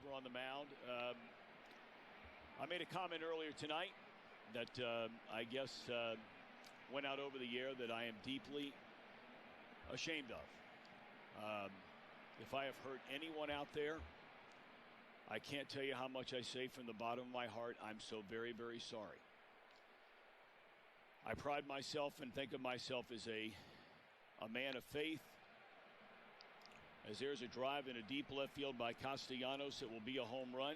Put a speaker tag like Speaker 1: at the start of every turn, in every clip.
Speaker 1: over on the mound. I made a comment earlier tonight that I guess went out over the air that I am deeply ashamed of. If I have hurt anyone out there, I can't tell you how much I say from the bottom of my heart. I'm so very, very sorry. I pride myself and think of myself as a man of faith. As there's a drive in a deep left field by Castellanos, it will be a home run.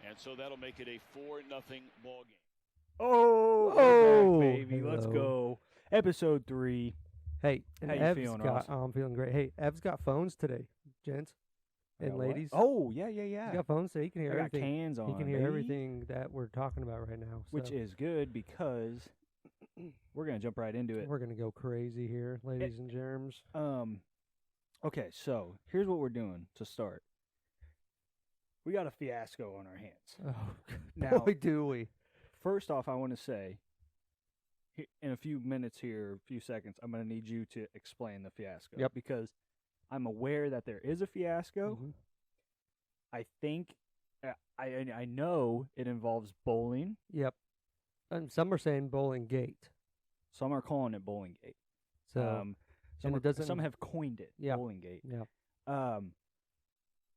Speaker 1: And so that'll make it a 4-0 ball game.
Speaker 2: Oh, baby,
Speaker 3: hello.
Speaker 2: let's go. Episode 3.
Speaker 3: Hey, and
Speaker 2: How you
Speaker 3: Ev's
Speaker 2: feeling,
Speaker 3: got,
Speaker 2: Ross?
Speaker 3: I'm feeling great. Hey, Ev's got phones today, gents and
Speaker 2: What?
Speaker 3: ladies.
Speaker 2: Oh, yeah.
Speaker 3: He's got phones, so he can hear
Speaker 2: I got
Speaker 3: everything.
Speaker 2: cans on,
Speaker 3: He can hear
Speaker 2: baby.
Speaker 3: everything that we're talking about right now.
Speaker 2: Which
Speaker 3: so
Speaker 2: is good because we're going to jump right into it.
Speaker 3: we're gonna go crazy here, ladies and germs.
Speaker 2: Okay, so here's what we're doing to start. We got a fiasco on our hands.
Speaker 3: Oh,
Speaker 2: Now,
Speaker 3: boy, do we!
Speaker 2: first off, I want to say, in a few minutes here, a few seconds, I'm going to need you to explain the fiasco.
Speaker 3: Yep.
Speaker 2: Because I'm aware that there is a fiasco.
Speaker 3: Mhm.
Speaker 2: I think, I know it involves bowling.
Speaker 3: Yep. And some are saying BowlingGate.
Speaker 2: Some are calling it BowlingGate.
Speaker 3: So
Speaker 2: Some,
Speaker 3: it doesn't-
Speaker 2: some have coined it BowlingGate.
Speaker 3: yeah,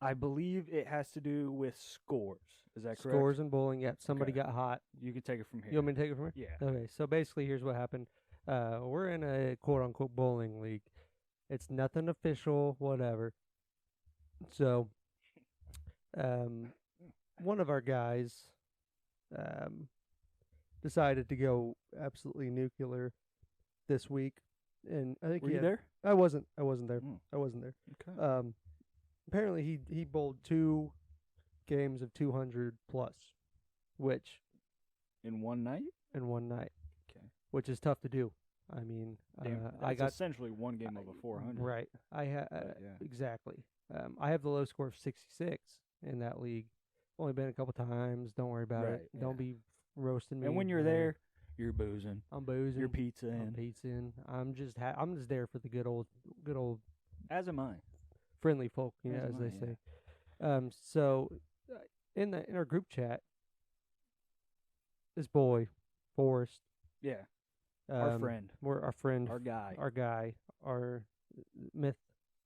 Speaker 2: I believe it has to do with scores. Is that correct?
Speaker 3: scores and bowling. Yep. Somebody
Speaker 2: Okay.
Speaker 3: got hot.
Speaker 2: You can take it from here.
Speaker 3: You want me to take it from here?
Speaker 2: Yeah.
Speaker 3: Okay, so basically, here's what happened. We're in a quote-unquote bowling league. It's nothing official, whatever. So, one of our guys decided to go absolutely nuclear this week, and I think
Speaker 2: Were
Speaker 3: he
Speaker 2: you
Speaker 3: had-
Speaker 2: there?
Speaker 3: I wasn't there.
Speaker 2: Mm.
Speaker 3: I wasn't there.
Speaker 2: Okay.
Speaker 3: Apparently, he bowled 2 games of 200 plus, which
Speaker 2: In one night?
Speaker 3: in one night.
Speaker 2: Okay.
Speaker 3: Which is tough to do. I mean, I
Speaker 2: That's
Speaker 3: got
Speaker 2: essentially one game of a 400.
Speaker 3: right.
Speaker 2: Yeah.
Speaker 3: Exactly. I have the low score of 66 in that league. Only been a couple times. Don't worry about
Speaker 2: Right,
Speaker 3: it.
Speaker 2: yeah.
Speaker 3: Don't be roasting me.
Speaker 2: And when you're
Speaker 3: whatever.
Speaker 2: there, you're boozing.
Speaker 3: I'm boozing.
Speaker 2: Your pizza
Speaker 3: I'm
Speaker 2: in.
Speaker 3: pizzaing. I'm just there for the good old
Speaker 2: As am I.
Speaker 3: friendly folk, you know,
Speaker 2: As
Speaker 3: as
Speaker 2: am I,
Speaker 3: they say. So in our group chat, this boy, Forrest,
Speaker 2: Yeah. Our friend.
Speaker 3: our friend,
Speaker 2: Our guy.
Speaker 3: our guy, our myth,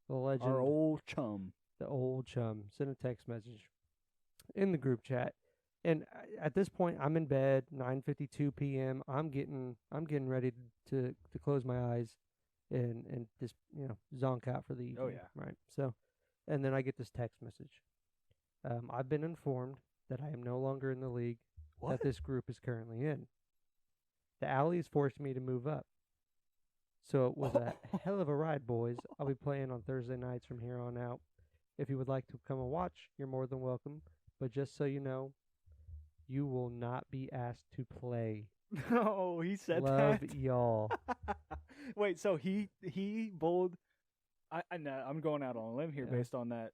Speaker 3: the legend,
Speaker 2: Our old chum.
Speaker 3: the old chum, sent a text message in the group chat. And at this point, I'm in bed, 9:52 p.m. I'm getting ready to close my eyes and just zonk out for the evening.
Speaker 2: Oh, yeah.
Speaker 3: Right. So, and then I get this text message. I've been informed that I am no longer in the league that this group is currently in. The alley has forced me to move up. So it was a hell of a ride, boys. I'll be playing on Thursday nights from here on out. If you would like to come and watch, you're more than welcome. But just so you know, you will not be asked to play.
Speaker 2: Oh, he said
Speaker 3: Love
Speaker 2: that.
Speaker 3: y'all.
Speaker 2: Wait, so he bowled. I know I'm going out on a limb here
Speaker 3: Yeah.
Speaker 2: based on that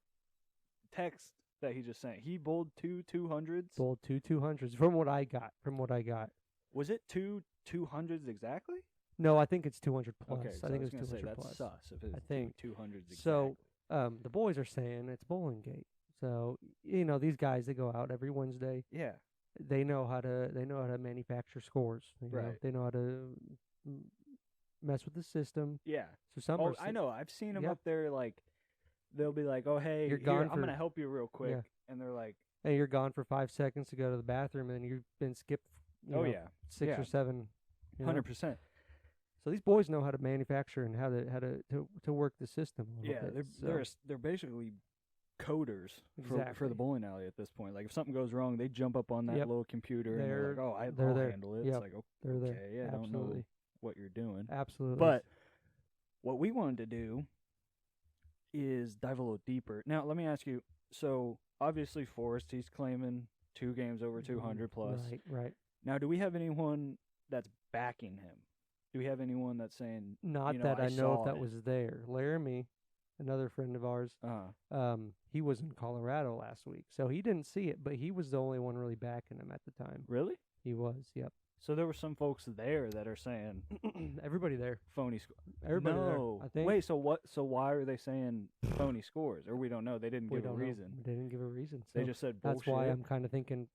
Speaker 2: text that he just sent. He bowled 2 200s.
Speaker 3: Bowled 2 200s from what I got.
Speaker 2: Was it 2 200s exactly?
Speaker 3: No, I think it's 200 plus.
Speaker 2: Okay, so
Speaker 3: I think
Speaker 2: was
Speaker 3: it's
Speaker 2: gonna
Speaker 3: 200
Speaker 2: say, that's
Speaker 3: plus.
Speaker 2: sus if it's
Speaker 3: I think.
Speaker 2: 200s exactly.
Speaker 3: So the boys are saying it's BowlingGate. So these guys, they go out every Wednesday.
Speaker 2: yeah,
Speaker 3: They know how to manufacture scores. You know?
Speaker 2: Right.
Speaker 3: They know how to mess with the system.
Speaker 2: yeah.
Speaker 3: So some
Speaker 2: Oh,
Speaker 3: are
Speaker 2: I know. I've seen them
Speaker 3: Yeah.
Speaker 2: up there. Like they'll be like, "Oh, hey,
Speaker 3: You're
Speaker 2: here,
Speaker 3: gone
Speaker 2: I'm
Speaker 3: for-
Speaker 2: gonna help you real quick,"
Speaker 3: Yeah.
Speaker 2: and they're like,
Speaker 3: and you're gone for 5 seconds to go to the bathroom, and then you've been skipped.
Speaker 2: "Oh yeah,
Speaker 3: 6
Speaker 2: yeah.
Speaker 3: or 7.
Speaker 2: 100%."
Speaker 3: So these boys know how to manufacture and how to work the system. A little
Speaker 2: Yeah,
Speaker 3: bit.
Speaker 2: they're basically coders for
Speaker 3: Exactly.
Speaker 2: the bowling alley at this point. Like if something goes wrong, they jump up on that
Speaker 3: Yep.
Speaker 2: little computer and they're like, "Oh,
Speaker 3: they're
Speaker 2: I'll
Speaker 3: there.
Speaker 2: handle it."
Speaker 3: Yep.
Speaker 2: It's like,
Speaker 3: They're
Speaker 2: okay,
Speaker 3: there.
Speaker 2: yeah, I don't know
Speaker 3: Absolutely.
Speaker 2: what you're doing.
Speaker 3: Absolutely.
Speaker 2: But what we wanted to do is dive a little deeper. Now, let me ask you. So obviously, Forrest, he's claiming 2 games over 200 plus.
Speaker 3: Right.
Speaker 2: Now, do we have anyone that's backing him? Do we have anyone that's saying,
Speaker 3: Not
Speaker 2: you know,
Speaker 3: that
Speaker 2: I
Speaker 3: I know
Speaker 2: saw
Speaker 3: if that
Speaker 2: it.
Speaker 3: was there. Laramie, another friend of ours, he was in Colorado last week, so he didn't see it, but he was the only one really backing him at the time.
Speaker 2: really?
Speaker 3: He was, yep.
Speaker 2: So there were some folks there that are saying
Speaker 3: Everybody there.
Speaker 2: phony score.
Speaker 3: Everybody
Speaker 2: No.
Speaker 3: there. I think.
Speaker 2: Wait, so what? So why are they saying phony scores? Or we don't know. They didn't
Speaker 3: we
Speaker 2: give a
Speaker 3: don't
Speaker 2: reason.
Speaker 3: know. They didn't give a reason.
Speaker 2: They
Speaker 3: So
Speaker 2: just said
Speaker 3: that's
Speaker 2: bullshit.
Speaker 3: why I'm kind of thinking,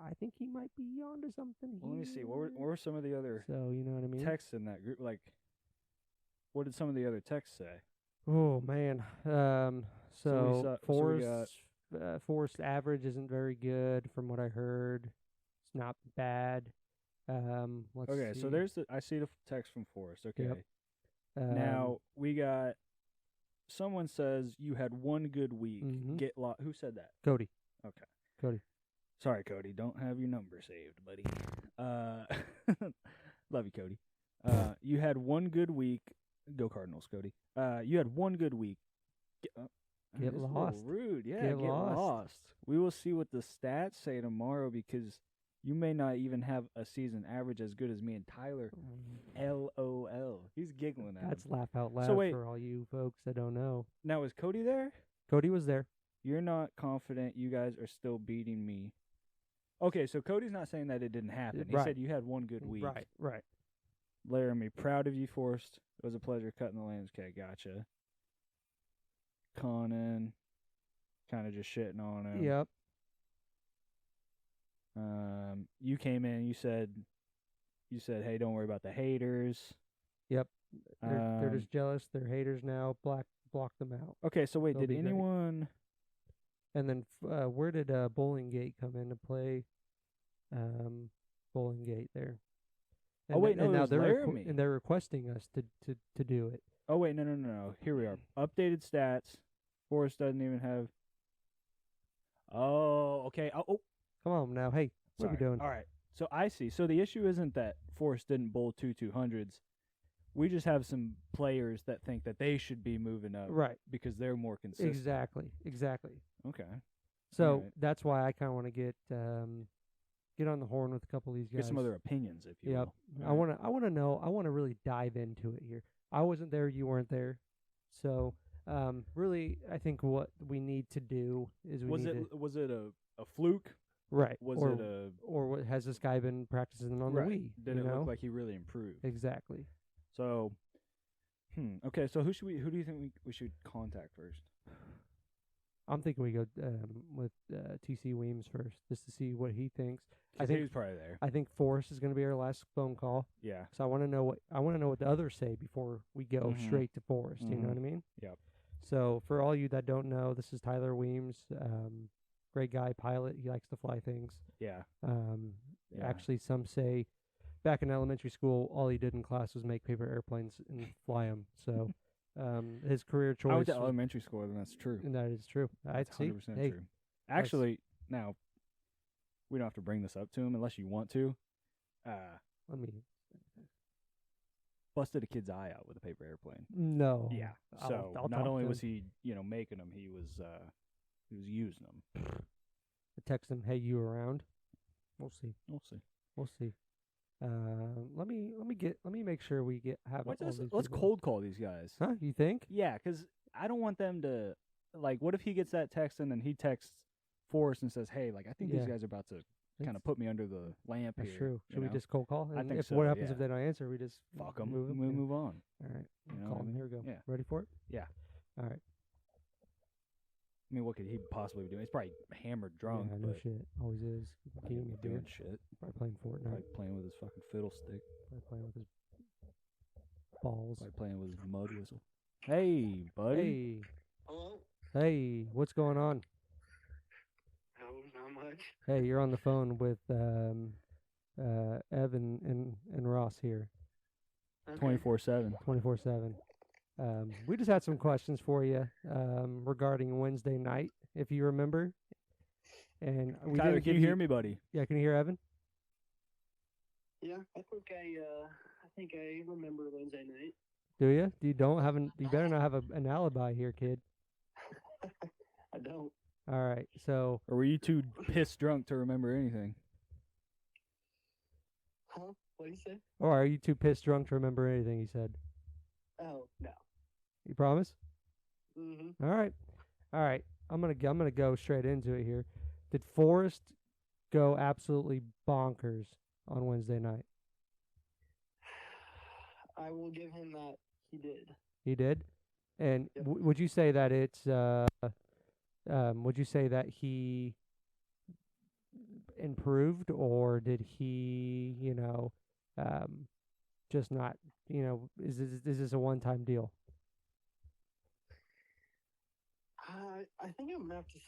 Speaker 3: I think he might be onto something.
Speaker 2: Well, let me see. What were some of the other
Speaker 3: So you know what I mean?
Speaker 2: texts in that group? Like, what did some of the other texts say?
Speaker 3: Oh man.
Speaker 2: So we got-
Speaker 3: Forest average isn't very good from what I heard. It's not bad. Let's
Speaker 2: Okay,
Speaker 3: see.
Speaker 2: so I see the text from Forrest. Okay.
Speaker 3: Yep.
Speaker 2: Now we got. Someone says you had one good week.
Speaker 3: Mhm.
Speaker 2: Get lost. Who said that?
Speaker 3: Cody.
Speaker 2: Okay.
Speaker 3: Cody.
Speaker 2: Sorry, Cody. Don't have your number saved, buddy. Love you, Cody. You had one good week. Go Cardinals, Cody. You had one good week.
Speaker 3: Get
Speaker 2: this is a little
Speaker 3: lost.
Speaker 2: rude. Yeah,
Speaker 3: Get
Speaker 2: get
Speaker 3: lost.
Speaker 2: lost. We will see what the stats say tomorrow because you may not even have a season average as good as me and Tyler. LOL. He's giggling at
Speaker 3: That's
Speaker 2: him.
Speaker 3: laugh out loud
Speaker 2: So wait.
Speaker 3: for all you folks that don't know.
Speaker 2: Now, is Cody there?
Speaker 3: Cody was there.
Speaker 2: You're not confident you guys are still beating me. Okay, so Cody's not saying that it didn't happen. He
Speaker 3: Right.
Speaker 2: said you had one good week.
Speaker 3: Right.
Speaker 2: Laramie, proud of you, Forrest. It was a pleasure cutting the lambs. Okay, gotcha. Conan, kind of just shitting on him.
Speaker 3: Yep.
Speaker 2: You came in. You said, hey, don't worry about the haters.
Speaker 3: Yep. They're
Speaker 2: Um,
Speaker 3: just jealous. They're haters now. Block them out.
Speaker 2: Okay, so wait,
Speaker 3: They'll
Speaker 2: did
Speaker 3: be great.
Speaker 2: anyone?
Speaker 3: And then where did BowlingGate come into play? BowlingGate there.
Speaker 2: Oh,
Speaker 3: And
Speaker 2: wait, no,
Speaker 3: and
Speaker 2: it
Speaker 3: now
Speaker 2: was Laramie.
Speaker 3: and they're requesting us to do it.
Speaker 2: Oh wait, no. Here we are. Updated stats. Forrest doesn't even have. Oh, okay. Oh,
Speaker 3: Come on now, hey, what are we
Speaker 2: sorry.
Speaker 3: doing?
Speaker 2: All right. So I see. So the issue isn't that Forrest didn't bowl 200s. We just have some players that think that they should be moving up
Speaker 3: Right.
Speaker 2: because they're more consistent.
Speaker 3: Exactly.
Speaker 2: Okay.
Speaker 3: So
Speaker 2: Alright.
Speaker 3: that's why I kind of want to get on the horn with a couple of these guys.
Speaker 2: Get some other opinions, if you
Speaker 3: Yep.
Speaker 2: will.
Speaker 3: I want to know. I want to really dive into it here. I wasn't there. You weren't there. So really, I think what we need to do is
Speaker 2: Was it a fluke?
Speaker 3: right.
Speaker 2: Was
Speaker 3: has this guy been practicing on the Wii?
Speaker 2: Did
Speaker 3: you
Speaker 2: it
Speaker 3: know?
Speaker 2: look like he really improved?
Speaker 3: Exactly.
Speaker 2: So, okay. So who do you think we should contact first?
Speaker 3: I'm thinking we go with TC Weems first, just to see what he thinks. I
Speaker 2: 'Cause
Speaker 3: think
Speaker 2: he was probably there.
Speaker 3: I think Forrest is going to be our last phone call.
Speaker 2: Yeah.
Speaker 3: So I want to know what the others say before we go
Speaker 2: Mhm.
Speaker 3: straight to Forrest. You know
Speaker 2: Mhm.
Speaker 3: what I mean?
Speaker 2: Yep.
Speaker 3: So for all you that don't know, this is Tyler Weems, great guy, pilot. He likes to fly things.
Speaker 2: Yeah. Yeah.
Speaker 3: Actually, some say back in elementary school, all he did in class was make paper airplanes and fly them. So his career choice.
Speaker 2: I went to elementary school, and that's true.
Speaker 3: and that is true. I'd
Speaker 2: That's
Speaker 3: see.
Speaker 2: 100%
Speaker 3: Hey,
Speaker 2: true. Actually, now we don't have to bring this up to him unless you want to.
Speaker 3: let me.
Speaker 2: Busted a kid's eye out with a paper airplane.
Speaker 3: No.
Speaker 2: Yeah.
Speaker 3: I'll
Speaker 2: So
Speaker 3: talk
Speaker 2: not
Speaker 3: to
Speaker 2: only
Speaker 3: him.
Speaker 2: was he, making them, he was using them.
Speaker 3: I text him, "Hey, you around?" We'll see.
Speaker 2: We'll see.
Speaker 3: We'll see. Let me make sure we have all these
Speaker 2: Let's
Speaker 3: people.
Speaker 2: cold call these guys.
Speaker 3: Huh? You think?
Speaker 2: Yeah, because I don't want them to what if he gets that text and then he texts Forrest and says, "Hey, I think
Speaker 3: Yeah.
Speaker 2: these guys are about to kind of put me under the lamp
Speaker 3: That's
Speaker 2: here."
Speaker 3: true. Should we just cold call?
Speaker 2: I
Speaker 3: And
Speaker 2: think
Speaker 3: if
Speaker 2: so,
Speaker 3: what happens
Speaker 2: yeah.
Speaker 3: if they don't answer? We just
Speaker 2: fuck them?
Speaker 3: Move 'em?
Speaker 2: We
Speaker 3: Yeah.
Speaker 2: move on.
Speaker 3: All right.
Speaker 2: You know
Speaker 3: Call
Speaker 2: what I
Speaker 3: him.
Speaker 2: mean?
Speaker 3: Here we go.
Speaker 2: Yeah.
Speaker 3: Ready for it?
Speaker 2: Yeah.
Speaker 3: All right.
Speaker 2: I mean, what could he possibly be doing? He's probably hammered drunk,
Speaker 3: Yeah, no
Speaker 2: but
Speaker 3: shit. Always is. Keeping me
Speaker 2: doing
Speaker 3: doing.
Speaker 2: shit.
Speaker 3: Probably playing Fortnite.
Speaker 2: Probably playing with his fucking fiddle stick.
Speaker 3: Probably playing with his balls.
Speaker 2: Probably playing with his mud whistle. Hey, buddy.
Speaker 3: Hey.
Speaker 4: Hello?
Speaker 3: Hey. What's going on?
Speaker 4: No, not much.
Speaker 3: Hey, you're on the phone with Evan and Ross here.
Speaker 4: Okay.
Speaker 2: 24/7.
Speaker 3: 24/7. We just had some questions for you regarding Wednesday night, if you remember. And we
Speaker 2: Tyler,
Speaker 3: didn't
Speaker 2: can
Speaker 3: give
Speaker 2: you hear me, buddy?
Speaker 3: Yeah, can you hear Evan?
Speaker 4: Yeah, I think I remember Wednesday night.
Speaker 3: Do you? You better not have an alibi here, kid.
Speaker 4: I don't.
Speaker 3: All right. So,
Speaker 2: Or were you too pissed drunk to remember anything?
Speaker 4: Huh? What do you say?
Speaker 3: or are you too pissed drunk to remember anything he said?
Speaker 4: Oh, no.
Speaker 3: You promise?
Speaker 4: Mm-hmm.
Speaker 3: All right. I'm gonna go straight into it here. Did Forrest go absolutely bonkers on Wednesday night?
Speaker 4: I will give him that he did.
Speaker 3: He did? And
Speaker 4: Yep.
Speaker 3: would you say that it's would you say that he improved, or did he, just not, is this a one-time deal?
Speaker 4: I think I'm gonna have to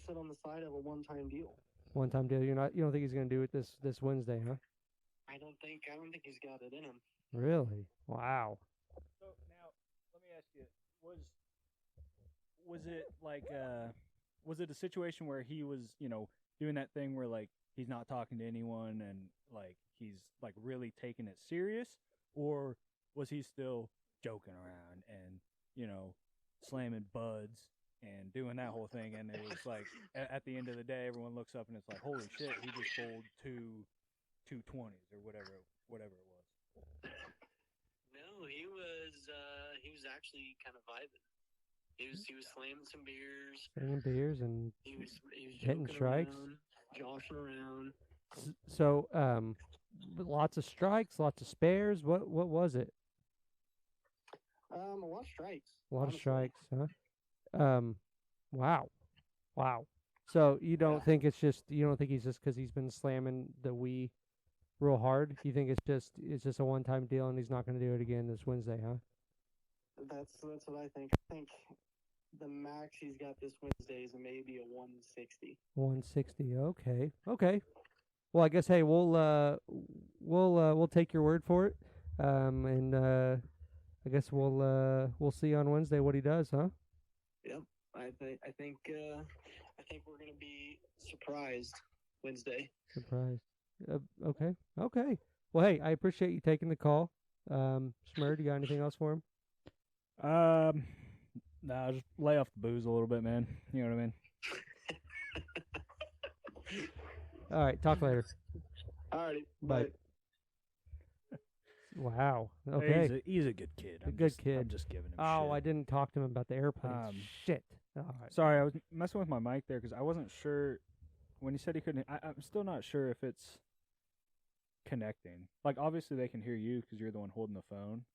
Speaker 4: sit on the side of a one-time deal.
Speaker 3: One-time deal. You don't think he's going to do it this Wednesday, huh?
Speaker 4: I don't think he's got it in him.
Speaker 3: Really? Wow.
Speaker 2: So now, let me ask you: was it like was it a situation where he was, doing that thing where like he's not talking to anyone and like he's like really taking it serious, or was he still joking around and slamming buds and doing that whole thing? And it was like at the end of the day, everyone looks up and it's like, holy shit, he just bowled two 220s or whatever it was.
Speaker 4: No, he was actually kind of vibing. He was slamming some beers.
Speaker 3: Slamming beers and
Speaker 4: He was
Speaker 3: hitting
Speaker 4: joking
Speaker 3: strikes.
Speaker 4: around, joshing around.
Speaker 3: So, lots of strikes, lots of spares. What was it?
Speaker 4: A lot of strikes.
Speaker 3: A lot
Speaker 4: honestly.
Speaker 3: of strikes, huh? Wow. So you don't think he's just because he's been slamming the Wii real hard? You think it's just a one-time deal and he's not going to do it again this Wednesday, huh?
Speaker 4: That's what I think. I think the max he's got this Wednesday is maybe a 160.
Speaker 3: 160. Okay. Well, I guess we'll take your word for it, and I guess we'll see on Wednesday what he does, huh?
Speaker 4: Yep. I think we're gonna be surprised Wednesday.
Speaker 3: Surprised. Okay. Well, hey, I appreciate you taking the call. Smurd, you got anything else for him?
Speaker 2: Nah, just lay off the booze a little bit, man. You know what I mean?
Speaker 3: All right, talk later.
Speaker 4: Alrighty.
Speaker 3: Bye. Wow.
Speaker 2: Hey,
Speaker 3: Okay.
Speaker 2: he's a good kid.
Speaker 3: A good kid.
Speaker 2: I'm just giving him shit.
Speaker 3: I didn't talk to him about the airplanes. Shit. All right.
Speaker 2: Sorry, I was messing with my mic there because I wasn't sure when he said he couldn't. I'm still not sure if it's connecting. Like, obviously they can hear you because you're the one holding the phone.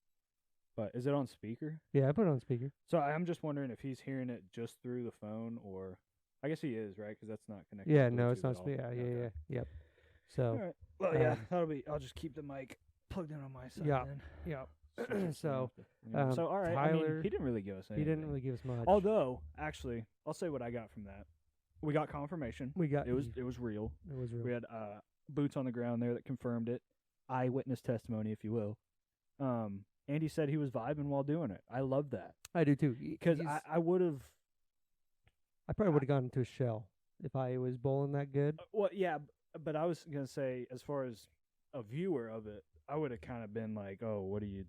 Speaker 2: But is it on speaker?
Speaker 3: Yeah, I put it on speaker.
Speaker 2: So I'm just wondering if he's hearing it just through the phone, or I guess he is, right? Because that's not connected.
Speaker 3: Yeah,
Speaker 2: to
Speaker 3: no, it's
Speaker 2: Bluetooth
Speaker 3: not
Speaker 2: at all.
Speaker 3: speaker. Yeah,
Speaker 2: Okay.
Speaker 3: yep. So.
Speaker 2: All right. Well, yeah, that'll be. I'll just keep the mic plugged in on my side.
Speaker 3: Yeah.
Speaker 2: Then.
Speaker 3: Yeah.
Speaker 2: So,
Speaker 3: so
Speaker 2: all right.
Speaker 3: Tyler,
Speaker 2: he didn't really give us anything.
Speaker 3: He didn't really give us much.
Speaker 2: Although, actually, I'll say what I got from that. We got confirmation.
Speaker 3: We got
Speaker 2: it was real.
Speaker 3: It was real.
Speaker 2: We had boots on the ground there that confirmed it. Eyewitness testimony, if you will. Andy said he was vibing while doing it. I love that.
Speaker 3: I do too.
Speaker 2: Because I would have.
Speaker 3: I probably would have gone into a shell if I was bowling that good.
Speaker 2: Well, yeah, but I was gonna say, as far as a viewer of it, I would have kind of been like, "Oh, what are you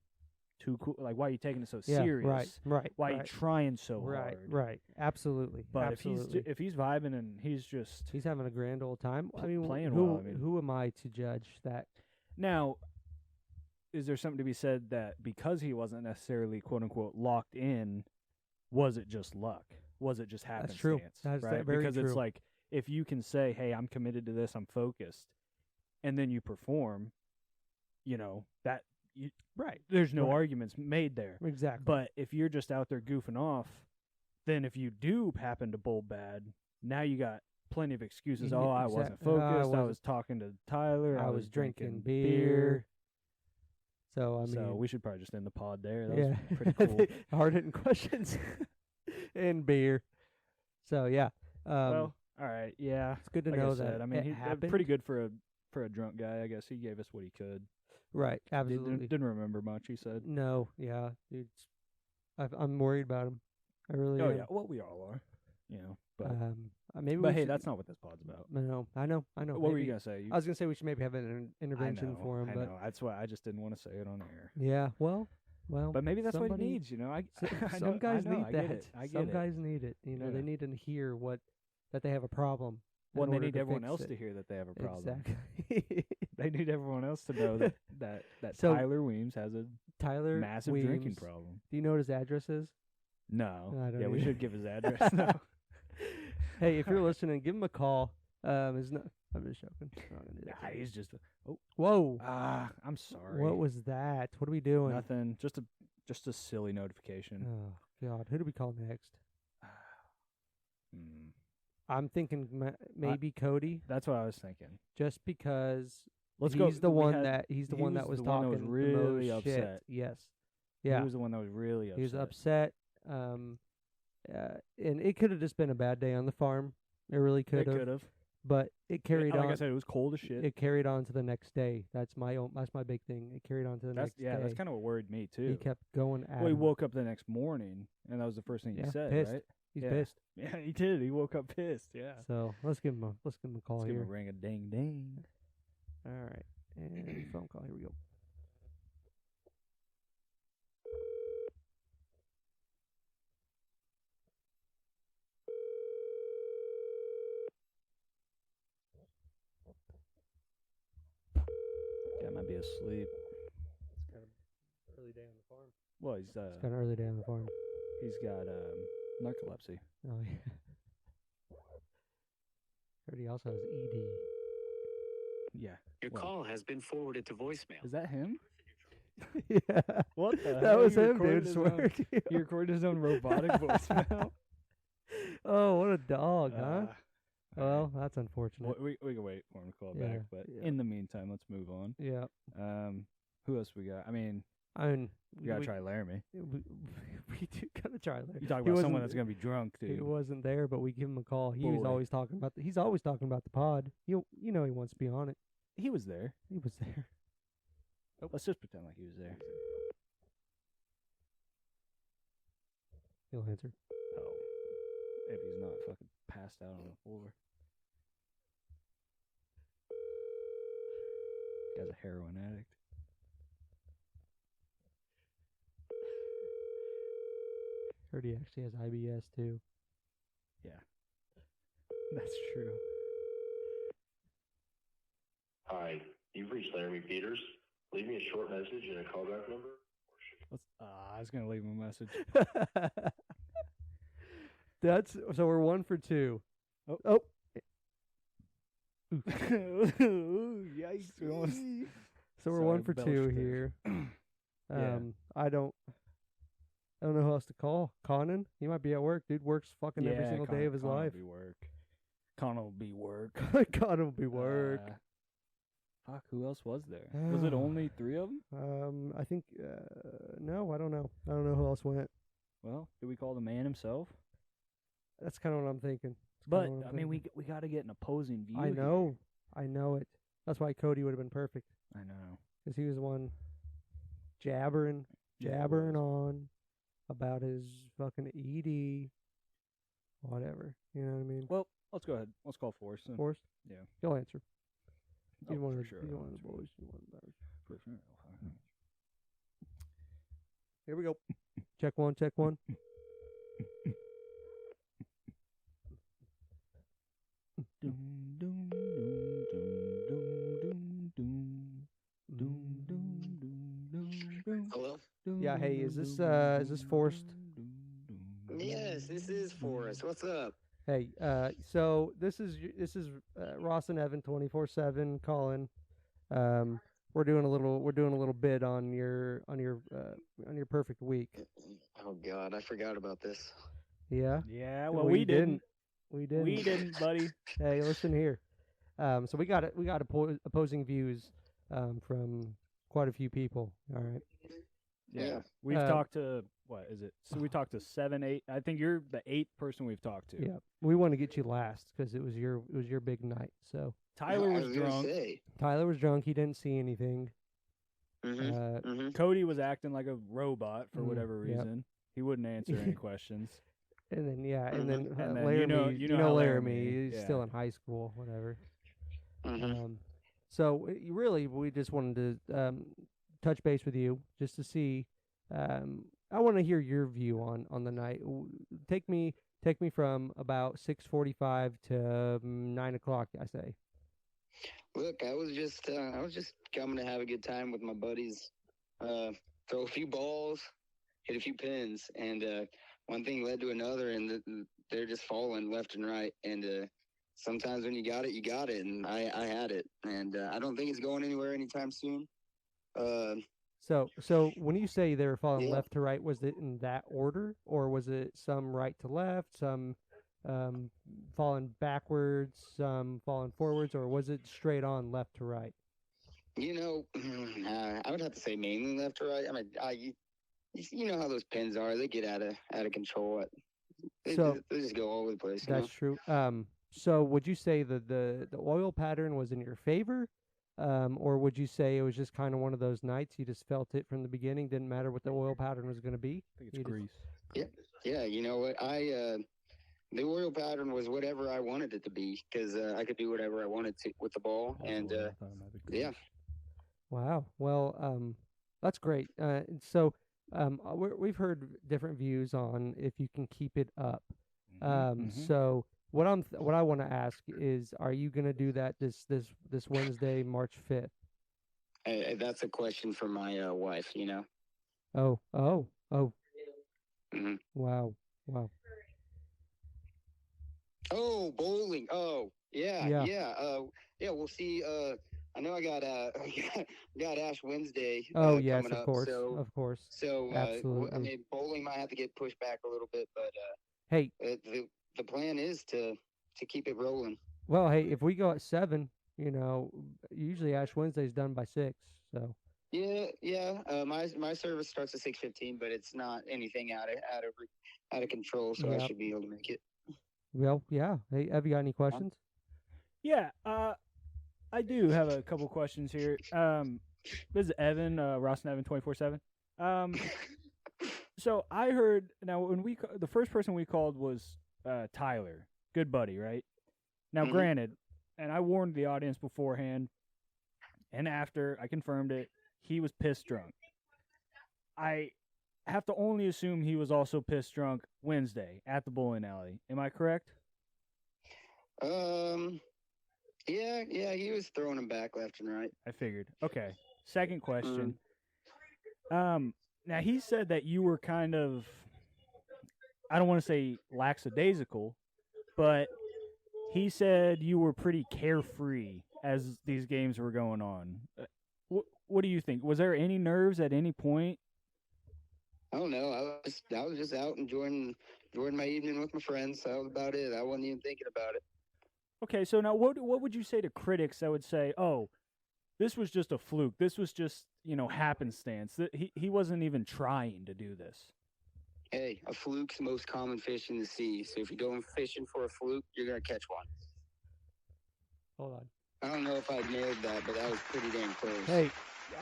Speaker 2: too cool? Like, why are you taking it so serious?
Speaker 3: Right.
Speaker 2: Why are you trying so hard?
Speaker 3: Right. Absolutely.
Speaker 2: But
Speaker 3: absolutely.
Speaker 2: if he's vibing and he's
Speaker 3: having a grand old time. I mean,
Speaker 2: playing
Speaker 3: who
Speaker 2: well. I mean,
Speaker 3: who am I to judge that?
Speaker 2: Now, is there something to be said that because he wasn't necessarily quote unquote locked in, was it just luck? Was it just happenstance?
Speaker 3: That's true. That's
Speaker 2: right?
Speaker 3: very
Speaker 2: because
Speaker 3: true.
Speaker 2: it's like, if you can say, "Hey, I'm committed to this. I'm focused," and then you perform, that there's no arguments made there.
Speaker 3: Exactly.
Speaker 2: But if you're just out there goofing off, then if you do happen to bowl bad, now you got plenty of excuses. Oh, I wasn't focused. I was talking to Tyler.
Speaker 3: I was drinking beer. So I mean,
Speaker 2: we should probably just end the pod there. That was pretty cool.
Speaker 3: Hard hitting questions and beer. So yeah.
Speaker 2: Well, all right. Yeah,
Speaker 3: it's good to
Speaker 2: like
Speaker 3: know
Speaker 2: I said,
Speaker 3: that.
Speaker 2: I mean,
Speaker 3: it happened.
Speaker 2: Pretty good for a drunk guy. I guess he gave us what he could.
Speaker 3: Right. Absolutely.
Speaker 2: Didn't remember much. He said.
Speaker 3: No. Yeah, dude. I'm worried about him. I really.
Speaker 2: Oh
Speaker 3: am.
Speaker 2: yeah. Well, we all are. But
Speaker 3: maybe.
Speaker 2: But hey, that's not what this pod's about.
Speaker 3: No, I know.
Speaker 2: What were you gonna say?
Speaker 3: I was gonna say we should maybe have an intervention for him.
Speaker 2: I know. That's why I just didn't want to say it on air.
Speaker 3: Yeah. Well.
Speaker 2: But maybe that's what he needs.
Speaker 3: Some guys need that.
Speaker 2: I get
Speaker 3: Some
Speaker 2: it.
Speaker 3: guys need it. They need to hear that they have a problem.
Speaker 2: Well, they need everyone else to hear that they have a problem.
Speaker 3: Exactly.
Speaker 2: They need everyone else to know that
Speaker 3: So,
Speaker 2: Tyler Weems has a massive drinking problem.
Speaker 3: Do you know what his address is?
Speaker 2: No.
Speaker 3: I don't
Speaker 2: Yeah, we
Speaker 3: either.
Speaker 2: should give his address. No.
Speaker 3: Hey, if you're listening, give him a call. It's not. I'm just joking. I'm not gonna do that.
Speaker 2: Nah, he's just. Oh,
Speaker 3: Whoa.
Speaker 2: I'm sorry.
Speaker 3: What was that? What are we doing?
Speaker 2: Nothing. Just a silly notification.
Speaker 3: Oh God, who do we call next?
Speaker 2: Hmm.
Speaker 3: I'm thinking maybe Cody,
Speaker 2: That's what I was thinking.
Speaker 3: just because
Speaker 2: Let's
Speaker 3: he's
Speaker 2: go.
Speaker 3: the
Speaker 2: we
Speaker 3: one
Speaker 2: had-
Speaker 3: that he's the
Speaker 2: he
Speaker 3: one that was
Speaker 2: the one
Speaker 3: talking
Speaker 2: that was
Speaker 3: the
Speaker 2: really
Speaker 3: most shit.
Speaker 2: upset.
Speaker 3: Yes.
Speaker 2: He
Speaker 3: Yeah.
Speaker 2: was the one that was really upset.
Speaker 3: He was upset. And it could have just been a bad day on the farm. It really
Speaker 2: It
Speaker 3: could have.
Speaker 2: could have.
Speaker 3: But it carried on.
Speaker 2: Like I said, it was cold as shit.
Speaker 3: It carried on to the next day. That's my big thing. It carried on to the next day.
Speaker 2: That's kind of what worried me too.
Speaker 3: He kept going at
Speaker 2: Well, he
Speaker 3: him.
Speaker 2: woke up the next morning, and that was the first thing he said.
Speaker 3: pissed.
Speaker 2: Right?
Speaker 3: He's
Speaker 2: Yeah.
Speaker 3: pissed.
Speaker 2: Yeah, he did. He woke up pissed. Yeah.
Speaker 3: So let's give him a call
Speaker 2: Let's
Speaker 3: here.
Speaker 2: give him a ring a ding ding.
Speaker 3: All right. And phone call. Here we go.
Speaker 2: Guy might be asleep.
Speaker 3: It's kind of early day on the farm.
Speaker 2: Well,
Speaker 3: It's kind of early day on the farm.
Speaker 2: he's got narcolepsy.
Speaker 3: Oh yeah. Heard he also has ED.
Speaker 2: Yeah.
Speaker 5: Your
Speaker 2: Well,
Speaker 5: call has been forwarded to voicemail.
Speaker 2: Is that him?
Speaker 3: Yeah.
Speaker 2: What the
Speaker 3: That
Speaker 2: hell?
Speaker 3: was
Speaker 2: He
Speaker 3: him,
Speaker 2: recorded
Speaker 3: dude.
Speaker 2: his
Speaker 3: Swear
Speaker 2: own-
Speaker 3: to you.
Speaker 2: He recorded his own robotic voicemail.
Speaker 3: Oh, what a dog, huh?
Speaker 2: all
Speaker 3: Well, that's unfortunate.
Speaker 2: right. we can wait for him to call
Speaker 3: Yeah,
Speaker 2: back, but
Speaker 3: yeah.
Speaker 2: in the meantime, let's move on.
Speaker 3: Yeah.
Speaker 2: Who else we got? I mean,
Speaker 3: I mean,
Speaker 2: we gotta try Laramie.
Speaker 3: We do gotta try Laramie.
Speaker 2: You talk
Speaker 3: He
Speaker 2: about someone
Speaker 3: wasn't-
Speaker 2: that's gonna be drunk,
Speaker 3: He
Speaker 2: dude.
Speaker 3: wasn't there, but we give him a call. He was
Speaker 2: Boy.
Speaker 3: always talking about. He's always talking about the pod. You know he wants to be on it.
Speaker 2: He was there.
Speaker 3: He was there.
Speaker 2: Let's just pretend like he was there.
Speaker 3: He'll answer.
Speaker 2: Oh, if he's not fucking passed out on the floor. Guy's a heroin addict.
Speaker 3: Heard he actually has IBS too.
Speaker 2: Yeah, that's true.
Speaker 6: Hi, you've reached Laramie Peters. Leave me a short message and a callback number.
Speaker 2: I was gonna leave him a message.
Speaker 3: That's so we're 1 for 2.
Speaker 2: Oh. Ooh, yikes! We almost.
Speaker 3: So we're
Speaker 2: Sorry,
Speaker 3: 1 for 2
Speaker 2: belched there.
Speaker 3: here.
Speaker 2: Yeah.
Speaker 3: I don't know who else to call. Conan, he might be at work. Dude works fucking every single day of his life.
Speaker 2: Will be work. Connor will be work.
Speaker 3: Conan will be work.
Speaker 2: Fuck, who else was there? Was it only 3 of them?
Speaker 3: I think no, I don't know. I don't know who else went.
Speaker 2: Well, did we call the man himself?
Speaker 3: That's kind of what I'm thinking.
Speaker 2: But I mean, we got to get an opposing view.
Speaker 3: I know it. That's why Cody would have been perfect,
Speaker 2: I know.
Speaker 3: because he was the one jabbering on about his fucking ED, whatever. You know what I mean?
Speaker 2: Well, let's go ahead. Let's call Forrest. then.
Speaker 3: Forrest,
Speaker 2: Yeah.
Speaker 3: he'll answer. He's
Speaker 2: Oh,
Speaker 3: one
Speaker 2: for
Speaker 3: of
Speaker 2: sure.
Speaker 3: he's
Speaker 2: I'll
Speaker 3: one of the
Speaker 2: answer.
Speaker 3: boys. He's one of those.
Speaker 2: For sure.
Speaker 3: Here we go. Check one. Check one.
Speaker 2: Doom, doom, doom, doom, doom, doom, doom, doom, doom,
Speaker 4: Hello?
Speaker 2: doom,
Speaker 3: Yeah, hey, is this
Speaker 2: doom,
Speaker 3: Forrest?
Speaker 2: doom, doom,
Speaker 4: Yes, this is Forrest. What's up?
Speaker 3: Hey, so this is Ross and Evan 24/7 calling. We're doing a little bit on your perfect week.
Speaker 4: Oh God, I forgot about this.
Speaker 3: Yeah.
Speaker 2: Yeah, well, we didn't.
Speaker 3: We didn't.
Speaker 2: We didn't, buddy.
Speaker 3: Hey, listen here. So we got opposing views from quite a few people. All right.
Speaker 2: Yeah. We've talked to, what is it? So we talked to 7, 8. I think you're the 8th person we've talked to.
Speaker 3: Yeah. We want to get you last because it was your big night. So
Speaker 2: Tyler
Speaker 4: I
Speaker 2: was
Speaker 4: gonna
Speaker 2: drunk.
Speaker 4: say.
Speaker 3: Tyler was drunk. He didn't see anything.
Speaker 4: Mm-hmm.
Speaker 2: Cody was acting like a robot for whatever
Speaker 3: yep.
Speaker 2: reason. He wouldn't answer any questions.
Speaker 3: And then and then
Speaker 2: And then
Speaker 3: Laramie,
Speaker 2: you know how
Speaker 3: Laramie,
Speaker 2: Laramie,
Speaker 3: he's
Speaker 2: yeah.
Speaker 3: still in high school, whatever.
Speaker 4: Mm-hmm.
Speaker 3: So really, we just wanted to touch base with you just to see. I want to hear your view on the night. Take me from about 6:45 to 9 o'clock. I say.
Speaker 4: Look, I was just coming to have a good time with my buddies. Throw a few balls, hit a few pins, and one thing led to another, and they're just falling left and right. And sometimes when you got it, and I had it, and I don't think it's going anywhere anytime soon.
Speaker 3: So when you say they were falling
Speaker 4: Yeah.
Speaker 3: left to right, was it in that order, or was it some right to left, some falling backwards, some falling forwards, or was it straight on left to right?
Speaker 4: You know, I would have to say mainly left to right. I mean, you know how those pins are; they get out of control. They just go all over the place.
Speaker 3: That's true. So would you say that the oil pattern was in your favor, or would you say it was just kind of one of those nights you just felt it from the beginning? Didn't matter what the oil pattern was going to be.
Speaker 2: I think it's grease.
Speaker 4: Yeah. You know what? The oil pattern was whatever I wanted it to be because I could do whatever I wanted to with the ball, and yeah.
Speaker 3: Wow. Well, that's great. So we've heard different views on if you can keep it up. So what I want to ask is, are you going to do that this Wednesday, March 5th?
Speaker 4: That's a question for my wife. You know.
Speaker 3: Oh.
Speaker 4: Mm-hmm.
Speaker 3: Wow.
Speaker 4: Oh, bowling. Oh, yeah. We'll see. I know I got got Ash Wednesday.
Speaker 3: Oh yes,
Speaker 4: coming
Speaker 3: of
Speaker 4: up,
Speaker 3: course,
Speaker 4: so,
Speaker 3: of course.
Speaker 4: So
Speaker 3: absolutely.
Speaker 4: I mean, bowling might have to get pushed back a little bit, but
Speaker 3: hey,
Speaker 4: the plan is to keep it rolling.
Speaker 3: Well, hey, if we go at 7, usually Ash Wednesday's done by 6. So.
Speaker 4: Yeah. My service starts at 6:15, but it's not anything out of control, so I should be able to make it.
Speaker 3: Well, yeah. Hey, have you got any questions?
Speaker 2: Yeah, I do have a couple questions here. This is Evan, Ross&Evan 24/7. So I heard now when the first person we called was Tyler, good buddy, right? Now, granted, and I warned the audience beforehand, and after I confirmed it, he was pissed drunk. I have to only assume he was also pissed drunk Wednesday at the bowling alley. Am I correct?
Speaker 4: Yeah, he was throwing them back left and right.
Speaker 2: I figured. Okay. Second question. Now he said that you were kind of, I don't want to say lackadaisical, but he said you were pretty carefree as these games were going on. What do you think? Was there any nerves at any point?
Speaker 4: I don't know. I was just out enjoying my evening with my friends. That was about it. I wasn't even thinking about it.
Speaker 2: Okay, so now what would you say to critics that would say, "Oh, this was just a fluke. This was just, happenstance. He wasn't even trying to do this."
Speaker 4: Hey, a fluke's the most common fish in the sea. So if you're going fishing for a fluke, you're gonna catch one.
Speaker 3: Hold on.
Speaker 4: I don't know if I nailed that, but that was pretty damn close.
Speaker 3: Hey,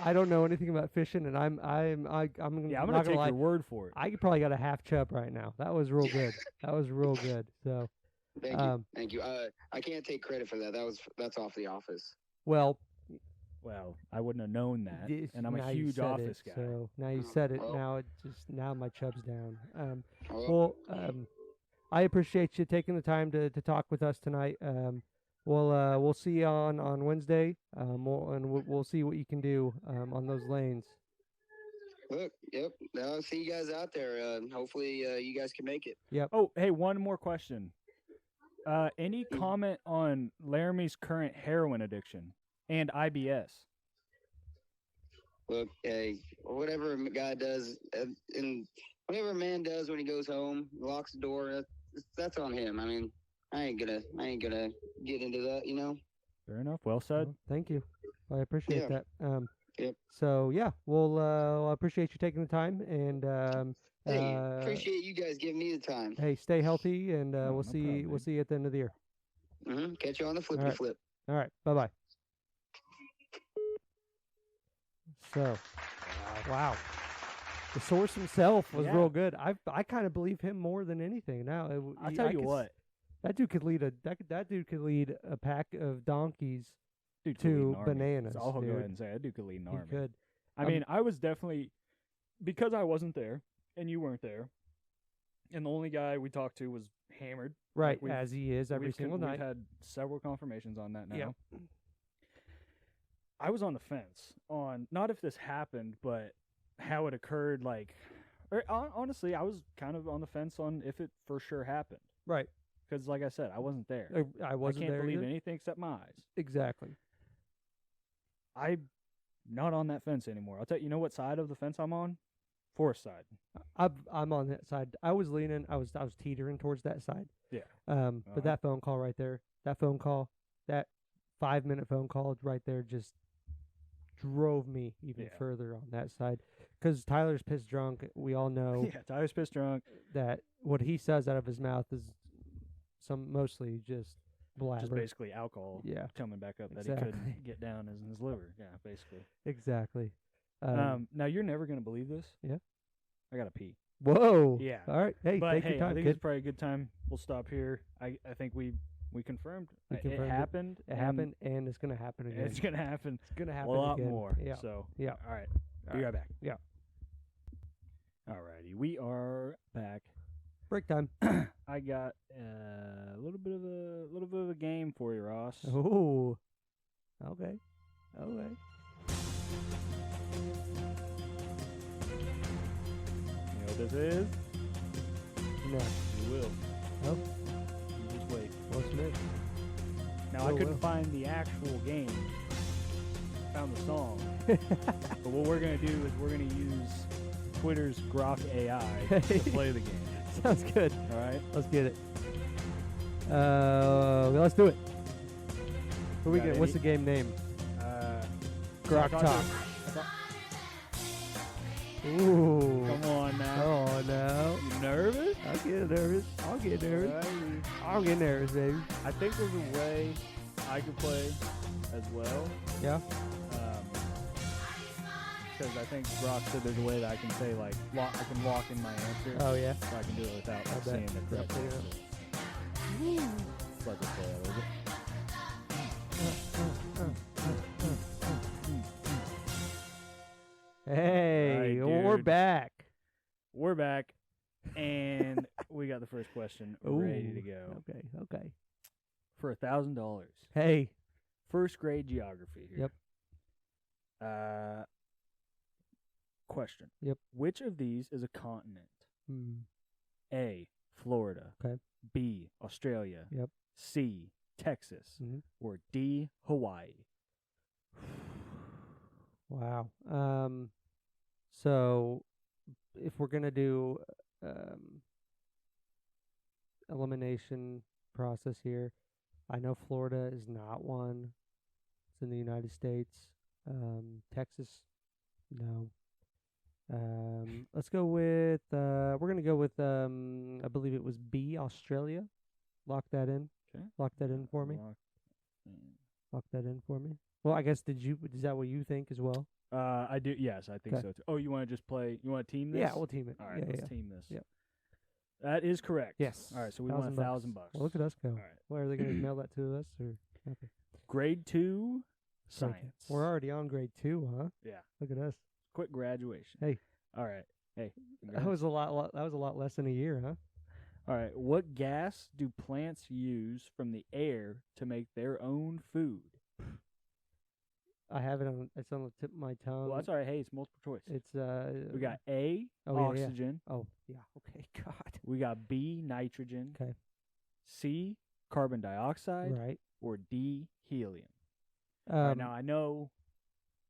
Speaker 3: I don't know anything about fishing, and I'm
Speaker 2: gonna
Speaker 3: not
Speaker 2: take
Speaker 3: lie.
Speaker 2: your word for it.
Speaker 3: I probably got a half chub right now. That was real good. That was real good. So.
Speaker 4: Thank you. I can't take credit for that. That's off The Office.
Speaker 3: Well,
Speaker 2: I wouldn't have known that, and I'm a huge Office guy.
Speaker 3: So now you said it. Now my chub's down. I appreciate you taking the time to talk with us tonight. We'll see you on Wednesday. We'll see what you can do on those lanes.
Speaker 4: Yep. I'll see you guys out there. Hopefully, you guys can make it.
Speaker 3: Yep.
Speaker 2: Oh, hey, one more question. Any comment on Laramie's current heroin addiction and IBS?
Speaker 4: Look, hey, whatever a guy does, and whatever a man does when he goes home, locks the door, that's on him. I mean, I ain't gonna get into that,
Speaker 2: Fair enough. Well said.
Speaker 3: Thank you. I appreciate that.
Speaker 4: Yep.
Speaker 3: So yeah, I appreciate you taking the time, and
Speaker 4: hey, appreciate you guys giving me the time.
Speaker 3: Hey, stay healthy, and we'll see you at the end of the year.
Speaker 4: Catch you on the flippity flip.
Speaker 3: All right. Bye. So, wow. The source himself was real good. I kind of believe him more than anything now.
Speaker 2: I'll tell you what.
Speaker 3: That dude could lead a pack of donkeys to bananas.
Speaker 2: I'll go ahead and say that dude could lead an army.
Speaker 3: He could.
Speaker 2: I mean, I was definitely, because I wasn't there and you weren't there, and the only guy we talked to was hammered.
Speaker 3: Right, as he is every single night.
Speaker 2: We've had several confirmations on that now.
Speaker 3: Yep.
Speaker 2: I was on the fence on not if this happened, but how it occurred. Honestly, I was kind of on the fence on if it for sure happened.
Speaker 3: Right.
Speaker 2: because, like I said, I wasn't there.
Speaker 3: I wasn't
Speaker 2: I can't
Speaker 3: there
Speaker 2: believe
Speaker 3: either.
Speaker 2: anything except my eyes.
Speaker 3: Exactly.
Speaker 2: I'm not on that fence anymore. I'll tell you. You know what side of the fence I'm on? Forest side.
Speaker 3: I'm on that side. I was leaning. I was teetering towards that side.
Speaker 2: Yeah.
Speaker 3: But that phone call right there, that 5-minute phone call right there, just drove me even further on that side. Because Tyler's pissed drunk. We all know.
Speaker 2: Yeah, Tyler's pissed drunk.
Speaker 3: That what he says out of his mouth is mostly just blabber.
Speaker 2: Just basically alcohol.
Speaker 3: Yeah.
Speaker 2: Coming back up
Speaker 3: Exactly.
Speaker 2: that he couldn't get down in his liver. Yeah, basically.
Speaker 3: Exactly.
Speaker 2: Now you're never gonna believe this.
Speaker 3: Yeah.
Speaker 2: I gotta pee.
Speaker 3: Whoa.
Speaker 2: Yeah.
Speaker 3: All right. Hey,
Speaker 2: But
Speaker 3: take
Speaker 2: hey,
Speaker 3: your time,
Speaker 2: I think
Speaker 3: kid.
Speaker 2: it's probably a good time. We'll stop here. I think we confirmed.
Speaker 3: We confirmed
Speaker 2: it happened.
Speaker 3: It happened, and it's gonna happen again.
Speaker 2: It's gonna happen.
Speaker 3: It's gonna happen
Speaker 2: a lot
Speaker 3: again.
Speaker 2: more.
Speaker 3: Yeah.
Speaker 2: So
Speaker 3: Yeah.
Speaker 2: All right. Be right back.
Speaker 3: Yeah.
Speaker 2: Alrighty, we are back.
Speaker 3: Break time.
Speaker 2: I got a little bit of a game for you, Ross.
Speaker 3: Oh. Okay. Okay.
Speaker 2: You know what this is?
Speaker 3: No.
Speaker 2: You will.
Speaker 3: Oh.
Speaker 2: You just wait.
Speaker 3: What's next?
Speaker 2: Now, I couldn't find the actual game. Found the song. But what we're going to do is we're going to use Twitter's Grok AI to play the game.
Speaker 3: Sounds good.
Speaker 2: All right?
Speaker 3: Let's get it. Let's do it. Who we
Speaker 2: Got
Speaker 3: get? What's
Speaker 2: any?
Speaker 3: the game name?
Speaker 2: Grok
Speaker 3: Talk.
Speaker 2: Talk.
Speaker 3: Ooh.
Speaker 2: Come on now.
Speaker 3: Oh, no.
Speaker 2: You nervous?
Speaker 3: I'll get nervous. I'll get nervous. I'll get nervous, baby.
Speaker 2: I think there's a way I could play as well.
Speaker 3: Yeah?
Speaker 2: Because I think Brock said there's a way that I can say, like, I can lock in my answer.
Speaker 3: Oh, yeah?
Speaker 2: So I can do it without
Speaker 3: I bet.
Speaker 2: saying the correct
Speaker 3: Yeah.
Speaker 2: answer. Let's play a little bit.
Speaker 3: Hey,
Speaker 2: Alright,
Speaker 3: we're
Speaker 2: dude.
Speaker 3: back.
Speaker 2: We're back, and we got the first question ready to go.
Speaker 3: Okay.
Speaker 2: For $1,000.
Speaker 3: Hey.
Speaker 2: First grade geography here.
Speaker 3: Yep.
Speaker 2: Question.
Speaker 3: Yep.
Speaker 2: Which of these is a continent? A, Florida.
Speaker 3: Okay.
Speaker 2: B, Australia.
Speaker 3: Yep.
Speaker 2: C, Texas.
Speaker 3: Mhm.
Speaker 2: Or D, Hawaii.
Speaker 3: Wow. So if we're gonna do elimination process here, I know Florida is not one. It's in the United States. Texas, no. Let's go with we're gonna go with I believe it was B, Australia. Lock that in.
Speaker 2: Okay.
Speaker 3: Lock that in for me. Lock that in for me. Well, I guess is that what you think as well?
Speaker 2: I do. Yes, I think
Speaker 3: 'Kay.
Speaker 2: so too. Oh, you want to just play? You want to team this?
Speaker 3: Yeah, we'll team it.
Speaker 2: All right, let's team this.
Speaker 3: Yep.
Speaker 2: That is correct.
Speaker 3: Yes.
Speaker 2: All right, so we want $1,000.
Speaker 3: Well, look at us go.
Speaker 2: All right.
Speaker 3: Well, are they going to mail that to us or? Okay.
Speaker 2: Grade 2
Speaker 3: Okay.
Speaker 2: science.
Speaker 3: We're already on grade 2, huh?
Speaker 2: Yeah.
Speaker 3: Look at us.
Speaker 2: Quick graduation.
Speaker 3: Hey.
Speaker 2: All right. Hey.
Speaker 3: That was a lot. That was a lot less than a year, huh?
Speaker 2: All right. What gas do plants use from the air to make their own food?
Speaker 3: I have it on. It's on the tip of my tongue.
Speaker 2: Well, that's all right. Hey, it's multiple choice.
Speaker 3: It's
Speaker 2: We got A,
Speaker 3: Oh, yeah, yeah.
Speaker 2: oxygen.
Speaker 3: Oh yeah. Okay. God.
Speaker 2: We got B, nitrogen.
Speaker 3: 'Kay.
Speaker 2: C, carbon dioxide.
Speaker 3: Right.
Speaker 2: Or D, helium. All right, now I know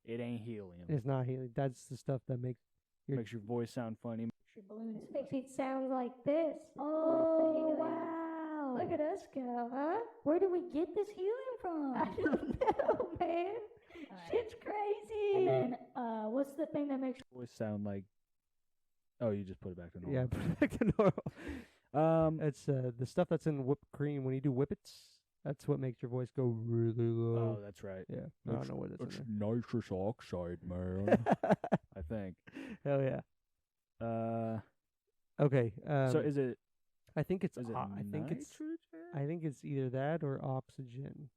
Speaker 2: it ain't helium.
Speaker 3: it's not helium. That's the stuff that makes
Speaker 2: Makes your voice sound funny.
Speaker 7: Balloons makes it sound like this. Oh, wow. Look at us go, huh? Where do we get this helium from? I don't know, man. Shit's crazy. And then, what's the thing that makes
Speaker 2: Your voice sound like. Oh, you just put it back to normal.
Speaker 3: yeah. Put it back to normal. It's the stuff that's in whipped cream. When you do whippets, that's what makes your voice go really low.
Speaker 2: Oh, that's right.
Speaker 3: Yeah. I don't know what it's in
Speaker 2: nitrous oxide, man. I think.
Speaker 3: there. Hell yeah. Okay.
Speaker 2: So is it?
Speaker 3: I think it's.
Speaker 2: Is it
Speaker 3: I think it's.
Speaker 2: nitrogen?
Speaker 3: I think it's either that or oxygen.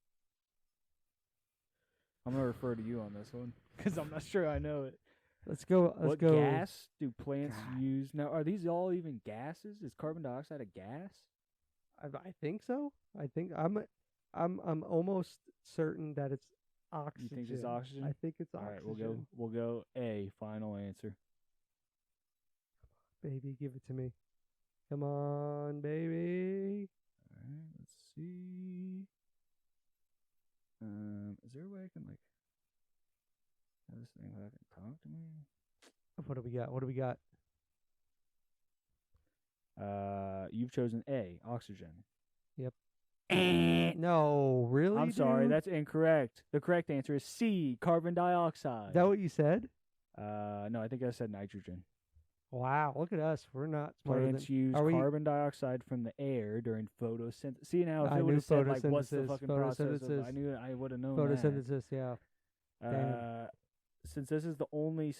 Speaker 2: I'm gonna refer to you on this one because I'm not sure I know it.
Speaker 3: Let's go. Let's
Speaker 2: What
Speaker 3: go.
Speaker 2: gas do plants use? Now, are these all even gases? Is carbon dioxide a gas?
Speaker 3: I think so. I think I'm almost certain that it's oxygen.
Speaker 2: You think it's oxygen?
Speaker 3: I think it's
Speaker 2: All
Speaker 3: oxygen.
Speaker 2: right, we'll go A. Final answer.
Speaker 3: Baby, give it to me. Come on, baby.
Speaker 2: All right. fucking like have this thing fucking talk to me?
Speaker 3: What do we got? What do we got?
Speaker 2: You've chosen A, oxygen.
Speaker 3: Yep. No, really?
Speaker 2: I'm sorry,
Speaker 3: dude?
Speaker 2: that's incorrect. The correct answer is C, carbon dioxide.
Speaker 3: Is that what you said?
Speaker 2: No, I think I said nitrogen.
Speaker 3: Wow, look at us. We're not smarter
Speaker 2: Plants
Speaker 3: than...
Speaker 2: use
Speaker 3: Are we-
Speaker 2: carbon dioxide from the air during photosynthesis. See, now if
Speaker 3: I
Speaker 2: it would
Speaker 3: knew
Speaker 2: have said like what's the
Speaker 3: photosynthesis,
Speaker 2: fucking process of,
Speaker 3: photosynthesis.
Speaker 2: I knew I would have known
Speaker 3: Photosynthesis, yeah.
Speaker 2: that.
Speaker 3: Damn.
Speaker 2: Since this is the only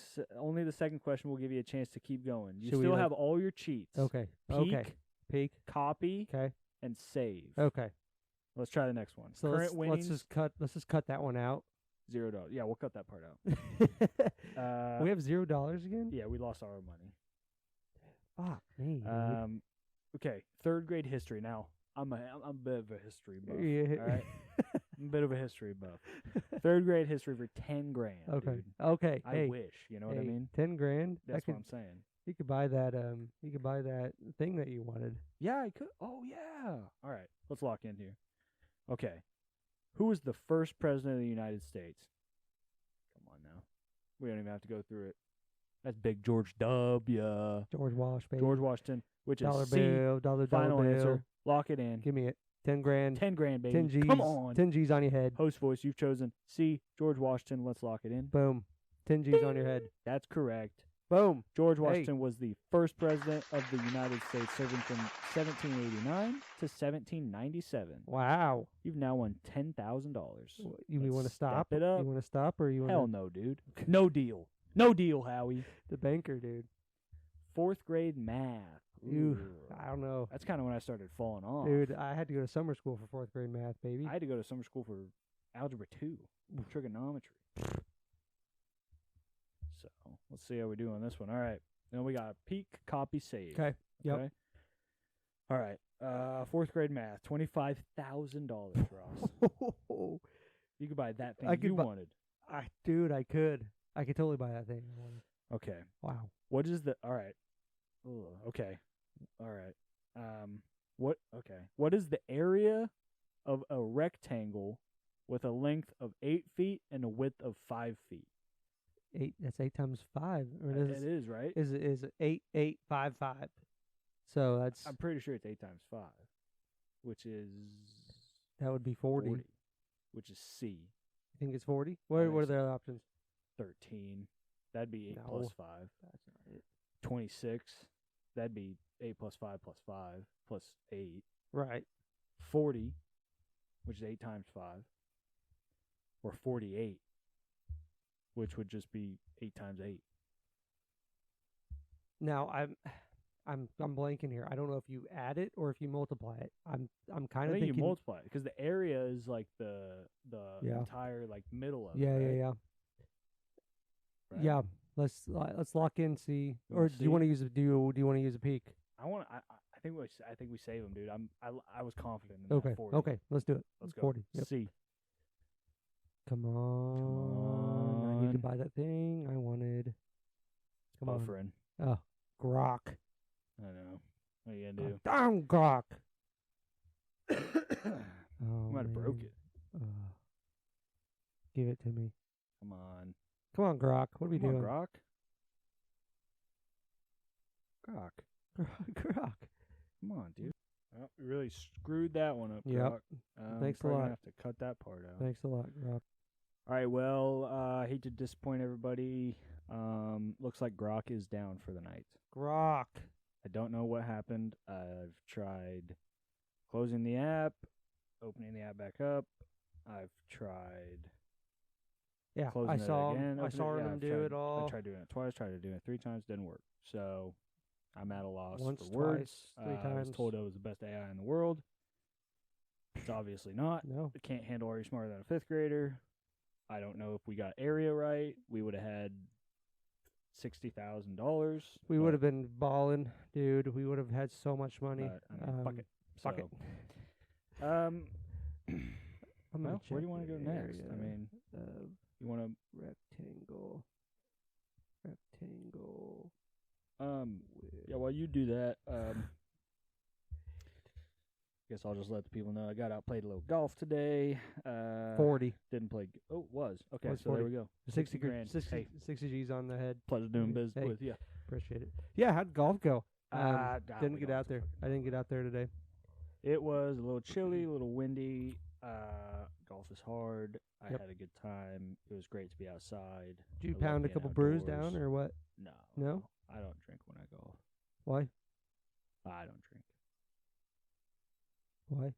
Speaker 2: the second question, we'll give you a chance to keep going. You
Speaker 3: Should we,
Speaker 2: still
Speaker 3: like-
Speaker 2: have all your cheats.
Speaker 3: Okay.
Speaker 2: Peek,
Speaker 3: Okay. Peak.
Speaker 2: copy,
Speaker 3: Okay.
Speaker 2: and save.
Speaker 3: Okay.
Speaker 2: Let's try the next one.
Speaker 3: So
Speaker 2: Current
Speaker 3: let's
Speaker 2: winnings,
Speaker 3: just cut that one out.
Speaker 2: $0. Yeah, we'll cut that part out.
Speaker 3: We have $0 again?
Speaker 2: Yeah, we lost our money.
Speaker 3: Fuck me. dude.
Speaker 2: Okay, third grade history. Now, I'm a bit of a history buff.
Speaker 3: Yeah.
Speaker 2: All right, I'm a bit of a history buff. Third grade history for $10,000.
Speaker 3: Okay.
Speaker 2: Dude.
Speaker 3: Okay.
Speaker 2: I
Speaker 3: hey,
Speaker 2: wish. You know what I
Speaker 3: hey,
Speaker 2: mean?
Speaker 3: $10,000.
Speaker 2: That's what I'm saying.
Speaker 3: You could buy that. You could buy that thing that you wanted.
Speaker 2: Yeah, I could. Oh yeah. All right, let's lock in here. Okay, who was the first president of the United States? Come on now, we don't even have to go through it. That's Big George W.
Speaker 3: George Wash, baby.
Speaker 2: George Washington, which
Speaker 3: dollar
Speaker 2: is C.
Speaker 3: bill, dollar
Speaker 2: Final
Speaker 3: bill.
Speaker 2: answer. Lock it in.
Speaker 3: Give me it. $10,000.
Speaker 2: $10,000, baby.
Speaker 3: 10 G's.
Speaker 2: Come on.
Speaker 3: 10 G's on your head.
Speaker 2: Host voice, you've chosen C. George Washington. Let's lock it in.
Speaker 3: Boom. 10 G's on your head.
Speaker 2: That's correct.
Speaker 3: Boom.
Speaker 2: George Washington was the first president of the United States, serving from 1789 to 1797.
Speaker 3: Wow.
Speaker 2: You've now won $10,000.
Speaker 3: You want to stop?
Speaker 2: Step it up.
Speaker 3: You want to stop or you want
Speaker 2: Hell no, dude. No deal. No deal, Howie.
Speaker 3: The banker, dude.
Speaker 2: Fourth grade math.
Speaker 3: Ooh,
Speaker 2: Ooh.
Speaker 3: I don't know.
Speaker 2: That's kind of when I started falling off.
Speaker 3: Dude, I had to go to summer school for fourth grade math, baby.
Speaker 2: I had to go to summer school for algebra 2, trigonometry. So let's see how we do on this one. All right. Then we got peak, copy, save.
Speaker 3: Okay. Yep.
Speaker 2: Okay. All right. Fourth grade math, $25,000, Ross. You could buy that thing you wanted.
Speaker 3: Dude, I could. I could totally buy that thing I wanted.
Speaker 2: Okay.
Speaker 3: Wow.
Speaker 2: What is the? All right. Ugh, okay. All right. What is the area of a rectangle with a length of 8 feet and a width of 5 feet?
Speaker 3: 8. That's 8 times 5. Or
Speaker 2: It is, right?
Speaker 3: Is 8 8 5 5? So that's
Speaker 2: I'm pretty sure it's 8 times 5, which is
Speaker 3: that would be 40.
Speaker 2: which is C.
Speaker 3: You think it's 40? What
Speaker 2: think
Speaker 3: are
Speaker 2: so.
Speaker 3: the other options?
Speaker 2: 13. That'd be 8
Speaker 3: No.
Speaker 2: plus 5.
Speaker 3: That's not it.
Speaker 2: 26. That'd be 8 plus 5 plus 5 plus 8.
Speaker 3: Right.
Speaker 2: 40, which is 8 times 5. Or 48, which would just be 8 times 8.
Speaker 3: Now I'm blanking here. I don't know if you add it or if you multiply it. I'm kind
Speaker 2: I
Speaker 3: of
Speaker 2: think
Speaker 3: thinking
Speaker 2: you multiply it because the area is like the
Speaker 3: Yeah.
Speaker 2: entire like middle of
Speaker 3: Yeah,
Speaker 2: it. Right?
Speaker 3: yeah.
Speaker 2: Right?
Speaker 3: Yeah. Let's lock in. See,
Speaker 2: You
Speaker 3: or
Speaker 2: wanna
Speaker 3: do you want to use a do you want to use a peak?
Speaker 2: I think we save them, dude. I was confident in
Speaker 3: Okay.
Speaker 2: that 40.
Speaker 3: Okay. Let's do it.
Speaker 2: Let's go.
Speaker 3: 40. Yep.
Speaker 2: C.
Speaker 3: Come on. I need to
Speaker 2: on.
Speaker 3: buy that thing I wanted. Come on.
Speaker 2: Buffering.
Speaker 3: Oh, grok.
Speaker 2: I know. What are you gonna do?
Speaker 3: Damn grok.
Speaker 2: I
Speaker 3: Oh,
Speaker 2: might have broke
Speaker 3: man.
Speaker 2: it.
Speaker 3: Give it to me.
Speaker 2: Come on.
Speaker 3: Come on, grok. What are we
Speaker 2: Come
Speaker 3: doing?
Speaker 2: on, Grok.
Speaker 3: Grok.
Speaker 2: Come on, dude. Oh, we really screwed that one up.
Speaker 3: Yep.
Speaker 2: Grok.
Speaker 3: Thanks a
Speaker 2: probably
Speaker 3: lot.
Speaker 2: gonna have to cut that part out.
Speaker 3: Thanks a lot, grok.
Speaker 2: All right. Well, I hate to disappoint everybody. Looks like Grok is down for the night.
Speaker 3: Grok.
Speaker 2: I don't know what happened. I've tried closing the app, opening the app back up. I've tried
Speaker 3: Yeah,
Speaker 2: closing
Speaker 3: I
Speaker 2: it
Speaker 3: saw
Speaker 2: again.
Speaker 3: him. I
Speaker 2: opening
Speaker 3: saw
Speaker 2: it. Yeah,
Speaker 3: him
Speaker 2: I've
Speaker 3: do
Speaker 2: tried-
Speaker 3: it all.
Speaker 2: I tried doing it twice. Tried to do it 3 times. Didn't work. So I'm at a loss
Speaker 3: Once,
Speaker 2: for words.
Speaker 3: twice, 3
Speaker 2: I was
Speaker 3: times.
Speaker 2: told it was the best AI in the world. It's obviously not.
Speaker 3: No.
Speaker 2: It can't handle Are You Smarter Than a Fifth Grader? I don't know if we got area right. We would have had $60,000.
Speaker 3: We would have been balling, dude. We would have had so much money.
Speaker 2: Fuck it.
Speaker 3: Fuck it.
Speaker 2: So,
Speaker 3: I'm gonna
Speaker 2: well, where do you
Speaker 3: want to
Speaker 2: go next? I mean, you want
Speaker 3: rectangle. Rectangle.
Speaker 2: to? Yeah. While you do that, guess I'll just let the people know I got out, played a little golf today.
Speaker 3: 40.
Speaker 2: Didn't play. Oh, it was. Okay,
Speaker 3: Was
Speaker 2: so
Speaker 3: 40.
Speaker 2: there we go.
Speaker 3: 60
Speaker 2: grand.
Speaker 3: 60,
Speaker 2: Hey,
Speaker 3: 60 G's on the head.
Speaker 2: pleasure doing business
Speaker 3: Hey.
Speaker 2: with you.
Speaker 3: Appreciate it. Yeah, how'd golf go? Didn't
Speaker 2: we
Speaker 3: get
Speaker 2: don't
Speaker 3: out there.
Speaker 2: have to
Speaker 3: I didn't get out there today.
Speaker 2: It was a little chilly, a little windy. Golf is hard. I
Speaker 3: Yep.
Speaker 2: had a good time. It was great to be outside.
Speaker 3: Did you
Speaker 2: I love
Speaker 3: pound a
Speaker 2: being
Speaker 3: couple brews
Speaker 2: outdoors.
Speaker 3: down or what?
Speaker 2: No.
Speaker 3: No?
Speaker 2: I don't drink when I golf.
Speaker 3: Why?
Speaker 2: I don't drink.
Speaker 3: Why?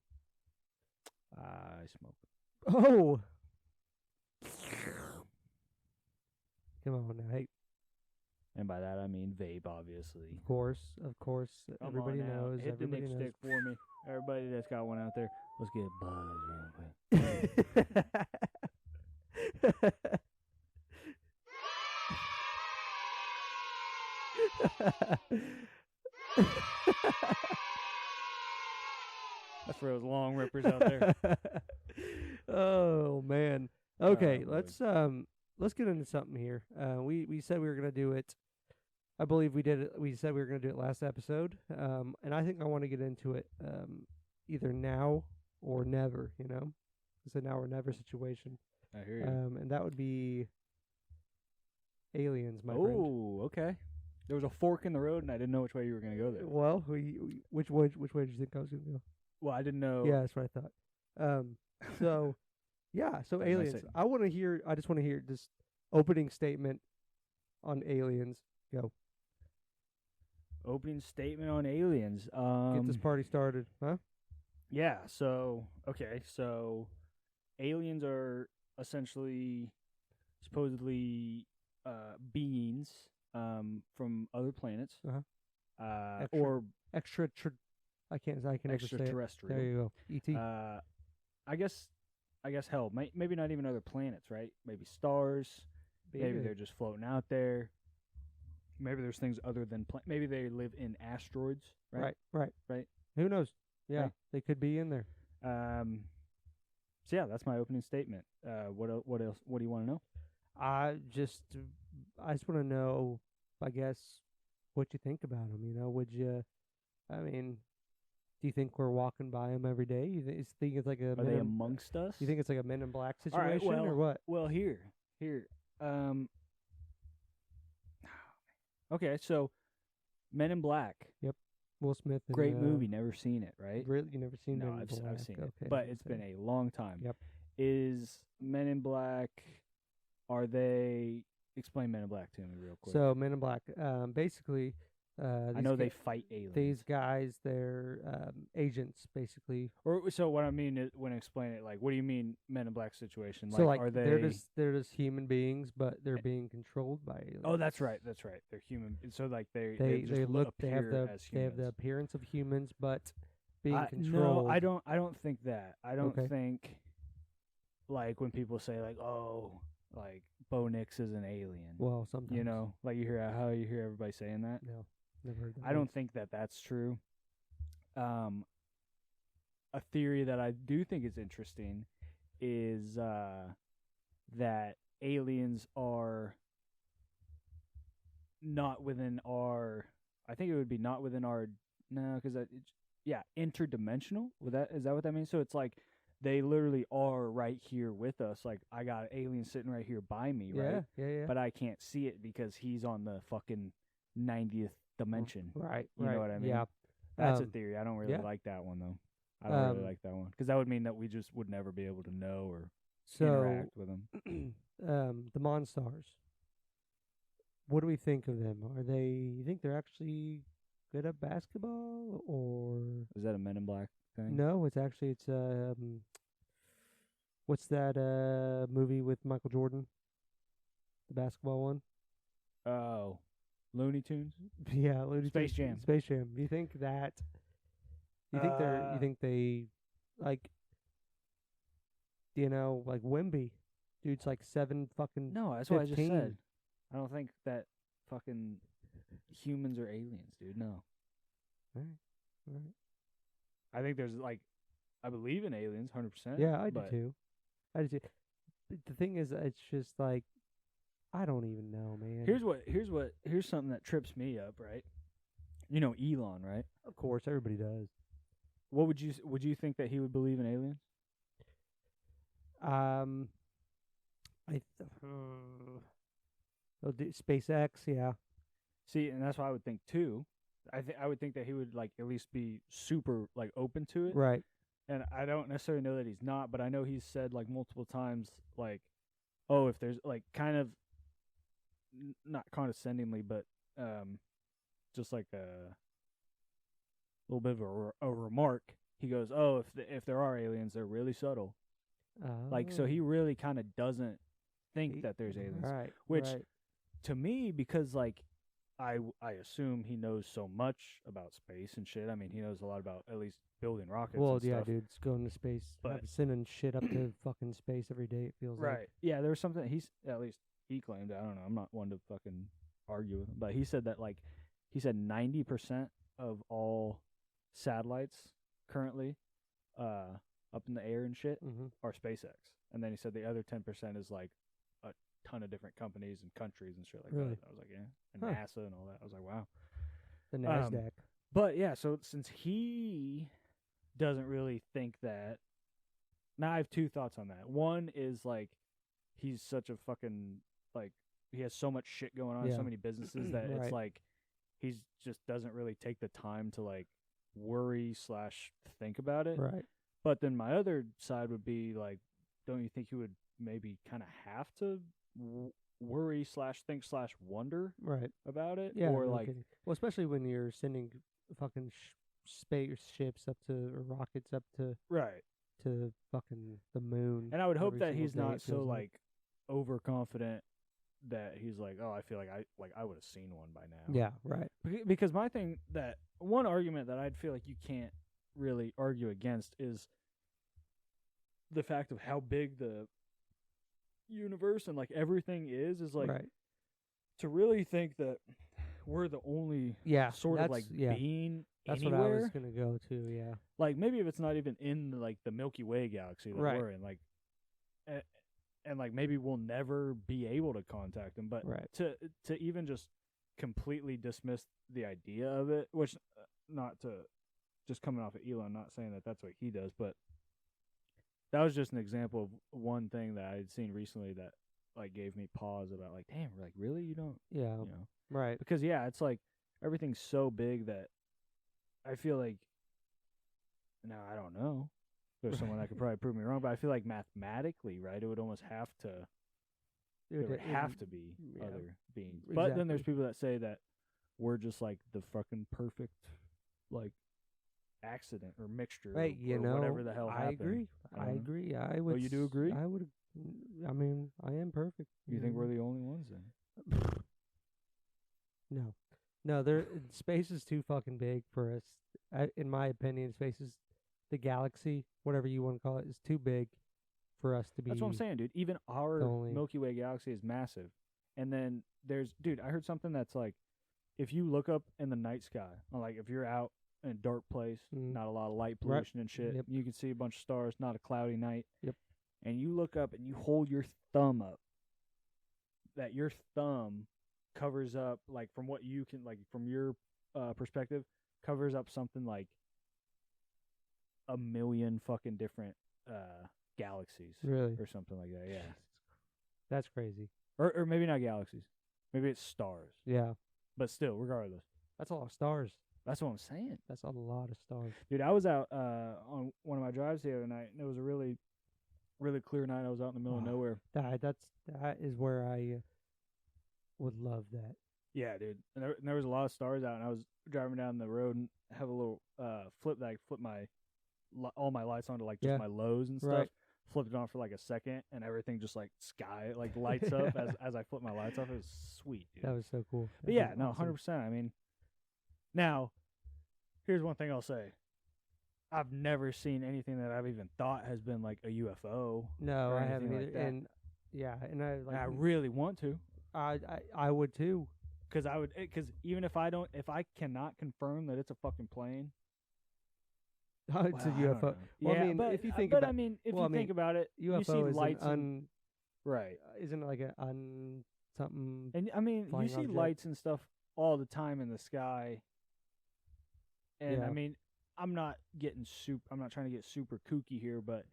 Speaker 2: I smoke.
Speaker 3: Oh! Come on now. Hey,
Speaker 2: And by that I mean vape, obviously.
Speaker 3: of course.
Speaker 2: Come
Speaker 3: Everybody
Speaker 2: on now.
Speaker 3: knows.
Speaker 2: Hit
Speaker 3: Everybody
Speaker 2: the
Speaker 3: knows.
Speaker 2: stick for me. Everybody that's got one out there, let's get buzzed real quick. That's for those long rippers out there.
Speaker 3: Oh man. Okay,
Speaker 2: boy.
Speaker 3: let's get into something here. We said we were gonna do it. I believe we did it. We said we were gonna do it last episode. And I think I want to get into it. Either now or never. You know, it's a now or never situation.
Speaker 2: I hear you.
Speaker 3: And that would be aliens, my friend.
Speaker 2: Oh, okay. There was a fork in the road, and I didn't know which way you were going to go there.
Speaker 3: Well, which way did you think I was gonna go?
Speaker 2: Well, I didn't know.
Speaker 3: Yeah, that's what I thought. So, yeah, so
Speaker 2: That's
Speaker 3: aliens.
Speaker 2: it.
Speaker 3: I just want to hear this opening statement on aliens. Go.
Speaker 2: Opening statement on aliens.
Speaker 3: Get this party started, huh?
Speaker 2: Yeah. So okay. So aliens are essentially, supposedly, beings from other planets.
Speaker 3: Uh-huh. I can't ever say it.
Speaker 2: Extraterrestrial.
Speaker 3: There you go. E.T.
Speaker 2: I guess hell, maybe not even other planets, right? Maybe stars. Maybe they're just floating out there. Maybe there's things other than maybe they live in asteroids, right?
Speaker 3: Right. Who knows? Yeah,
Speaker 2: Right.
Speaker 3: they could be in there.
Speaker 2: So yeah, that's my opening statement. What else? What do you want to know?
Speaker 3: I just want to know, I guess, what you think about them. You know, do you think we're walking by them every day? You think it's like a
Speaker 2: Are they amongst us?
Speaker 3: You think it's like a Men in Black
Speaker 2: All right,
Speaker 3: situation or what?
Speaker 2: Well, here. Okay, so Men in Black,
Speaker 3: Will Smith. And,
Speaker 2: great movie. Never seen it, right?
Speaker 3: Really, you never seen
Speaker 2: No,
Speaker 3: Men in
Speaker 2: I've
Speaker 3: Black?
Speaker 2: seen
Speaker 3: Okay,
Speaker 2: it, but it's been a long time.
Speaker 3: Yep.
Speaker 2: Is Men in Black? Are they? Explain Men in Black to me real quick.
Speaker 3: So Men in Black, basically,
Speaker 2: I know they fight aliens.
Speaker 3: These guys, they're agents, basically.
Speaker 2: Or so what I mean is when I explain it, like, what do you mean Men in Black situation?
Speaker 3: So like
Speaker 2: are they?
Speaker 3: they're just human beings, but they're being controlled by aliens.
Speaker 2: Oh, that's right. That's right. They're human. So like they just
Speaker 3: they
Speaker 2: appear
Speaker 3: have
Speaker 2: as
Speaker 3: they have
Speaker 2: humans.
Speaker 3: the appearance of humans, but being controlled.
Speaker 2: No, I don't think that. I don't
Speaker 3: Okay.
Speaker 2: think like when people say like, oh, like Bo Nix is an alien.
Speaker 3: Well, sometimes
Speaker 2: You know, like you hear everybody saying that.
Speaker 3: No, never heard that.
Speaker 2: I don't think that that's true. A theory that I do think is interesting is that aliens are not within our. I think it would be not within our. No, because interdimensional. Is that what that means? So it's like they literally are right here with us. Like I got an alien sitting right here by me, right?
Speaker 3: Yeah.
Speaker 2: But I can't see it because he's on the fucking 90th dimension.
Speaker 3: Right.
Speaker 2: You know what I mean?
Speaker 3: Yeah.
Speaker 2: That's a theory. I don't really
Speaker 3: yeah.
Speaker 2: like that one, though. I don't really like that one. Because that would mean that we just would never be able to know or interact with them.
Speaker 3: The Monstars. What do we think of them? You think they're actually good at basketball, or
Speaker 2: Is that a Men in Black thing?
Speaker 3: no? It's what's that movie with Michael Jordan? The basketball one.
Speaker 2: Oh, Looney Tunes?
Speaker 3: Yeah, Looney
Speaker 2: Space
Speaker 3: Tunes-
Speaker 2: Jam.
Speaker 3: Space Jam. Do you think that? You think they like? Like Wemby, dude's like 7 fucking.
Speaker 2: No, that's what I just
Speaker 3: 15.
Speaker 2: said. I don't think that fucking humans are aliens, dude. No.
Speaker 3: All right.
Speaker 2: I think there's I believe in aliens, 100%.
Speaker 3: Yeah, I do
Speaker 2: but
Speaker 3: too. But the thing is, it's just like I don't even know, man.
Speaker 2: Here's something that trips me up, right? You know Elon, right?
Speaker 3: Of course, everybody does.
Speaker 2: what would you think that he would believe in aliens?
Speaker 3: SpaceX, yeah.
Speaker 2: See, and that's what I would think too. I would think that he would like at least be super like open to it.
Speaker 3: Right.
Speaker 2: And I don't necessarily know that he's not, but I know he's said like multiple times like, oh, if there's like kind of not condescendingly, but just like a little bit of a remark. He goes, oh, if there are aliens, they're really subtle. Like, so he really kind of doesn't think that there's aliens.
Speaker 3: Right.
Speaker 2: Which,
Speaker 3: right.
Speaker 2: to me, because, like, I assume he knows so much about space and shit. I mean, he knows a lot about at least building rockets and
Speaker 3: yeah,
Speaker 2: stuff.
Speaker 3: dude, it's going to space.
Speaker 2: But
Speaker 3: Sending shit up to fucking space every day, it feels like.
Speaker 2: Right. Yeah, there was something at least he claimed. I don't know. I'm not one to fucking argue with him. But he said that, like, 90% of all satellites currently up in the air and shit are SpaceX. And then he said the other 10% is, like, a ton of different companies and countries and shit like that. I was like, yeah. And NASA and all that. I was like, wow.
Speaker 3: The NASDAQ.
Speaker 2: But, yeah, so since he doesn't really think that, now I have two thoughts on that. One is, like, he's such a fucking, like, he has so much shit going on, so many businesses that it's like he's just doesn't really take the time to, like, worry/think about it.
Speaker 3: Right.
Speaker 2: But then my other side would be, like, don't you think he would maybe kind of have to worry/think/wonder about it?
Speaker 3: Yeah.
Speaker 2: Or,
Speaker 3: no
Speaker 2: like,
Speaker 3: kidding. Well, especially when you're sending fucking spaceships up to, or rockets up to, to fucking the moon.
Speaker 2: And I would hope
Speaker 3: every
Speaker 2: that
Speaker 3: single
Speaker 2: he's
Speaker 3: day,
Speaker 2: not
Speaker 3: it
Speaker 2: so,
Speaker 3: feels
Speaker 2: like, overconfident that he's like, oh, I feel like I would have seen one by now.
Speaker 3: Yeah, right.
Speaker 2: Because my thing, that one argument that I'd feel like you can't really argue against is the fact of how big the universe and, like, everything is like, to really think that we're the only sort of, like, being
Speaker 3: that's
Speaker 2: anywhere.
Speaker 3: what I was gonna go to. Yeah,
Speaker 2: like, maybe if it's not even in, like, the Milky Way galaxy that we're in, like, and like maybe we'll never be able to contact them, but to even just completely dismiss the idea of it, which not to just coming off of Elon, not saying that that's what he does, but that was just an example of one thing that I had seen recently that, like, gave me pause about, like, damn, like, really, you don't, you know, because it's like everything's so big that I feel like, now I don't know. There's someone that could probably prove me wrong, but I feel like mathematically, right, it would almost have to. It would have to be other beings. Exactly. But then there's people that say that we're just, like, the fucking perfect, like, accident or mixture, or whatever the hell happened.
Speaker 3: I agree. I would.
Speaker 2: Oh, you do agree?
Speaker 3: I would. I mean, I am perfect.
Speaker 2: You think we're the only ones then?
Speaker 3: No. Space is too fucking big for us. In my opinion, space is. The galaxy, whatever you want to call it, is too big for us to be.
Speaker 2: That's what I'm saying, dude. Even our Milky Way galaxy is massive. And then dude, I heard something that's like, if you look up in the night sky, like if you're out in a dark place, not a lot of light pollution and shit, you can see a bunch of stars, not a cloudy night. And you look up and you hold your thumb up, that your thumb covers up, like, from what you can, like, from your perspective, covers up something like 1 million fucking different galaxies, or something like that. Yeah,
Speaker 3: that's crazy.
Speaker 2: Or maybe not galaxies, maybe it's stars.
Speaker 3: Yeah,
Speaker 2: but still, regardless,
Speaker 3: that's a lot of stars.
Speaker 2: That's what I'm saying.
Speaker 3: That's a lot of stars,
Speaker 2: dude. I was out on one of my drives the other night, and it was a really, really clear night. I was out in the middle of nowhere.
Speaker 3: That is where I would love that.
Speaker 2: Yeah, dude. And there was a lot of stars out, and I was driving down the road and have a little flip all my lights onto, like, just my lows and stuff. Flipped it on for like a second, and everything just, like, sky, like, lights up as I flip my lights off. It was sweet, dude.
Speaker 3: That was so cool.
Speaker 2: But yeah, no, 100%. I mean, now, here's one thing I'll say. I've never seen anything that I've even thought has been like a UFO.
Speaker 3: No, I haven't either.
Speaker 2: Like that.
Speaker 3: And I
Speaker 2: really want to.
Speaker 3: I would too.
Speaker 2: Because even if I cannot confirm that it's a fucking plane.
Speaker 3: It's a UFO.
Speaker 2: Well,
Speaker 3: yeah, I mean,
Speaker 2: but
Speaker 3: if you think
Speaker 2: about it,
Speaker 3: UFO
Speaker 2: you see
Speaker 3: is
Speaker 2: lights
Speaker 3: right? Isn't it like something?
Speaker 2: And I mean, you see lights and stuff all the time in the sky. And I mean, I'm not trying to get super kooky here, but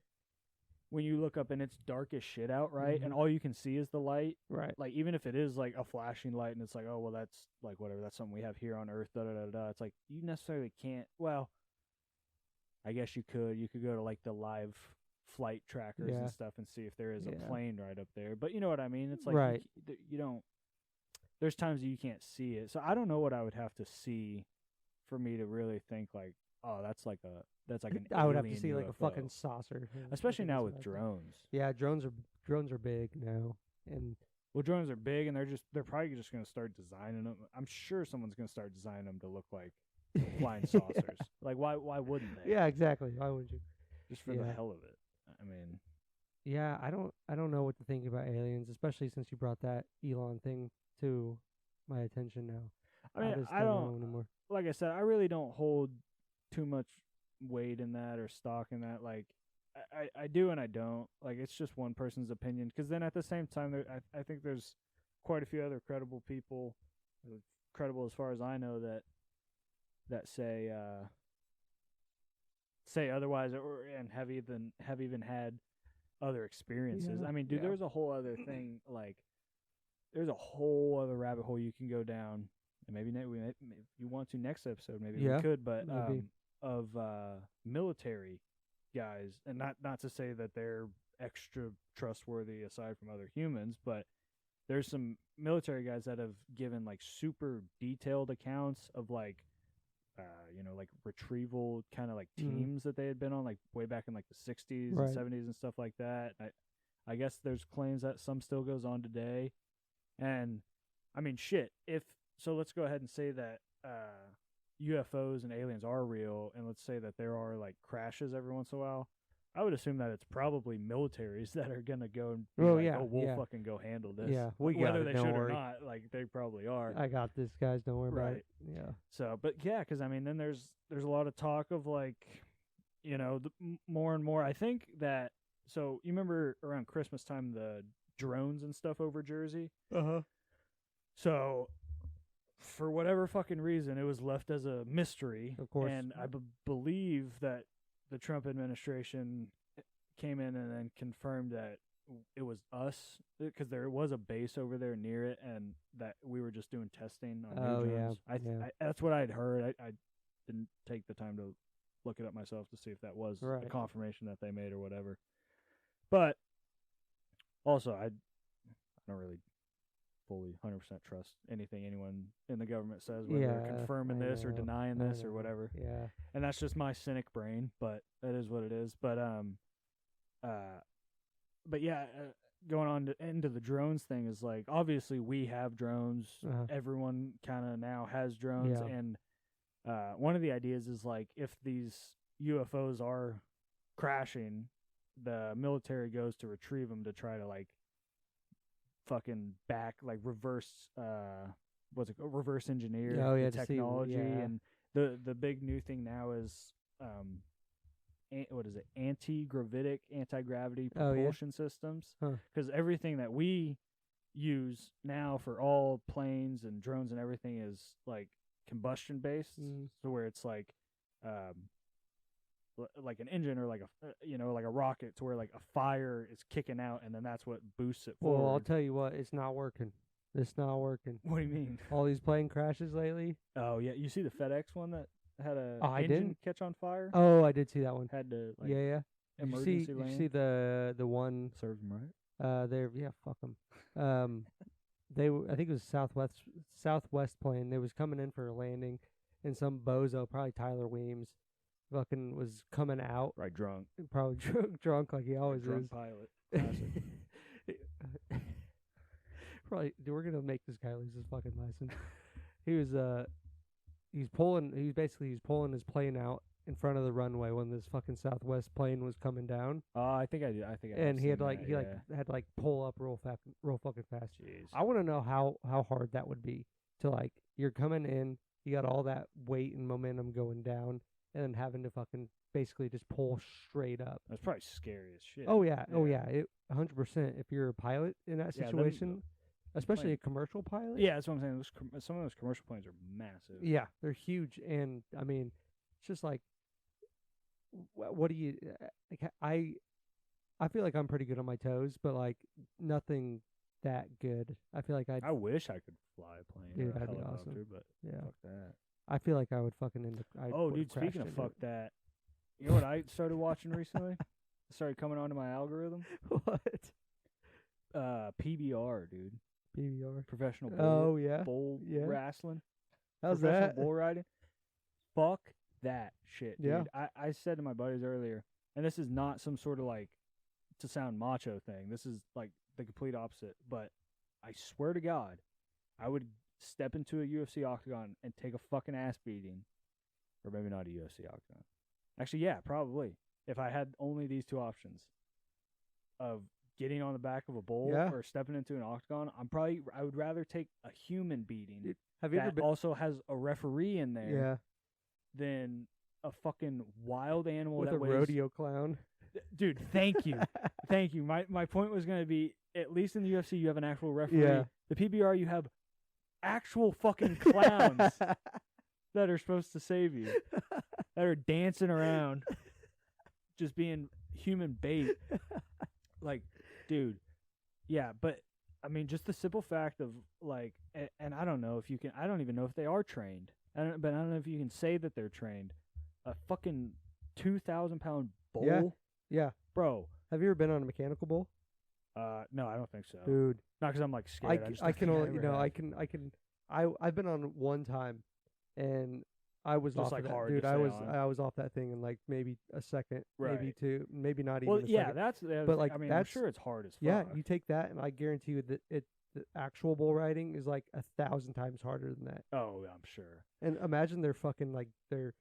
Speaker 2: when you look up and it's dark as shit out, right? And all you can see is the light.
Speaker 3: Right.
Speaker 2: Like, even if it is like a flashing light and it's like, oh, well, that's like whatever, that's something we have here on Earth, da da da da. It's like, you necessarily can't, well, I guess you could go to like the live flight trackers and stuff and see if there is a plane right up there. But you know what I mean? It's like, you don't, there's times that you can't see it. So I don't know what I would have to see for me to really think like, oh, that's like an
Speaker 3: I would have to
Speaker 2: alien
Speaker 3: see
Speaker 2: UFO.
Speaker 3: like a fucking saucer.
Speaker 2: Especially now with drones.
Speaker 3: Yeah, drones are big now, and
Speaker 2: well, drones are big, and they're probably just going to start designing them. I'm sure someone's going to start designing them to look like flying saucers. Like, why wouldn't they?
Speaker 3: Yeah, exactly. Why would you?
Speaker 2: Just for the hell of it. I mean,
Speaker 3: yeah, I don't know what to think about aliens, especially since you brought that Elon thing to my attention now.
Speaker 2: I mean, I don't know anymore. Like I said, I really don't hold too much weight in that or stock in that. Like, I do and I don't. Like, it's just one person's opinion. Because then at the same time, I think there's quite a few other credible people, credible as far as I know, that say otherwise, and have even had other experiences.
Speaker 3: Yeah,
Speaker 2: I mean, dude, there's a whole other thing. Like, there's a whole other rabbit hole you can go down. And maybe if you want to next episode, maybe we could. But of military guys, and not to say that they're extra trustworthy aside from other humans, but there's some military guys that have given like super detailed accounts of like like retrieval kind of like teams that they had been on like way back in like the 60s and 70s and stuff like that. I guess there's claims that some still goes on today. And I mean, shit, so let's go ahead and say that UFOs and aliens are real, and let's say that there are like crashes every once in a while. I would assume that it's probably militaries that are gonna go and be we'll fucking go handle this.
Speaker 3: Yeah,
Speaker 2: whether they should or not, like they probably are.
Speaker 3: I got this, guys. Don't worry about it. Yeah.
Speaker 2: So, but yeah, because I mean, then there's a lot of talk of like, more and more. I think that. So you remember around Christmas time the drones and stuff over Jersey. So, for whatever fucking reason, it was left as a mystery.
Speaker 3: Of course.
Speaker 2: And I believe that the Trump administration came in and then confirmed that it was us, because there was a base over there near it, and that we were just doing testing on new drones. I that's what I'd heard. I didn't take the time to look it up myself to see if that was a confirmation that they made or whatever. But also, I don't really fully 100% trust anything anyone in the government says, whether they're confirming this or denying this or whatever.
Speaker 3: Yeah.
Speaker 2: And that's just my cynic brain, but that is what it is. But yeah, going on into the drones thing is like, obviously we have drones. Everyone kind of now has drones.
Speaker 3: Yeah.
Speaker 2: And one of the ideas is like, if these UFOs are crashing, the military goes to retrieve them to try to like fucking reverse engineer the technology. And the big new thing now is anti-gravity propulsion systems, because everything that we use now for all planes and drones and everything is like combustion based, so where it's like an engine or like a rocket, to where like a fire is kicking out and then that's what boosts it forward.
Speaker 3: Well, I'll tell you what, it's not working. It's not working.
Speaker 2: What do you mean?
Speaker 3: All these plane crashes lately.
Speaker 2: Oh yeah, you see the FedEx one that had a
Speaker 3: I
Speaker 2: engine
Speaker 3: didn't
Speaker 2: catch on fire?
Speaker 3: Oh, I did see that one.
Speaker 2: Had to
Speaker 3: Emergency lane. You see the one
Speaker 2: serves them right.
Speaker 3: Fuck them. I think it was Southwest plane. They was coming in for a landing, and some bozo, probably Tyler Weems, fucking was coming out.
Speaker 2: Right, drunk.
Speaker 3: Probably drunk like he always
Speaker 2: drunk
Speaker 3: is.
Speaker 2: Pilot. Classic.
Speaker 3: Probably, dude, we're gonna make this guy lose his fucking license. He's pulling his plane out in front of the runway when this fucking Southwest plane was coming down.
Speaker 2: I think I did.
Speaker 3: And he had had to pull up real fucking fast.
Speaker 2: Jeez.
Speaker 3: I want to know how hard that would be to like, you're coming in, you got all that weight and momentum going down, and then having to fucking basically just pull straight up.
Speaker 2: That's probably scary as shit.
Speaker 3: Oh yeah. 100%. If you're a pilot in that situation, especially a commercial pilot.
Speaker 2: Yeah, that's what I'm saying. Some of those commercial planes are massive.
Speaker 3: Yeah, they're huge, and I mean, it's just like, what do you like? I feel like I'm pretty good on my toes, but like nothing that good. I feel like
Speaker 2: I wish I could fly a plane
Speaker 3: Dude,
Speaker 2: or a
Speaker 3: that'd be
Speaker 2: helicopter,
Speaker 3: awesome.
Speaker 2: but
Speaker 3: Yeah.
Speaker 2: fuck that.
Speaker 3: I feel like I would fucking end up.
Speaker 2: Oh, dude, speaking of fuck that, you know what I started watching recently? It started coming onto my algorithm.
Speaker 3: What?
Speaker 2: PBR, dude.
Speaker 3: PBR.
Speaker 2: Professional bull
Speaker 3: Yeah.
Speaker 2: wrestling.
Speaker 3: How's
Speaker 2: Professional
Speaker 3: that?
Speaker 2: bull riding. Fuck that shit, dude.
Speaker 3: Yeah.
Speaker 2: I said to my buddies earlier, and this is not some sort of like to sound macho thing. This is like the complete opposite. But I swear to God, I would step into a UFC octagon and take a fucking ass beating. Or maybe not a UFC octagon. Actually, yeah, probably. If I had only these two options of getting on the back of a bull or stepping into an octagon, I would rather take a human beating.
Speaker 3: Dude, have you ever been?
Speaker 2: Also has a referee in there.
Speaker 3: Yeah.
Speaker 2: Than a fucking wild animal
Speaker 3: With
Speaker 2: that
Speaker 3: a
Speaker 2: weighs,
Speaker 3: rodeo clown.
Speaker 2: Dude, thank you. Thank you. My point was going to be, at least in the UFC, you have an actual referee.
Speaker 3: Yeah.
Speaker 2: The PBR, you have actual fucking clowns that are supposed to save you, that are dancing around, just being human bait. Like, dude, yeah, but, I mean, just the simple fact of, like, and I don't know if you can, I don't even know if they are trained. But I don't know if you can say that they're trained. A fucking 2,000-pound bull?
Speaker 3: Yeah.
Speaker 2: Bro.
Speaker 3: Have you ever been on a mechanical bull?
Speaker 2: No, I don't think so.
Speaker 3: Dude.
Speaker 2: Not because I'm like scared.
Speaker 3: I can only, I've been on one time, and I was
Speaker 2: just
Speaker 3: off
Speaker 2: like
Speaker 3: of that.
Speaker 2: hard
Speaker 3: Dude,
Speaker 2: to
Speaker 3: I was
Speaker 2: on.
Speaker 3: I was off that thing in like maybe a second, maybe two, maybe not even.
Speaker 2: Well,
Speaker 3: a
Speaker 2: yeah,
Speaker 3: second.
Speaker 2: that's.
Speaker 3: But like,
Speaker 2: I mean,
Speaker 3: that's,
Speaker 2: I'm sure it's hard as fuck.
Speaker 3: Yeah, you take that, and I guarantee you that the actual bull riding is like 1,000 times harder than that.
Speaker 2: Oh, I'm sure.
Speaker 3: And imagine their fucking like their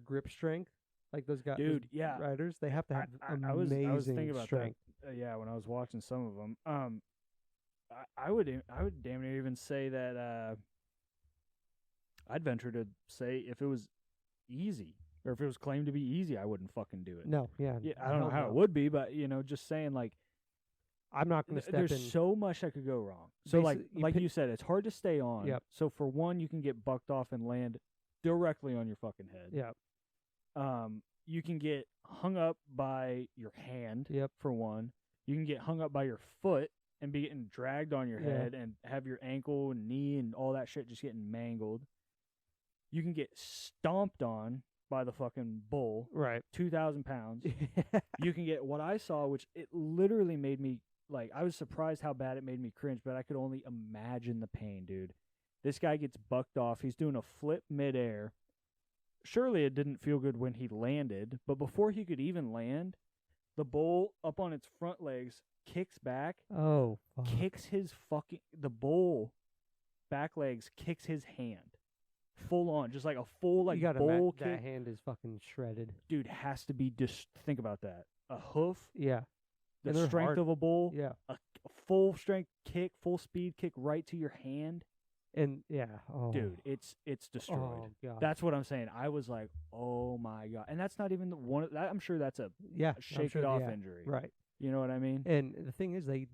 Speaker 3: grip strength, like those guys,
Speaker 2: dude.
Speaker 3: those
Speaker 2: yeah,
Speaker 3: riders, they have to have
Speaker 2: I was thinking about
Speaker 3: strength.
Speaker 2: That. Yeah, when I was watching some of them, I would damn near even say that I'd venture to say if it was easy or if it was claimed to be easy, I wouldn't fucking do it.
Speaker 3: No, yeah,
Speaker 2: I don't know how it would be, but just saying like.
Speaker 3: I'm not going to step
Speaker 2: There's
Speaker 3: in.
Speaker 2: so much that could go wrong. So you said, it's hard to stay on.
Speaker 3: Yep.
Speaker 2: So for one, you can get bucked off and land directly on your fucking head.
Speaker 3: Yep.
Speaker 2: You can get hung up by your hand.
Speaker 3: Yep.
Speaker 2: For one, you can get hung up by your foot and be getting dragged on your head and have your ankle and knee and all that shit just getting mangled. You can get stomped on by the fucking bull.
Speaker 3: Right.
Speaker 2: 2,000 pounds. You can get what I saw, which it literally made me. Like, I was surprised how bad it made me cringe, but I could only imagine the pain, dude. This guy gets bucked off. He's doing a flip midair. Surely it didn't feel good when he landed, but before he could even land, the bull up on its front legs kicks back.
Speaker 3: Oh, fuck.
Speaker 2: The bull back legs kicks his hand. Full on. Just like a full, like, bull kick.
Speaker 3: That hand is fucking shredded.
Speaker 2: Dude, has to be think about that. A hoof.
Speaker 3: Yeah.
Speaker 2: The strength of a bull,
Speaker 3: yeah,
Speaker 2: a full strength kick, full speed kick right to your hand,
Speaker 3: and
Speaker 2: dude, it's destroyed.
Speaker 3: Oh, God.
Speaker 2: That's what I'm saying. I was like, oh my God, and that's not even the one. I'm sure that's a shake it off injury,
Speaker 3: right?
Speaker 2: You know what I mean?
Speaker 3: And the thing is, they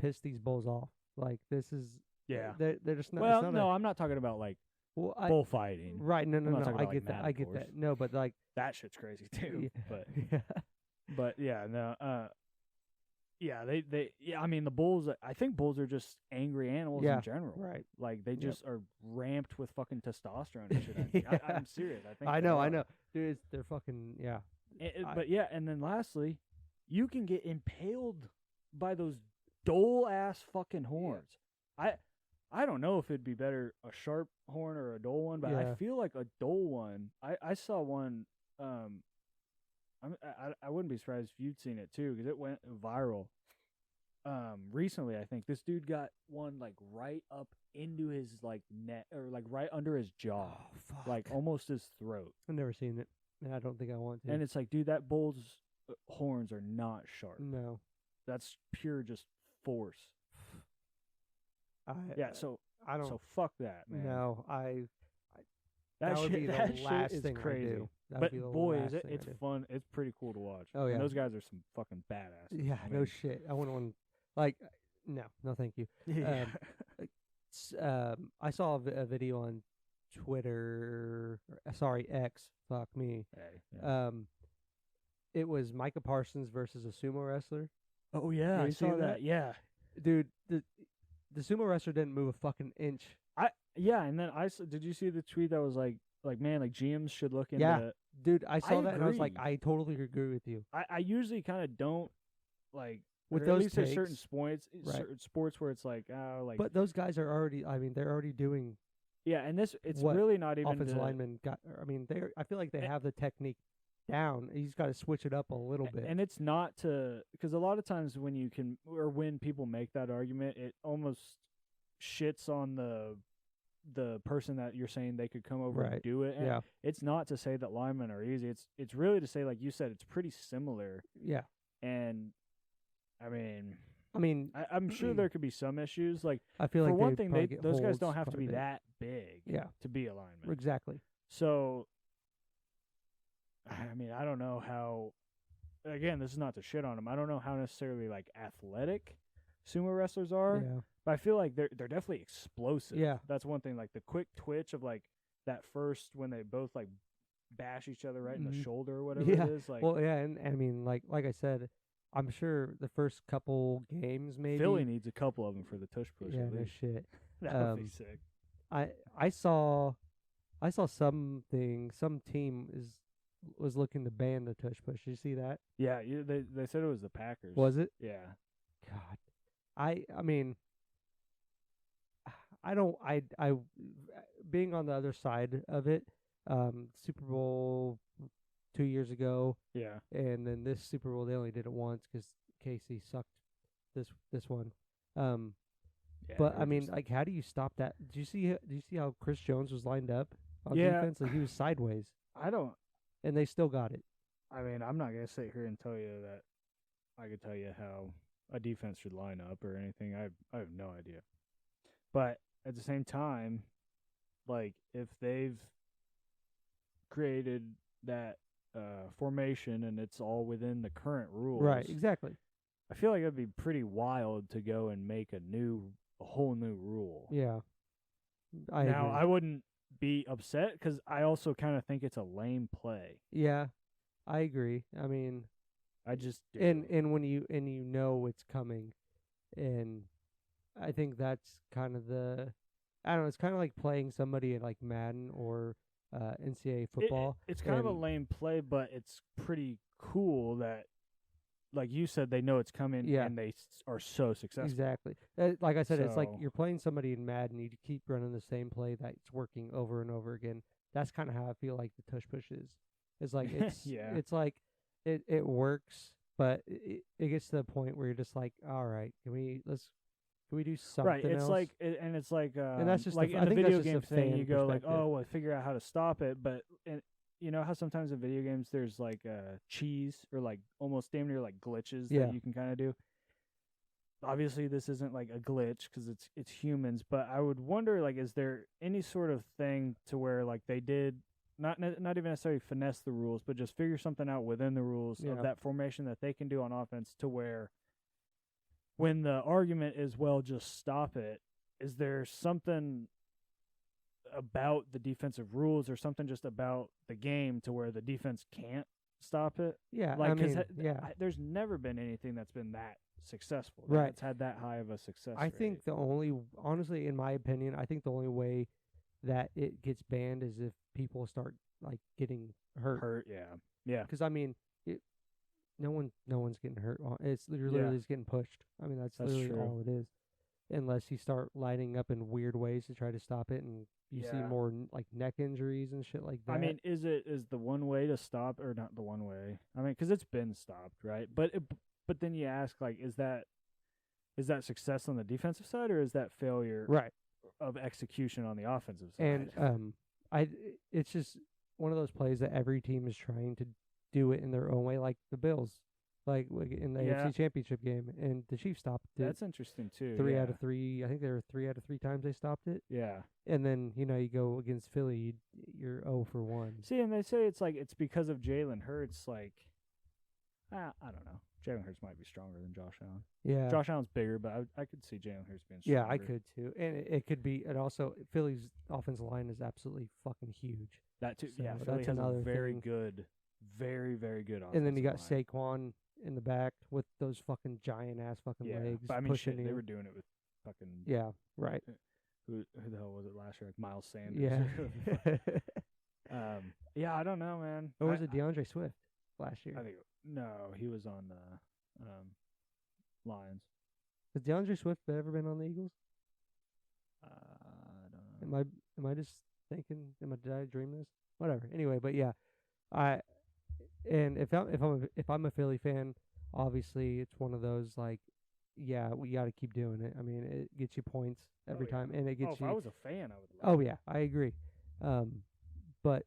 Speaker 3: piss these bulls off. Like this is they're just not.
Speaker 2: Well, no, I'm not talking about like bullfighting,
Speaker 3: right? No, I get
Speaker 2: that.
Speaker 3: I get that. No, but like
Speaker 2: that shit's crazy too.
Speaker 3: Yeah.
Speaker 2: But but yeah, no, they I mean the bulls. I think bulls are just angry animals in general,
Speaker 3: right?
Speaker 2: Like they just are ramped with fucking testosterone and shit. I'm serious. I think
Speaker 3: I know, dude. They're fucking
Speaker 2: But yeah, and then lastly, you can get impaled by those dull ass fucking horns. I don't know if it'd be better a sharp horn or a dull one, but I feel like a dull one. I saw one. I wouldn't be surprised if you'd seen it too, because it went viral. Recently, I think this dude got one like right up into his like neck or like right under his jaw, like almost his throat.
Speaker 3: I've never seen it, and I don't think I want to.
Speaker 2: And it's like, dude, that bull's horns are not sharp.
Speaker 3: No,
Speaker 2: that's pure just force. So I don't. So fuck that, man.
Speaker 3: No,
Speaker 2: that
Speaker 3: would be the last
Speaker 2: shit is
Speaker 3: thing
Speaker 2: crazy.
Speaker 3: I do.
Speaker 2: But boy, it's fun. It's pretty cool to watch.
Speaker 3: Oh yeah,
Speaker 2: and those guys are some fucking badasses.
Speaker 3: Yeah,
Speaker 2: I mean,
Speaker 3: no shit. I went on like no, thank you. I saw a video on Twitter. Sorry, X. Fuck me.
Speaker 2: Hey, yeah.
Speaker 3: it was Micah Parsons versus a sumo wrestler.
Speaker 2: Oh yeah, I
Speaker 3: You
Speaker 2: saw
Speaker 3: see
Speaker 2: that. Yeah,
Speaker 3: Dude, the sumo wrestler didn't move a fucking inch.
Speaker 2: and then did you see the tweet that was like man, like GMs should look into.
Speaker 3: Yeah. Dude, I saw
Speaker 2: I
Speaker 3: that and I was like,
Speaker 2: agree.
Speaker 3: I totally agree with you.
Speaker 2: I usually kind of don't like
Speaker 3: With
Speaker 2: or
Speaker 3: those
Speaker 2: at least there's certain
Speaker 3: takes, right.
Speaker 2: certain sports where it's like like
Speaker 3: But those guys are already. I mean, they're already doing
Speaker 2: yeah, and it's
Speaker 3: what
Speaker 2: really not even
Speaker 3: offensive
Speaker 2: to-
Speaker 3: linemen got. I mean, they. I feel like they have the technique down. He's got to switch it up a little bit.
Speaker 2: And it's not to because a lot of times when people make that argument, it almost shits on the person that you're saying they could come over and
Speaker 3: Right.
Speaker 2: do it. And
Speaker 3: Yeah.
Speaker 2: it's not to say that linemen are easy. It's really to say, like you said, it's pretty similar.
Speaker 3: Yeah.
Speaker 2: And I mean, I'm sure
Speaker 3: Mm.
Speaker 2: there could be some issues. Like
Speaker 3: I feel
Speaker 2: for
Speaker 3: like
Speaker 2: one
Speaker 3: they
Speaker 2: thing,
Speaker 3: probably get
Speaker 2: those guys
Speaker 3: holds
Speaker 2: don't have to
Speaker 3: quite a
Speaker 2: be
Speaker 3: bit.
Speaker 2: that big.
Speaker 3: Yeah.
Speaker 2: To be a lineman.
Speaker 3: Exactly.
Speaker 2: So, I mean, I don't know how. Again, this is not to shit on them. I don't know how necessarily like athletic sumo wrestlers are,
Speaker 3: Yeah.
Speaker 2: but I feel like they're definitely explosive.
Speaker 3: Yeah.
Speaker 2: That's one thing. Like the quick twitch of like that first when they both like bash each other right in the
Speaker 3: Mhm.
Speaker 2: shoulder or whatever
Speaker 3: Yeah.
Speaker 2: it is. Like
Speaker 3: Well, yeah, and I mean, like I said, I'm sure the first couple games maybe.
Speaker 2: Philly needs a couple of them for the tush push.
Speaker 3: Yeah,
Speaker 2: at
Speaker 3: no
Speaker 2: least.
Speaker 3: shit.
Speaker 2: That would be
Speaker 3: Um,
Speaker 2: sick.
Speaker 3: I saw something. Some team was looking to ban the tush push. Did you see that?
Speaker 2: Yeah, they said it was the Packers.
Speaker 3: Was it?
Speaker 2: Yeah.
Speaker 3: God, I mean, I don't. I being on the other side of it. Super Bowl 2 years ago,
Speaker 2: Yeah.
Speaker 3: and then this Super Bowl they only did it once because Casey sucked this one.
Speaker 2: Yeah,
Speaker 3: But
Speaker 2: they
Speaker 3: I
Speaker 2: were
Speaker 3: mean,
Speaker 2: just-
Speaker 3: like, how do you stop that? Do you see how Chris Jones was lined up on
Speaker 2: Yeah.
Speaker 3: defense? Like he was sideways,
Speaker 2: I don't.
Speaker 3: and they still got it.
Speaker 2: I mean, I'm not gonna sit here and tell you that I could tell you how a defense should line up or anything. I have no idea. But at the same time, like if they've created that formation and it's all within the current rules,
Speaker 3: Right, exactly.
Speaker 2: I feel like it'd be pretty wild to go and make a whole new rule.
Speaker 3: Yeah, I
Speaker 2: now
Speaker 3: agree.
Speaker 2: I wouldn't be upset because I also kind of think it's a lame play.
Speaker 3: Yeah, I agree. I mean,
Speaker 2: I just do.
Speaker 3: and when you know it's coming, and I think that's kind of I don't know. It's kind of like playing somebody in like Madden or NCAA football.
Speaker 2: It's kind of a
Speaker 3: and-
Speaker 2: lame play, but it's pretty cool that, like you said, they know it's coming
Speaker 3: Yeah.
Speaker 2: and they are so successful.
Speaker 3: Exactly. Like I said, it's like
Speaker 2: So-
Speaker 3: you're playing somebody in Madden. You keep running the same play that's working over and over again. That's kind of how I feel like the tush push is. It's like it's
Speaker 2: Yeah.
Speaker 3: it's like it works, but it gets to the point where you're just like, all right, can we do something
Speaker 2: Right. It's
Speaker 3: else?
Speaker 2: like and it's like
Speaker 3: that's just
Speaker 2: like
Speaker 3: I
Speaker 2: in the
Speaker 3: think that's
Speaker 2: video
Speaker 3: just a
Speaker 2: game thing,
Speaker 3: fan
Speaker 2: you go like,
Speaker 3: perspective.
Speaker 2: oh, well, figure out how to stop it, but you know how sometimes in video games there's like cheese or like almost damn near like glitches
Speaker 3: Yeah.
Speaker 2: that you can kind of do. Obviously, this isn't like a glitch because it's humans, but I would wonder like, is there any sort of thing to where like they did not even necessarily finesse the rules, but just figure something out within the rules
Speaker 3: Yeah.
Speaker 2: of that formation that they can do on offense to where when the argument is, well, just stop it, is there something about the defensive rules or something just about the game to where the defense can't stop it?
Speaker 3: Yeah,
Speaker 2: Like,
Speaker 3: I mean,
Speaker 2: 'cause
Speaker 3: yeah.
Speaker 2: there's never been anything that's been that successful.
Speaker 3: Right.
Speaker 2: That's had that high of a success
Speaker 3: I
Speaker 2: rate.
Speaker 3: think honestly, in my opinion, I think the only way that it gets banned is if people start like getting hurt.
Speaker 2: Yeah. Yeah.
Speaker 3: Because I mean, no one's getting hurt. It's you're literally just getting pushed. I mean, that's literally
Speaker 2: true.
Speaker 3: all it is. Unless you start lining up in weird ways to try to stop it, and you see
Speaker 2: Yeah.
Speaker 3: more like neck injuries and shit like that.
Speaker 2: I mean, is the one way to stop or not the one way? I mean, because it's been stopped, right? But then you ask like, is that success on the defensive side or is that failure
Speaker 3: right?
Speaker 2: of execution on the offensive side?
Speaker 3: And it's just one of those plays that every team is trying to do it in their own way, like the Bills, like in the
Speaker 2: Yeah.
Speaker 3: AFC Championship game, and the Chiefs stopped it.
Speaker 2: That's interesting too.
Speaker 3: Three
Speaker 2: yeah.
Speaker 3: out of three. I think there were 3 out of 3 times they stopped it.
Speaker 2: Yeah.
Speaker 3: And then you go against Philly, you're 0 for 1.
Speaker 2: See, and they say it's like it's because of Jalen Hurts. Like, I don't know. Jalen Hurts might be stronger than Josh Allen.
Speaker 3: Yeah.
Speaker 2: Josh Allen's bigger, but I could see Jalen Hurts being stronger.
Speaker 3: Yeah, I could too. And it could be, and also Philly's offensive line is absolutely fucking huge.
Speaker 2: That too.
Speaker 3: So
Speaker 2: Yeah,
Speaker 3: that's
Speaker 2: Philly has a
Speaker 3: another
Speaker 2: very
Speaker 3: thing.
Speaker 2: good very, very good offensive
Speaker 3: And then you got
Speaker 2: line.
Speaker 3: Saquon in the back with those fucking giant ass fucking
Speaker 2: Yeah,
Speaker 3: legs
Speaker 2: but I mean,
Speaker 3: pushing
Speaker 2: shit, they
Speaker 3: you.
Speaker 2: were doing it with fucking
Speaker 3: Yeah, right.
Speaker 2: who the hell was it last year? Like Miles Sanders.
Speaker 3: Yeah.
Speaker 2: Yeah, I don't know, man.
Speaker 3: Or was it DeAndre Swift last year?
Speaker 2: I think no, he was on the Lions.
Speaker 3: Has DeAndre Swift ever been on the Eagles?
Speaker 2: I don't know.
Speaker 3: Am I just thinking? Did I dream this? Whatever. Anyway, but yeah, if I'm a Philly fan, obviously it's one of those like, yeah, we got to keep doing it. I mean, it gets you points every time, and it gets
Speaker 2: if
Speaker 3: you.
Speaker 2: I was a fan, I would.
Speaker 3: Oh yeah, I agree. But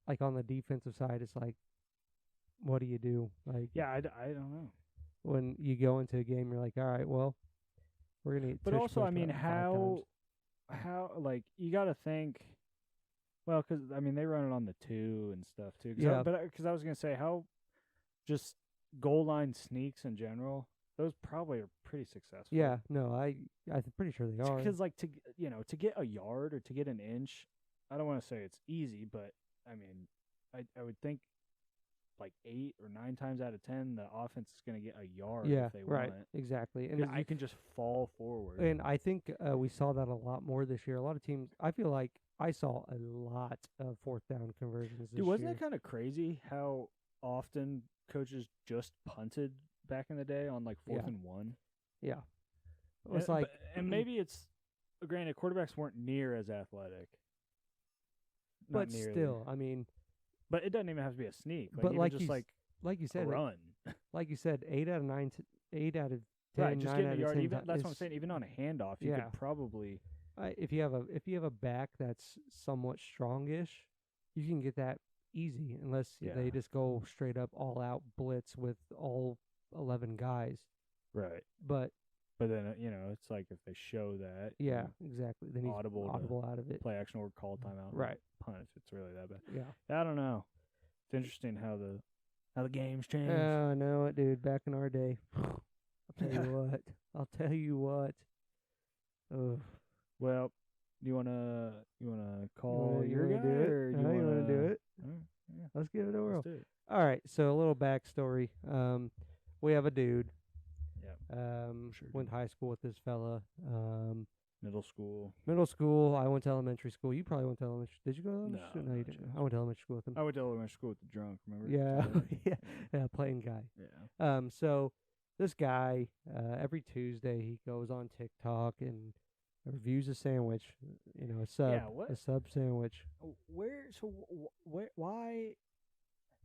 Speaker 3: like on the defensive side, it's like, what do you do? Like,
Speaker 2: yeah, I don't know.
Speaker 3: When you go into a game, you're like, all right, well, we're gonna get.
Speaker 2: But
Speaker 3: tush
Speaker 2: also, I
Speaker 3: pushed
Speaker 2: mean,
Speaker 3: about 5 times.
Speaker 2: how like you got to think. Well, because I mean, they run it on the 2 and stuff too.
Speaker 3: Yeah.
Speaker 2: Because I was gonna say how, just goal line sneaks in general. Those probably are pretty successful.
Speaker 3: Yeah, no, I'm pretty sure they are.
Speaker 2: Because like to get a yard or to get an inch, I don't want to say it's easy, but I mean, I would think like 8 or 9 times out of 10, the offense is going to get a yard if they
Speaker 3: right,
Speaker 2: want.
Speaker 3: exactly. And
Speaker 2: I can just fall forward.
Speaker 3: And I think we saw that a lot more this year. A lot of teams. I feel like I saw a lot of 4th down conversions this year.
Speaker 2: Dude, wasn't it kind of crazy how often coaches just punted back in the day on like 4th and 1?
Speaker 3: Yeah. It was like,
Speaker 2: and maybe it's granted quarterbacks weren't near as athletic.
Speaker 3: But still, I mean,
Speaker 2: but it doesn't even have to be a sneak. Like,
Speaker 3: but
Speaker 2: even just
Speaker 3: like you said,
Speaker 2: a run.
Speaker 3: Like you said, 8 out of 10,
Speaker 2: right, just
Speaker 3: 9
Speaker 2: getting
Speaker 3: out
Speaker 2: a
Speaker 3: of
Speaker 2: yard.
Speaker 3: 10
Speaker 2: Even that's what I'm saying. Even on a handoff, you could probably.
Speaker 3: If you have a back that's somewhat strongish, you can get that easy unless they just go straight up all out blitz with all 11 guys.
Speaker 2: Right.
Speaker 3: But
Speaker 2: then it's like if they show that.
Speaker 3: Yeah, exactly. Then he's
Speaker 2: audible
Speaker 3: out of it.
Speaker 2: Play action or call timeout.
Speaker 3: Right.
Speaker 2: Punt if it's really that bad.
Speaker 3: Yeah.
Speaker 2: I don't know. It's interesting how the games change.
Speaker 3: I know it, dude. Back in our day, I'll tell you what. Ugh.
Speaker 2: Well, do you wanna call your guy,
Speaker 3: do it?
Speaker 2: or do
Speaker 3: you
Speaker 2: you
Speaker 3: wanna do it?
Speaker 2: Yeah.
Speaker 3: Let's give it a whirl.
Speaker 2: Let's do it.
Speaker 3: All right. So a little backstory. We have a dude.
Speaker 2: Yeah.
Speaker 3: Went to high school with this fella.
Speaker 2: Middle school.
Speaker 3: I went to elementary school. You probably went to elementary. Did you go to elementary school? No, you didn't. I went to elementary school with him.
Speaker 2: I went to elementary school with the drunk. Remember?
Speaker 3: Yeah. yeah. Plain guy.
Speaker 2: Yeah.
Speaker 3: So this guy, every Tuesday he goes on TikTok and reviews a sandwich. A sub.
Speaker 2: Yeah, what?
Speaker 3: A sub sandwich.
Speaker 2: Where? So where? Why?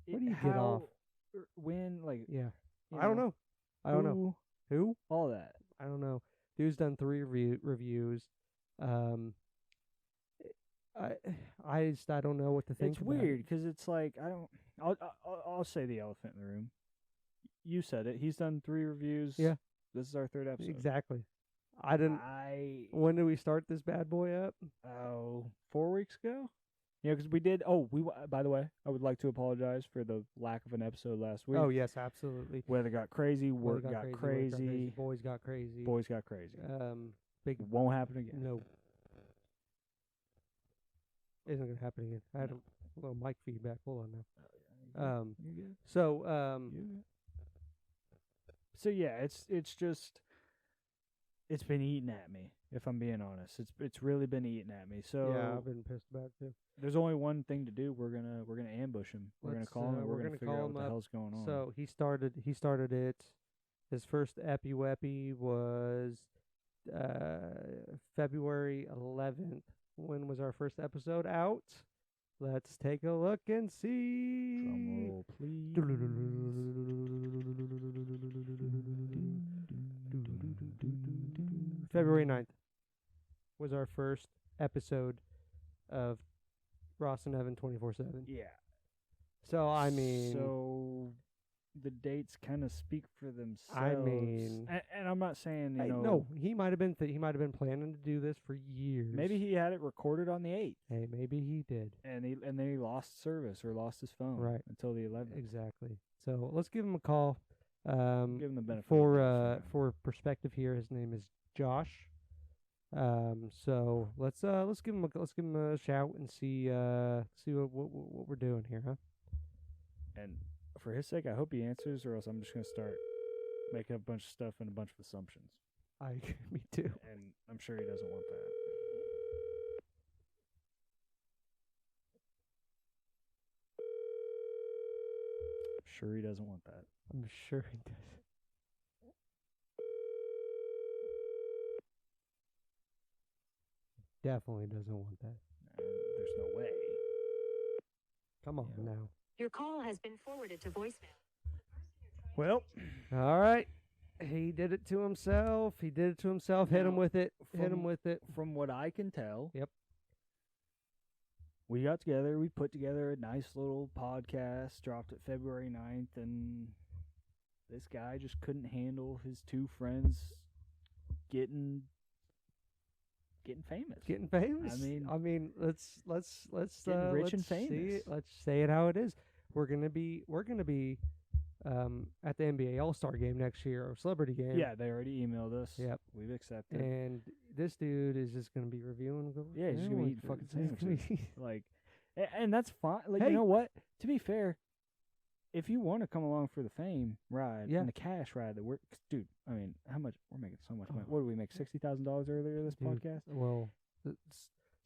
Speaker 3: Where do you get off?
Speaker 2: When? Like?
Speaker 3: Yeah. I don't know. I don't know. Who?
Speaker 2: All that.
Speaker 3: I don't know. Dude's done 3 reviews. I don't know what to think.
Speaker 2: It's weird because it's like I'll say the elephant in the room. You said it. He's done 3 reviews.
Speaker 3: Yeah.
Speaker 2: This is our 3rd episode.
Speaker 3: Exactly. When did we start this bad boy up?
Speaker 2: 4 weeks ago. Yeah, because we did. By the way, I would like to apologize for the lack of an episode last week.
Speaker 3: Oh yes, absolutely.
Speaker 2: Weather got crazy. Work got crazy.
Speaker 3: Boys got crazy.
Speaker 2: It won't happen again.
Speaker 3: No. Isn't gonna happen again. I had a little mic feedback. Hold on now.
Speaker 2: You good?
Speaker 3: So
Speaker 2: So yeah, it's just it's been eating at me. If I'm being honest, it's really been eating at me. So
Speaker 3: yeah, I've been pissed about it too.
Speaker 2: There's only one thing to do. We're gonna ambush him. We're gonna call him. And we're gonna figure out what the hell's going on.
Speaker 3: So he started it. His first epi was February 11th. When was our first episode out? Let's take a look and see.
Speaker 2: Drum roll, please.
Speaker 3: February 9th was our first episode of Ross&Evan 24/7.
Speaker 2: Yeah.
Speaker 3: So I mean,
Speaker 2: the dates kind of speak for themselves.
Speaker 3: I mean,
Speaker 2: and I'm not saying
Speaker 3: no, he might have been planning to do this for years.
Speaker 2: Maybe he had it recorded on the 8th.
Speaker 3: Hey, maybe he did.
Speaker 2: And then he lost service or lost his phone until the 11th.
Speaker 3: Exactly. So let's give him a call.
Speaker 2: Give him the benefit
Speaker 3: for perspective here. His name is Josh. So let's give him a shout and see what we're doing here, huh?
Speaker 2: And for his sake, I hope he answers, or else I'm just gonna start making up a bunch of stuff and a bunch of assumptions.
Speaker 3: Me too.
Speaker 2: And I'm sure he doesn't want that. I'm sure he doesn't want that.
Speaker 3: I'm sure he does. Definitely doesn't want that.
Speaker 2: There's no way.
Speaker 3: Come on now.
Speaker 8: Your call has been forwarded to voicemail.
Speaker 2: Well,
Speaker 3: all right. He did it to himself. Hit him with it. Hit him with it.
Speaker 2: From what I can tell.
Speaker 3: Yep.
Speaker 2: We got together. We put together a nice little podcast. Dropped it February 9th. And this guy just couldn't handle his two friends getting famous.
Speaker 3: Getting famous. I mean, let's
Speaker 2: getting rich
Speaker 3: let's
Speaker 2: and famous.
Speaker 3: See it. Let's say it how it is. We're gonna be at the NBA All-Star game next year, or celebrity game.
Speaker 2: Yeah, they already emailed us.
Speaker 3: Yep,
Speaker 2: we've accepted.
Speaker 3: And this dude is just gonna be reviewing.
Speaker 2: Yeah, he's just gonna be eating fucking sandwiches. Like, and that's fine. Like,
Speaker 3: hey.
Speaker 2: You know what? To be fair, if you want to come along for the fame ride and the cash ride that dude, I mean, how much we're making so much money. What did we make? $60,000 earlier this podcast?
Speaker 3: Well,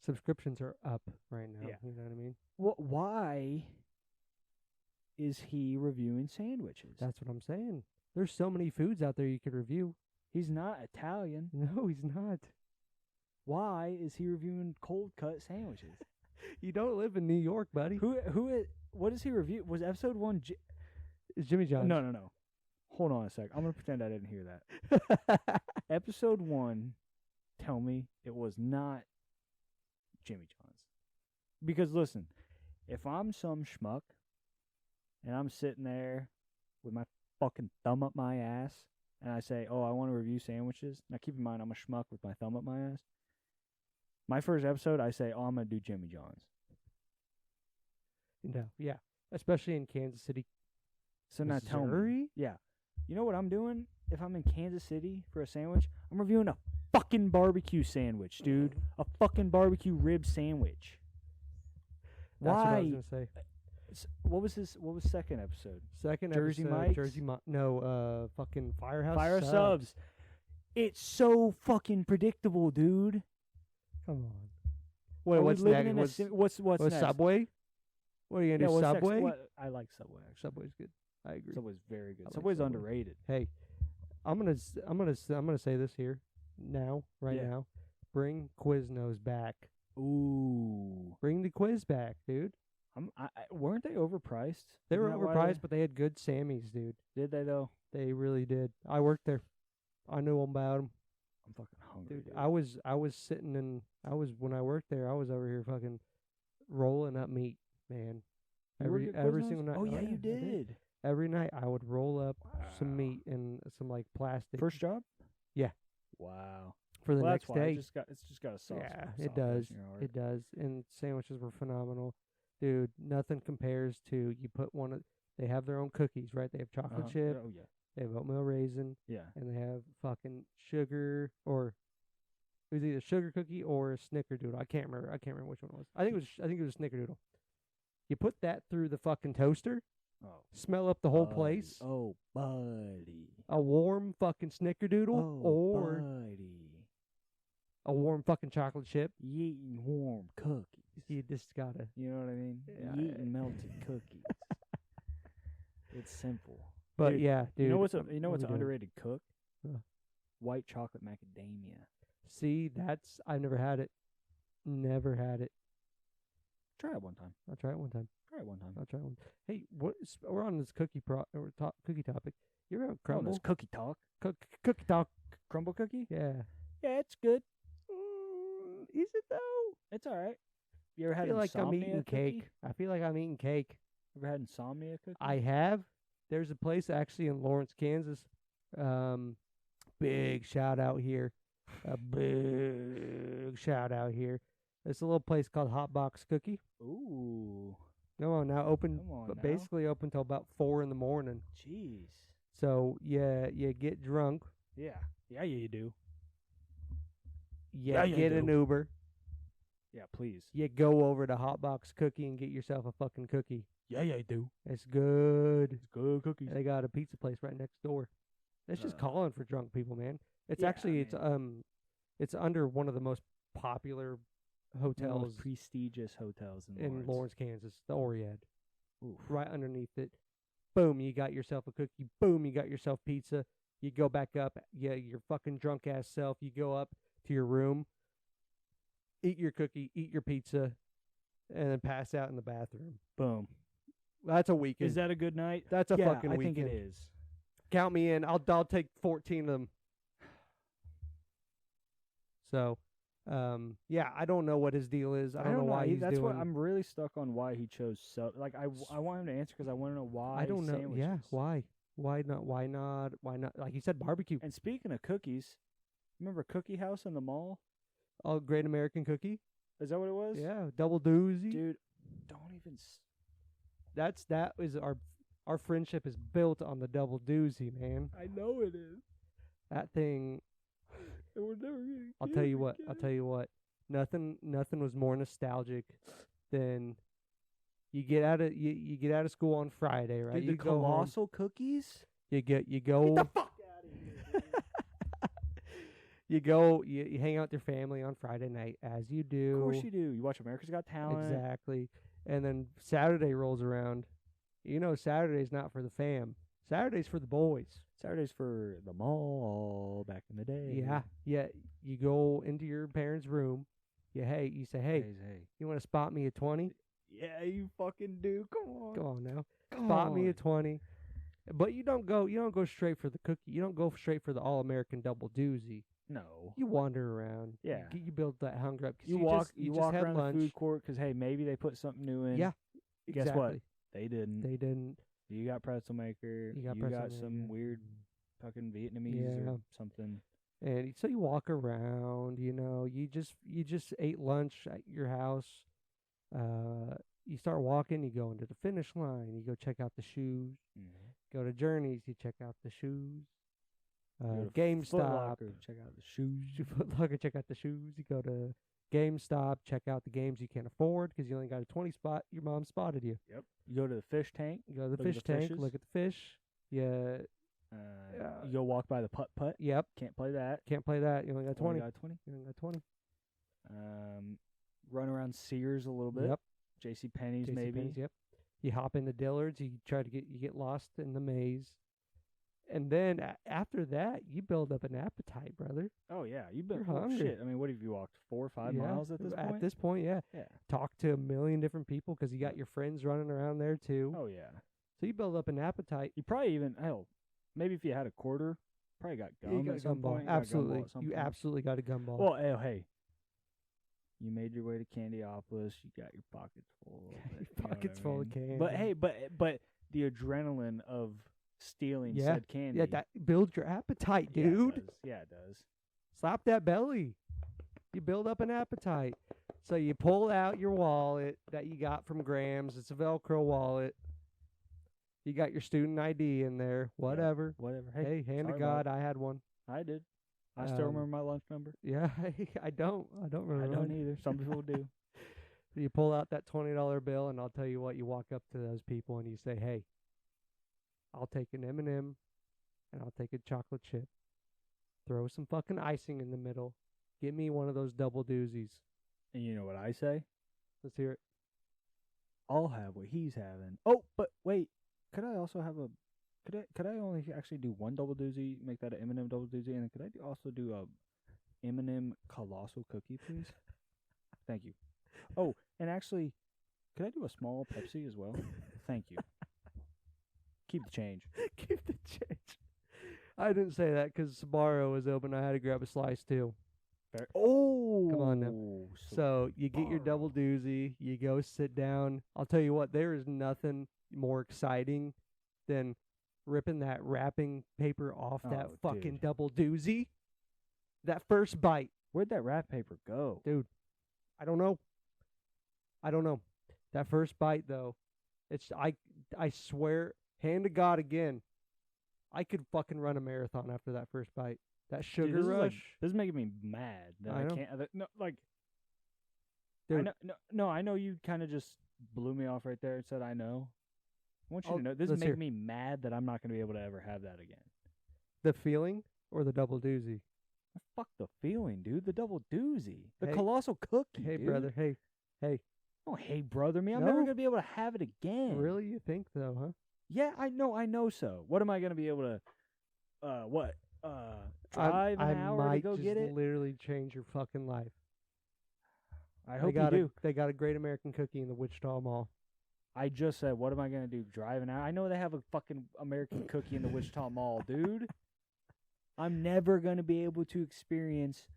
Speaker 3: subscriptions are up right now.
Speaker 2: Yeah.
Speaker 3: You know what I mean?
Speaker 2: Why is he reviewing sandwiches?
Speaker 3: That's what I'm saying. There's so many foods out there you could review.
Speaker 2: He's not Italian.
Speaker 3: No, he's not.
Speaker 2: Why is he reviewing cold cut sandwiches?
Speaker 3: You don't live in New York, buddy.
Speaker 2: What does he review? Was episode 1
Speaker 3: is Jimmy John's?
Speaker 2: No. Hold on a sec. I'm gonna pretend I didn't hear that. Episode 1, tell me it was not Jimmy John's. Because listen, if I'm some schmuck and I'm sitting there with my fucking thumb up my ass and I say, "Oh, I want to review sandwiches." Now keep in mind I'm a schmuck with my thumb up my ass. My first episode, I say, "Oh, I'm gonna do Jimmy John's."
Speaker 3: No, yeah, especially in Kansas City.
Speaker 2: So now tell me, yeah, you know what I'm doing? If I'm in Kansas City for a sandwich, I'm reviewing a fucking barbecue sandwich, dude. A fucking barbecue rib sandwich.
Speaker 3: That's
Speaker 2: Why?
Speaker 3: what I was gonna say.
Speaker 2: What was second episode?
Speaker 3: Second
Speaker 2: Jersey
Speaker 3: episode,
Speaker 2: Mike's?
Speaker 3: No, fucking Firehouse
Speaker 2: Fire subs. It's so fucking predictable, dude.
Speaker 3: Come on. Wait,
Speaker 2: Are
Speaker 3: what's
Speaker 2: we living
Speaker 3: next?
Speaker 2: in what's next?
Speaker 3: Subway? What are you gonna do?
Speaker 2: what's next?
Speaker 3: Subway?
Speaker 2: I like Subway. Actually.
Speaker 3: Subway's good. I agree.
Speaker 2: Subway's very good.
Speaker 3: I like
Speaker 2: Subway's
Speaker 3: Subway.
Speaker 2: underrated.
Speaker 3: Hey, I'm gonna say this here now, now. Bring Quiznos back.
Speaker 2: Ooh.
Speaker 3: Bring the quiz back, dude.
Speaker 2: Weren't they overpriced?
Speaker 3: They were
Speaker 2: Isn't that why
Speaker 3: overpriced, but they had good Sammys, dude.
Speaker 2: Did they though?
Speaker 3: They really did. I worked there. I knew about them.
Speaker 2: I'm fucking hungry, dude.
Speaker 3: I was sitting in. When I worked there, I was over here fucking rolling up meat, man. Every single night.
Speaker 2: Oh yeah,
Speaker 3: I
Speaker 2: you did.
Speaker 3: Every night I would roll up some meat in some like plastic.
Speaker 2: First job?
Speaker 3: Yeah.
Speaker 2: Wow.
Speaker 3: For the next
Speaker 2: that's why
Speaker 3: day.
Speaker 2: it's just got a sauce.
Speaker 3: Yeah,
Speaker 2: soft
Speaker 3: it
Speaker 2: place
Speaker 3: does.
Speaker 2: in your heart.
Speaker 3: It does. And sandwiches were phenomenal. Dude, nothing compares to you put one of they have their own cookies, right? They have chocolate chip.
Speaker 2: Oh yeah.
Speaker 3: They have oatmeal raisin.
Speaker 2: Yeah.
Speaker 3: And they have fucking sugar or it was either sugar cookie or a snickerdoodle. I can't remember which one it was. I think it was a snickerdoodle. You put that through the fucking toaster.
Speaker 2: Oh.
Speaker 3: Smell up the whole place.
Speaker 2: Oh, buddy.
Speaker 3: A warm fucking snickerdoodle or a warm fucking chocolate chip.
Speaker 2: You eating warm cookies.
Speaker 3: You just gotta.
Speaker 2: You know what I mean?
Speaker 3: Yeah.
Speaker 2: You eating melted cookies. It's simple.
Speaker 3: But
Speaker 2: dude,
Speaker 3: yeah, dude.
Speaker 2: You know what's an underrated cook?
Speaker 3: Huh.
Speaker 2: White chocolate macadamia.
Speaker 3: See, I've never had it. Never had it.
Speaker 2: Try it one time.
Speaker 3: I'll try it one time. I'll try one. Hey, we're on this cookie topic. You ever have crumble?
Speaker 2: This cookie talk.
Speaker 3: Cookie talk.
Speaker 2: Crumble cookie?
Speaker 3: Yeah.
Speaker 2: Yeah, it's good.
Speaker 3: Is it though?
Speaker 2: It's all right. You ever had
Speaker 3: I feel like I'm
Speaker 2: insomnia
Speaker 3: eating
Speaker 2: cookie?
Speaker 3: cake. I feel like I'm eating cake.
Speaker 2: Ever had insomnia cookie?
Speaker 3: I have. There's a place actually in Lawrence, Kansas. Big shout out here. A big shout out here. It's a little place called Hot Box Cookie.
Speaker 2: Ooh.
Speaker 3: Come on now, open.
Speaker 2: Come on
Speaker 3: but
Speaker 2: now.
Speaker 3: basically open till about 4 in the morning.
Speaker 2: Jeez.
Speaker 3: So you get drunk.
Speaker 2: Yeah. Yeah, you do.
Speaker 3: You
Speaker 2: Yeah, you
Speaker 3: get an
Speaker 2: do.
Speaker 3: Uber.
Speaker 2: Yeah, please.
Speaker 3: You go over to Hot Box Cookie and get yourself a fucking cookie.
Speaker 2: Yeah, I do.
Speaker 3: It's good.
Speaker 2: It's good cookies.
Speaker 3: They got a pizza place right next door. It's just calling for drunk people, man. It's
Speaker 2: yeah,
Speaker 3: actually
Speaker 2: I mean,
Speaker 3: it's under one of the most popular
Speaker 2: one of the
Speaker 3: hotels
Speaker 2: most prestigious hotels
Speaker 3: in Lawrence, Kansas, the Oriad.
Speaker 2: Oof.
Speaker 3: Right underneath it. Boom, you got yourself a cookie. Boom, you got yourself pizza. You go back up. Yeah, your fucking drunk ass self. You go up to your room, eat your cookie, eat your pizza, and then pass out in the bathroom.
Speaker 2: Boom.
Speaker 3: That's a weekend.
Speaker 2: Is that a good night?
Speaker 3: That's a
Speaker 2: yeah,
Speaker 3: fucking
Speaker 2: I
Speaker 3: weekend.
Speaker 2: think it is.
Speaker 3: Count me in. I'll take 14 of them. So, yeah, I don't know what his deal is. I don't know why he's
Speaker 2: That's
Speaker 3: doing.
Speaker 2: what I'm really stuck on. Why he chose like I want him to answer because I want to know why.
Speaker 3: I don't know.
Speaker 2: Sandwiches.
Speaker 3: Yeah, why? Why not? Why not? Why not? Like he said, barbecue.
Speaker 2: And speaking of cookies, remember Cookie House in the mall?
Speaker 3: Oh, Great American Cookie.
Speaker 2: Is that what it was?
Speaker 3: Yeah, double doozy.
Speaker 2: Dude, don't even.
Speaker 3: That is our friendship is built on the double doozy, man.
Speaker 2: I know it is.
Speaker 3: That thing.
Speaker 2: And we're never gonna
Speaker 3: I'll
Speaker 2: get
Speaker 3: tell
Speaker 2: it
Speaker 3: you what.
Speaker 2: again.
Speaker 3: I'll tell you what. Nothing was more nostalgic than you get out of school on Friday, right?
Speaker 2: Dude,
Speaker 3: you
Speaker 2: the
Speaker 3: go home,
Speaker 2: colossal cookies.
Speaker 3: you go.
Speaker 2: Get the fuck out of here. Dude.
Speaker 3: You hang out with your family on Friday night, as you do.
Speaker 2: Of course you do. You watch America's Got Talent.
Speaker 3: Exactly. And then Saturday rolls around. You know, Saturday's not for the fam. Saturday's for the boys.
Speaker 2: Saturday's for the mall back in the day.
Speaker 3: Yeah. You go into your parents' room. You say, hey, you want to spot me a 20?
Speaker 2: Yeah, you fucking do. Come on.
Speaker 3: Go on now.
Speaker 2: Come
Speaker 3: Spot
Speaker 2: on.
Speaker 3: me a 20. But you don't go straight for the cookie. You don't go straight for the all-American double doozy.
Speaker 2: No.
Speaker 3: You wander around.
Speaker 2: Yeah.
Speaker 3: You build that hunger up. 'Cause
Speaker 2: You
Speaker 3: just
Speaker 2: walk
Speaker 3: had
Speaker 2: around
Speaker 3: lunch.
Speaker 2: the food court because, hey, maybe they put something new in.
Speaker 3: Yeah.
Speaker 2: Guess what?
Speaker 3: Exactly.
Speaker 2: They didn't.
Speaker 3: They didn't.
Speaker 2: You got pretzel maker.
Speaker 3: You got
Speaker 2: some
Speaker 3: maker.
Speaker 2: weird fucking Vietnamese
Speaker 3: Yeah.
Speaker 2: or something.
Speaker 3: And so you walk around, you just ate lunch at your house. You start walking, you go into the finish line, you go check out the shoes.
Speaker 2: Mm-hmm.
Speaker 3: Go to Journeys, you check out the shoes.
Speaker 2: Go to
Speaker 3: GameStop,
Speaker 2: Foot Locker, check out the shoes.
Speaker 3: Foot Locker, check out the shoes. You go to GameStop, check out the games you can't afford because you only got a 20 spot. Your mom spotted you.
Speaker 2: Yep. You go to the fish tank.
Speaker 3: You go to the
Speaker 2: Look at
Speaker 3: fish
Speaker 2: the
Speaker 3: tank,
Speaker 2: fishes.
Speaker 3: look at the fish. Yeah.
Speaker 2: You go walk by the putt-putt.
Speaker 3: Yep.
Speaker 2: Can't play that.
Speaker 3: Can't play that. You only got 20.
Speaker 2: Only got 20.
Speaker 3: You only got 20.
Speaker 2: Run around Sears a little bit.
Speaker 3: Yep.
Speaker 2: J.C. Penney's maybe.
Speaker 3: JCPenney's, yep. You hop into Dillard's. You get lost in the maze. And then after that, you build up an appetite, brother.
Speaker 2: Oh yeah, you've been
Speaker 3: You're hungry.
Speaker 2: shit. I mean, what have you walked 4 or 5 miles at this point?
Speaker 3: At this point, yeah.
Speaker 2: Yeah.
Speaker 3: Talk to a million different people because you got your friends running around there too.
Speaker 2: Oh yeah.
Speaker 3: So you build up an appetite.
Speaker 2: You probably even maybe if you had a quarter, probably got gum.
Speaker 3: You got
Speaker 2: at
Speaker 3: a
Speaker 2: some
Speaker 3: gumball.
Speaker 2: point. You got a gumball
Speaker 3: Absolutely.
Speaker 2: at some
Speaker 3: You
Speaker 2: point.
Speaker 3: absolutely got a gumball.
Speaker 2: Well, hey, you made your way to Candyopolis. You got your pockets full. A little bit,
Speaker 3: Your pockets full of candy.
Speaker 2: But hey, but the adrenaline of stealing said candy.
Speaker 3: Yeah, that builds your appetite, dude.
Speaker 2: Yeah, it does.
Speaker 3: Slap that belly. You build up an appetite. So you pull out your wallet that you got from Graham's. It's a Velcro wallet. You got your student ID in there. Whatever.
Speaker 2: Whatever.
Speaker 3: Hey, hand to
Speaker 2: sorry
Speaker 3: God,
Speaker 2: about
Speaker 3: I had one.
Speaker 2: I did. I still remember my lunch number.
Speaker 3: Yeah, I don't remember.
Speaker 2: I don't
Speaker 3: mine.
Speaker 2: either. Some people do.
Speaker 3: So you pull out that $20 bill, and I'll tell you what. You walk up to those people and you say, "Hey, I'll take an M&M, and I'll take a chocolate chip. Throw some fucking icing in the middle. Get me one of those double doozies."
Speaker 2: And you know what I say?
Speaker 3: Let's hear it.
Speaker 2: I'll have what he's having. Oh, but wait. Could I also have a? Could I only actually do one double doozy? Make that an M&M double doozy, and then could I also do a M&M colossal cookie, please? Thank you. Oh, and actually, could I do a small Pepsi as well? Thank you. Keep the change.
Speaker 3: Keep the change. I didn't say that because Sbarro was open. I had to grab a slice too.
Speaker 2: Oh,
Speaker 3: Come on now. So you get your double doozy. You go sit down. I'll tell you what. There is nothing more exciting than ripping that wrapping paper off that fucking
Speaker 2: dude.
Speaker 3: double doozy. That first bite.
Speaker 2: Where'd that wrap paper go?
Speaker 3: Dude, I don't know. That first bite though, it's I swear, hand to God again, I could fucking run a marathon after that first bite. That sugar
Speaker 2: Dude,
Speaker 3: rush.
Speaker 2: This is making me mad that
Speaker 3: I
Speaker 2: I
Speaker 3: know.
Speaker 2: can't. No, like,
Speaker 3: Dude.
Speaker 2: I know you kind of just blew me off right there and said I know, I want you to know this
Speaker 3: let's
Speaker 2: make
Speaker 3: hear.
Speaker 2: me mad that I'm not going to be able to ever have that again.
Speaker 3: The feeling or the double doozy?
Speaker 2: Fuck the feeling, dude. The double doozy. The
Speaker 3: Hey.
Speaker 2: colossal cookie,
Speaker 3: Hey,
Speaker 2: dude.
Speaker 3: brother. Hey.
Speaker 2: Oh, hey, brother. Me, I'm
Speaker 3: No?
Speaker 2: never going to be able to have it again.
Speaker 3: Really? You think so, huh?
Speaker 2: Yeah, I know so. What am I going to be able to, drive an hour to
Speaker 3: might
Speaker 2: go
Speaker 3: just
Speaker 2: get it?
Speaker 3: literally change your fucking life.
Speaker 2: I hope you do.
Speaker 3: They got a great American cookie in the Wichita Mall.
Speaker 2: I just said, what am I going to do? Drive an hour? I know they have a fucking American cookie in the Wichita Mall, dude. I'm never going to be able to experience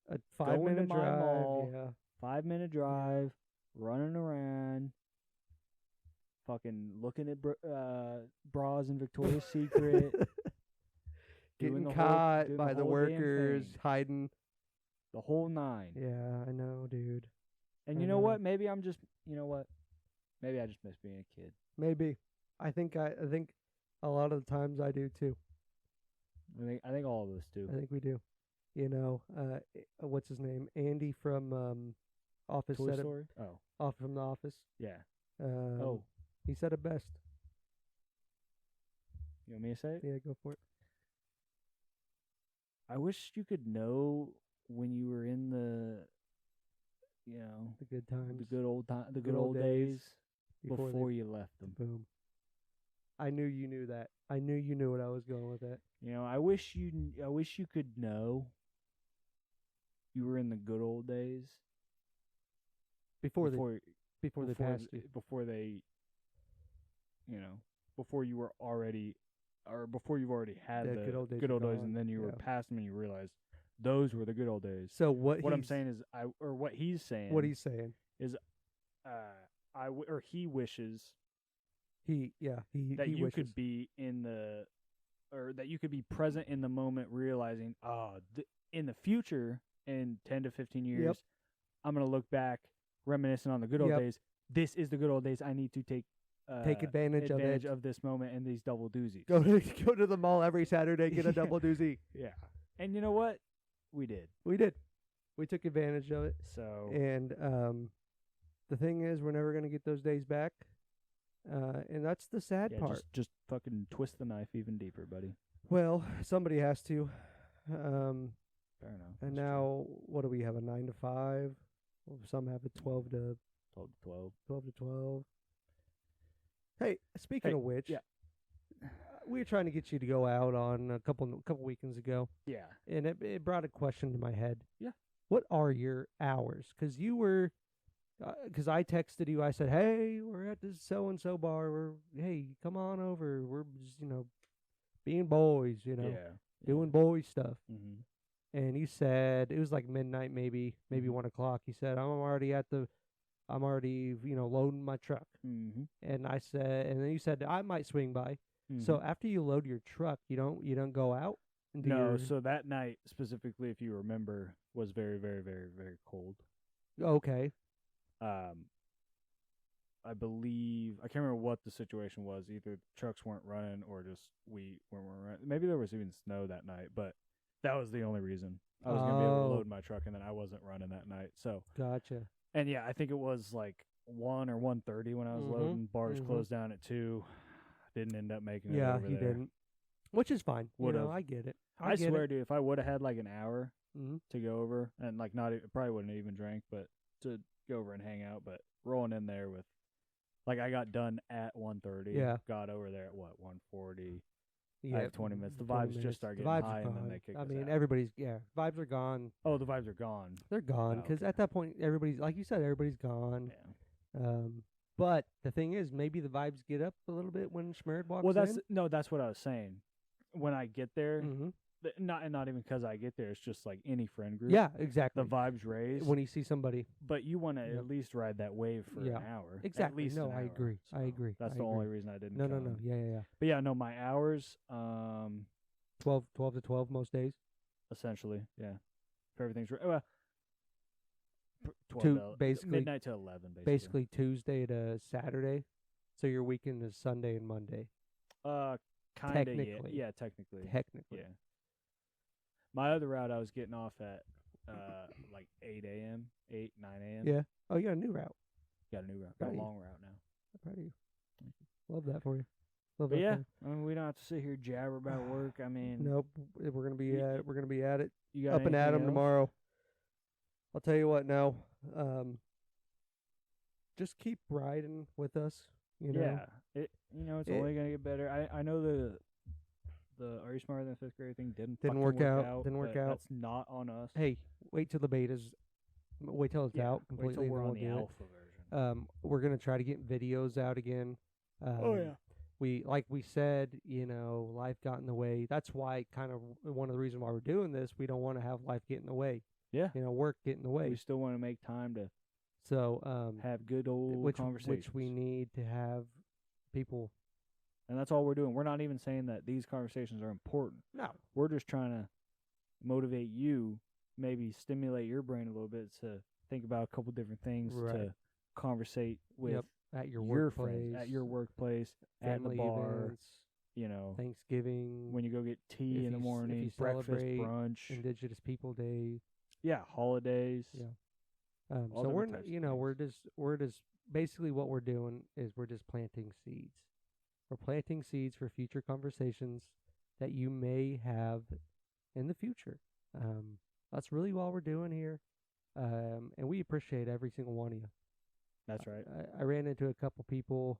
Speaker 3: A
Speaker 2: going to
Speaker 3: 5-minute
Speaker 2: my
Speaker 3: drive.
Speaker 2: mall,
Speaker 3: Yeah.
Speaker 2: 5-minute drive, running around, fucking looking at bras in Victoria's Secret. doing
Speaker 3: Getting
Speaker 2: the
Speaker 3: caught
Speaker 2: whole,
Speaker 3: by the
Speaker 2: whole damn
Speaker 3: workers,
Speaker 2: thing.
Speaker 3: hiding.
Speaker 2: The whole 9.
Speaker 3: Yeah, I know, dude.
Speaker 2: And
Speaker 3: I
Speaker 2: you know
Speaker 3: know.
Speaker 2: what? Maybe I'm just, maybe I just miss being a kid.
Speaker 3: Maybe. I think a lot of the times I do too.
Speaker 2: I think all of us do.
Speaker 3: I think we do. You know, what's his name? Andy from Office
Speaker 2: Toy
Speaker 3: said
Speaker 2: Story?
Speaker 3: it.
Speaker 2: Oh,
Speaker 3: Off from the Office.
Speaker 2: yeah.
Speaker 3: Oh, he said it best.
Speaker 2: You want me to say it?
Speaker 3: Yeah, go for it.
Speaker 2: I wish you could know when you were in the,
Speaker 3: The good times.
Speaker 2: the good old time, the good
Speaker 3: Good old
Speaker 2: old days
Speaker 3: before
Speaker 2: before
Speaker 3: they-
Speaker 2: you left them.
Speaker 3: Boom. I knew you knew that. I knew you knew what I was going with that.
Speaker 2: I wish you could know you were in the good old days
Speaker 3: Before
Speaker 2: before
Speaker 3: they passed you.
Speaker 2: before they, before you were already, or before you've already had
Speaker 3: The
Speaker 2: the
Speaker 3: good old days
Speaker 2: good
Speaker 3: are
Speaker 2: old days,
Speaker 3: gone,
Speaker 2: and then you were
Speaker 3: yeah.
Speaker 2: past them and you realized those were the good old days.
Speaker 3: So what
Speaker 2: I'm
Speaker 3: he's-
Speaker 2: saying is, what he's saying,
Speaker 3: What he's saying.
Speaker 2: he wishes
Speaker 3: He
Speaker 2: that you
Speaker 3: wishes.
Speaker 2: could be that you could be present in the moment, realizing, in the future, in 10 to 15 years,
Speaker 3: Yep.
Speaker 2: I'm gonna look back, reminiscing on the good old
Speaker 3: Yep.
Speaker 2: days. This is the good old days. I need to take
Speaker 3: advantage of it.
Speaker 2: of this moment and these double doozies.
Speaker 3: Go to the mall every Saturday, get a double doozy.
Speaker 2: Yeah, and you know what? We did.
Speaker 3: We did. We took advantage of it.
Speaker 2: So
Speaker 3: And the thing is, we're never gonna get those days back. And that's the sad
Speaker 2: yeah,
Speaker 3: part.
Speaker 2: just fucking twist the knife even deeper, buddy.
Speaker 3: Well, somebody has to.
Speaker 2: Fair enough.
Speaker 3: And
Speaker 2: That's
Speaker 3: now, what do we have? A 9 to 5. Well, some have a 12 to
Speaker 2: 12 to 12.
Speaker 3: 12 to 12. Hey, speaking
Speaker 2: Hey,
Speaker 3: of which,
Speaker 2: yeah.
Speaker 3: We were trying to get you to go out on a couple weekends ago,
Speaker 2: Yeah.
Speaker 3: and it brought a question to my head.
Speaker 2: Yeah.
Speaker 3: What are your hours? Because you were, because I texted you. I said, "Hey, we're at this so and so bar. Hey, come on over. We're just, being boys.
Speaker 2: Yeah.
Speaker 3: Doing boy stuff."
Speaker 2: Mm-hmm.
Speaker 3: And you said it was like midnight, maybe 1:00. He said, I'm already loading my truck.
Speaker 2: Mm-hmm.
Speaker 3: And I said, and then you said I might swing by.
Speaker 2: Mm-hmm.
Speaker 3: So after you load your truck, you don't go out. And do
Speaker 2: No,
Speaker 3: your-
Speaker 2: so that night specifically, if you remember, was very, very, very, very cold.
Speaker 3: Okay.
Speaker 2: I believe I can't remember what the situation was. Either trucks weren't running or just we weren't running. Maybe there was even snow that night, but that was the only reason I was gonna be able to
Speaker 3: Oh.
Speaker 2: load my truck, and then I wasn't running that night. So,
Speaker 3: Gotcha.
Speaker 2: and yeah, I think it was like 1 or 1:30 when I was
Speaker 3: Mhm,
Speaker 2: loading. Bars
Speaker 3: mhm.
Speaker 2: closed down at 2. Didn't end up making it
Speaker 3: Yeah,
Speaker 2: over
Speaker 3: he
Speaker 2: there.
Speaker 3: didn't. Which is fine.
Speaker 2: Would've.
Speaker 3: I get it.
Speaker 2: I
Speaker 3: get
Speaker 2: swear,
Speaker 3: it.
Speaker 2: dude, if I would have had like an hour
Speaker 3: Mhm.
Speaker 2: to go over, and like probably wouldn't have even drank, but to go over and hang out, but rolling in there with, like, I got done at 1:30.
Speaker 3: Yeah.
Speaker 2: Got over there at 1:40.
Speaker 3: Yeah,
Speaker 2: I have 20 minutes. The
Speaker 3: 20
Speaker 2: vibes
Speaker 3: minutes.
Speaker 2: just start
Speaker 3: The
Speaker 2: getting
Speaker 3: vibes are
Speaker 2: high, and then
Speaker 3: gone.
Speaker 2: they kick
Speaker 3: I
Speaker 2: us
Speaker 3: mean,
Speaker 2: out.
Speaker 3: everybody's vibes are gone.
Speaker 2: Oh, the vibes are gone.
Speaker 3: They're gone
Speaker 2: Oh,
Speaker 3: because
Speaker 2: okay.
Speaker 3: at that point, everybody's like you said, everybody's gone.
Speaker 2: Yeah.
Speaker 3: But the thing is, maybe the vibes get up a little bit when Schmerd walks
Speaker 2: Well,
Speaker 3: in.
Speaker 2: that's what I was saying. When I get there,
Speaker 3: Mm-hmm.
Speaker 2: not even because I get there. It's just like any friend group.
Speaker 3: Yeah, exactly.
Speaker 2: The vibes raise.
Speaker 3: When you see somebody.
Speaker 2: But you want to
Speaker 3: Yep.
Speaker 2: at least ride that wave for
Speaker 3: Yeah,
Speaker 2: an hour.
Speaker 3: exactly.
Speaker 2: At least
Speaker 3: No,
Speaker 2: an
Speaker 3: I
Speaker 2: hour.
Speaker 3: agree. I
Speaker 2: So
Speaker 3: agree.
Speaker 2: That's
Speaker 3: I
Speaker 2: the only
Speaker 3: agree.
Speaker 2: reason I didn't
Speaker 3: No.
Speaker 2: come.
Speaker 3: Yeah.
Speaker 2: But yeah, no, my hours,
Speaker 3: 12 to 12 most days.
Speaker 2: essentially, yeah. If everything's well, 12
Speaker 3: Two-
Speaker 2: to,
Speaker 3: basically-
Speaker 2: midnight to 11,
Speaker 3: Basically Tuesday to Saturday. So your weekend is Sunday and Monday.
Speaker 2: Kind of,
Speaker 3: technically.
Speaker 2: yeah, technically.
Speaker 3: Technically.
Speaker 2: Yeah. My other route, I was getting off at like 8 a.m., 9 a.m.
Speaker 3: Yeah. Oh, you got a new route.
Speaker 2: Got a new route. Got
Speaker 3: Proud
Speaker 2: a
Speaker 3: of you.
Speaker 2: long route now.
Speaker 3: I'm proud of you. Love that for you. Love
Speaker 2: But
Speaker 3: that
Speaker 2: yeah,
Speaker 3: for you.
Speaker 2: I mean, we don't have to sit here jabber about work. I mean,
Speaker 3: Nope. We're gonna be
Speaker 2: You-
Speaker 3: at. We're gonna be at it.
Speaker 2: you got
Speaker 3: Up and at
Speaker 2: anything
Speaker 3: 'em
Speaker 2: else?
Speaker 3: tomorrow. I'll tell you what now. Just keep riding with us. You know.
Speaker 2: Yeah, it's
Speaker 3: It-
Speaker 2: only gonna get better. I know the Are You Smarter Than Fifth Grade thing didn't
Speaker 3: Didn't
Speaker 2: fucking
Speaker 3: work out, didn't work
Speaker 2: but
Speaker 3: out.
Speaker 2: That's not on us.
Speaker 3: Hey, wait till the beta's. Wait till it's out
Speaker 2: wait
Speaker 3: completely.
Speaker 2: till
Speaker 3: and
Speaker 2: we're
Speaker 3: then
Speaker 2: on
Speaker 3: we'll
Speaker 2: the
Speaker 3: do it.
Speaker 2: alpha version.
Speaker 3: We're gonna try to get videos out again. Like we said, life got in the way. That's why kind of one of the reasons why we're doing this. We don't want to have life get in the way.
Speaker 2: Yeah,
Speaker 3: Work get in the way.
Speaker 2: we still want to make time to
Speaker 3: So
Speaker 2: have good old
Speaker 3: which
Speaker 2: conversations.
Speaker 3: we need to have people.
Speaker 2: And that's all we're doing. We're not even saying that these conversations are important.
Speaker 3: No.
Speaker 2: We're just trying to motivate you, maybe stimulate your brain a little bit to think about a couple different things
Speaker 3: Right.
Speaker 2: to conversate with
Speaker 3: Yep. At your
Speaker 2: friends,
Speaker 3: workplace,
Speaker 2: at your workplace, at the
Speaker 3: family
Speaker 2: bar,
Speaker 3: events, Thanksgiving,
Speaker 2: when you go get tea
Speaker 3: if
Speaker 2: in the
Speaker 3: you
Speaker 2: morning, breakfast,
Speaker 3: celebrate
Speaker 2: brunch,
Speaker 3: Indigenous People Day.
Speaker 2: holidays.
Speaker 3: Yeah.
Speaker 2: all
Speaker 3: So we're
Speaker 2: different
Speaker 3: not,
Speaker 2: types of
Speaker 3: we're just basically what we're doing is we're just planting seeds. We're planting seeds for future conversations that you may have in the future. That's really what we're doing here. And we appreciate every single one of you.
Speaker 2: That's right.
Speaker 3: I ran into a couple people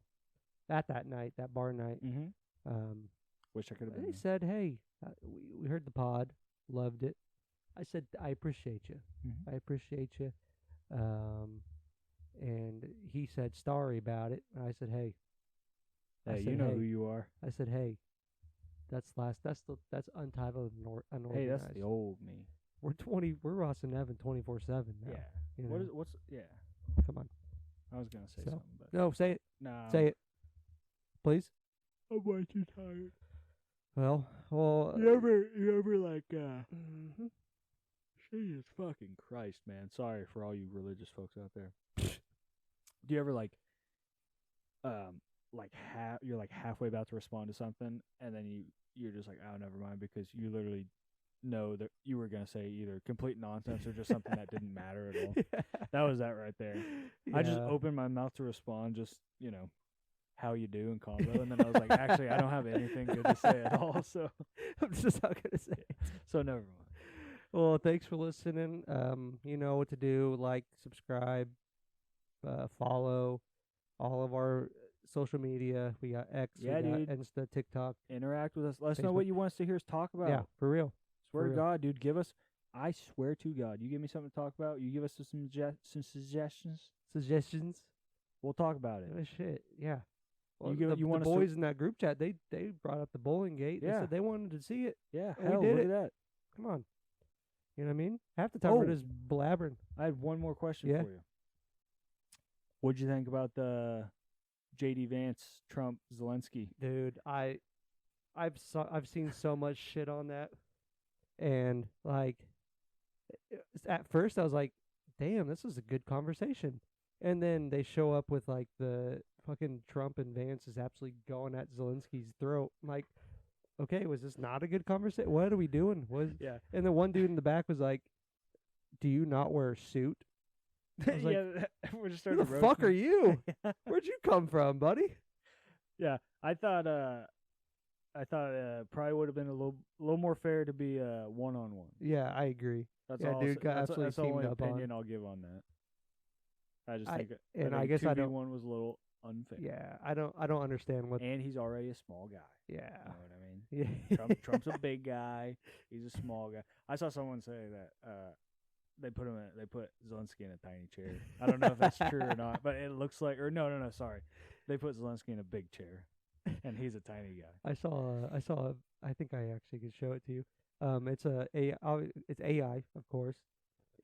Speaker 3: at that night, that bar night.
Speaker 2: Mm-hmm. Wish I could have been
Speaker 3: They
Speaker 2: there.
Speaker 3: said, "Hey, we heard the pod, loved it." I said, "I appreciate you.
Speaker 2: Mhm.
Speaker 3: I appreciate you." And he said, "Sorry about it." And I said, "Hey." I
Speaker 2: Hey,
Speaker 3: said,
Speaker 2: you know
Speaker 3: "Hey."
Speaker 2: who you are.
Speaker 3: I said, "Hey, that's untitled and unorganized."
Speaker 2: Hey, that's the old me.
Speaker 3: We're Ross&Evan 24/7 now.
Speaker 2: Yeah.
Speaker 3: You
Speaker 2: What
Speaker 3: know?
Speaker 2: is what's yeah?
Speaker 3: Come on.
Speaker 2: I was gonna say
Speaker 3: So,
Speaker 2: something, but
Speaker 3: No, say it.
Speaker 2: no.
Speaker 3: Say it. Please.
Speaker 2: I'm way too tired.
Speaker 3: Well,
Speaker 2: You ever like
Speaker 3: mhm.
Speaker 2: Jesus fucking Christ, man. Sorry for all you religious folks out there. Do you ever you're like halfway about to respond to something and then you're just like, oh, never mind, because you literally know that you were gonna say either complete nonsense or just something that didn't matter at all. That was that right there. I just
Speaker 3: Yeah.
Speaker 2: opened my mouth to respond, just how you do in combo, and then I was like, actually, I don't have anything good to say at all, so
Speaker 3: I'm just not gonna say it.
Speaker 2: so never mind.
Speaker 3: Well, thanks for listening. You know what to do. Like, subscribe, follow all of our social media. We got X,
Speaker 2: Yeah,
Speaker 3: we got
Speaker 2: dude.
Speaker 3: Insta, TikTok.
Speaker 2: Interact with us. Let us know
Speaker 3: Facebook.
Speaker 2: what you want us to hear us talk about.
Speaker 3: Yeah, for real.
Speaker 2: Swear
Speaker 3: for
Speaker 2: to
Speaker 3: real.
Speaker 2: God, dude, I swear to God, you give me something to talk about, you give us some suggestions,
Speaker 3: Suggestions.
Speaker 2: we'll talk about it.
Speaker 3: Oh, shit. Yeah. Well,
Speaker 2: you want
Speaker 3: the
Speaker 2: us to-
Speaker 3: boys in that group chat, they brought up the BowlingGate. They
Speaker 2: Yeah.
Speaker 3: said they wanted to see it.
Speaker 2: Yeah,
Speaker 3: And we
Speaker 2: hell,
Speaker 3: did
Speaker 2: look
Speaker 3: it.
Speaker 2: at that.
Speaker 3: Come on. You know what I mean? Half the time we're
Speaker 2: Oh.
Speaker 3: just blabbering.
Speaker 2: I had one more question
Speaker 3: Yeah.
Speaker 2: for you. What'd you think about the J.D. Vance, Trump, Zelensky?
Speaker 3: Dude, I've seen so much shit on that, and at first I was like, damn, this is a good conversation, and then they show up with the fucking Trump and Vance is absolutely going at Zelensky's throat. I'm like, okay, was this not a good conversation? What are we doing?
Speaker 2: Yeah.
Speaker 3: And the one dude in the back was like, do you not wear a suit? I was like,
Speaker 2: we're just
Speaker 3: who
Speaker 2: starting
Speaker 3: the fuck are you? Where'd you come from, buddy?
Speaker 2: Yeah, I thought probably would have been a little more fair to be one-on-one.
Speaker 3: Yeah, I agree.
Speaker 2: That's
Speaker 3: Yeah,
Speaker 2: all.
Speaker 3: dude got absolutely
Speaker 2: that's the only
Speaker 3: teamed up on.
Speaker 2: opinion I'll give on that. I just think,
Speaker 3: and I guess I don't-
Speaker 2: 2v1 was a little unfair.
Speaker 3: Yeah, I don't understand what.
Speaker 2: And he's already a small guy.
Speaker 3: Yeah.
Speaker 2: You know what I mean?
Speaker 3: Yeah.
Speaker 2: Trump's a big guy. He's a small guy. I saw someone say that they put Zelensky in a tiny chair. I don't know if that's true or not, but it looks like. Or no, sorry, they put Zelensky in a big chair, and he's a tiny guy.
Speaker 3: I saw. I think I actually could show it to you. It's it's AI, of course,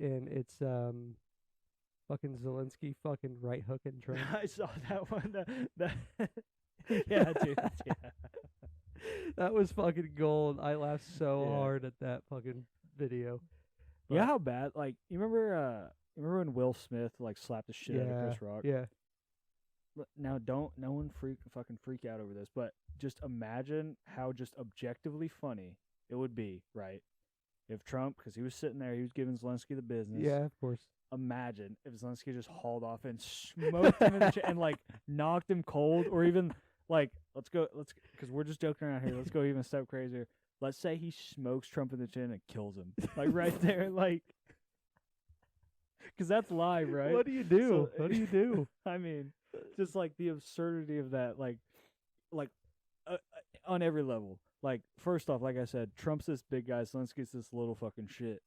Speaker 3: and it's fucking Zelensky fucking right hooking Trump.
Speaker 2: I saw that one. Yeah, dude. Yeah.
Speaker 3: That was fucking gold. I laughed so hard at that fucking video.
Speaker 2: Yeah, how bad? Like, you remember when Will Smith slapped the shit out of Chris Rock?
Speaker 3: Yeah.
Speaker 2: Now, no one fucking freak out over this, but just imagine how just objectively funny it would be, right? If Trump, because he was sitting there, he was giving Zelensky the business.
Speaker 3: Yeah, of course.
Speaker 2: Imagine if Zelensky just hauled off and smoked him in the and knocked him cold, or even like, because we're just joking around here. Let's go even a step crazier. Let's say he smokes Trump in the chin and kills him, like right there, like, because that's live, right?
Speaker 3: What do you do?
Speaker 2: So,
Speaker 3: What do you do?
Speaker 2: I mean, just like the absurdity of that, like on every level. Like, first off, like I said, Trump's this big guy, Zelensky's this little fucking shit.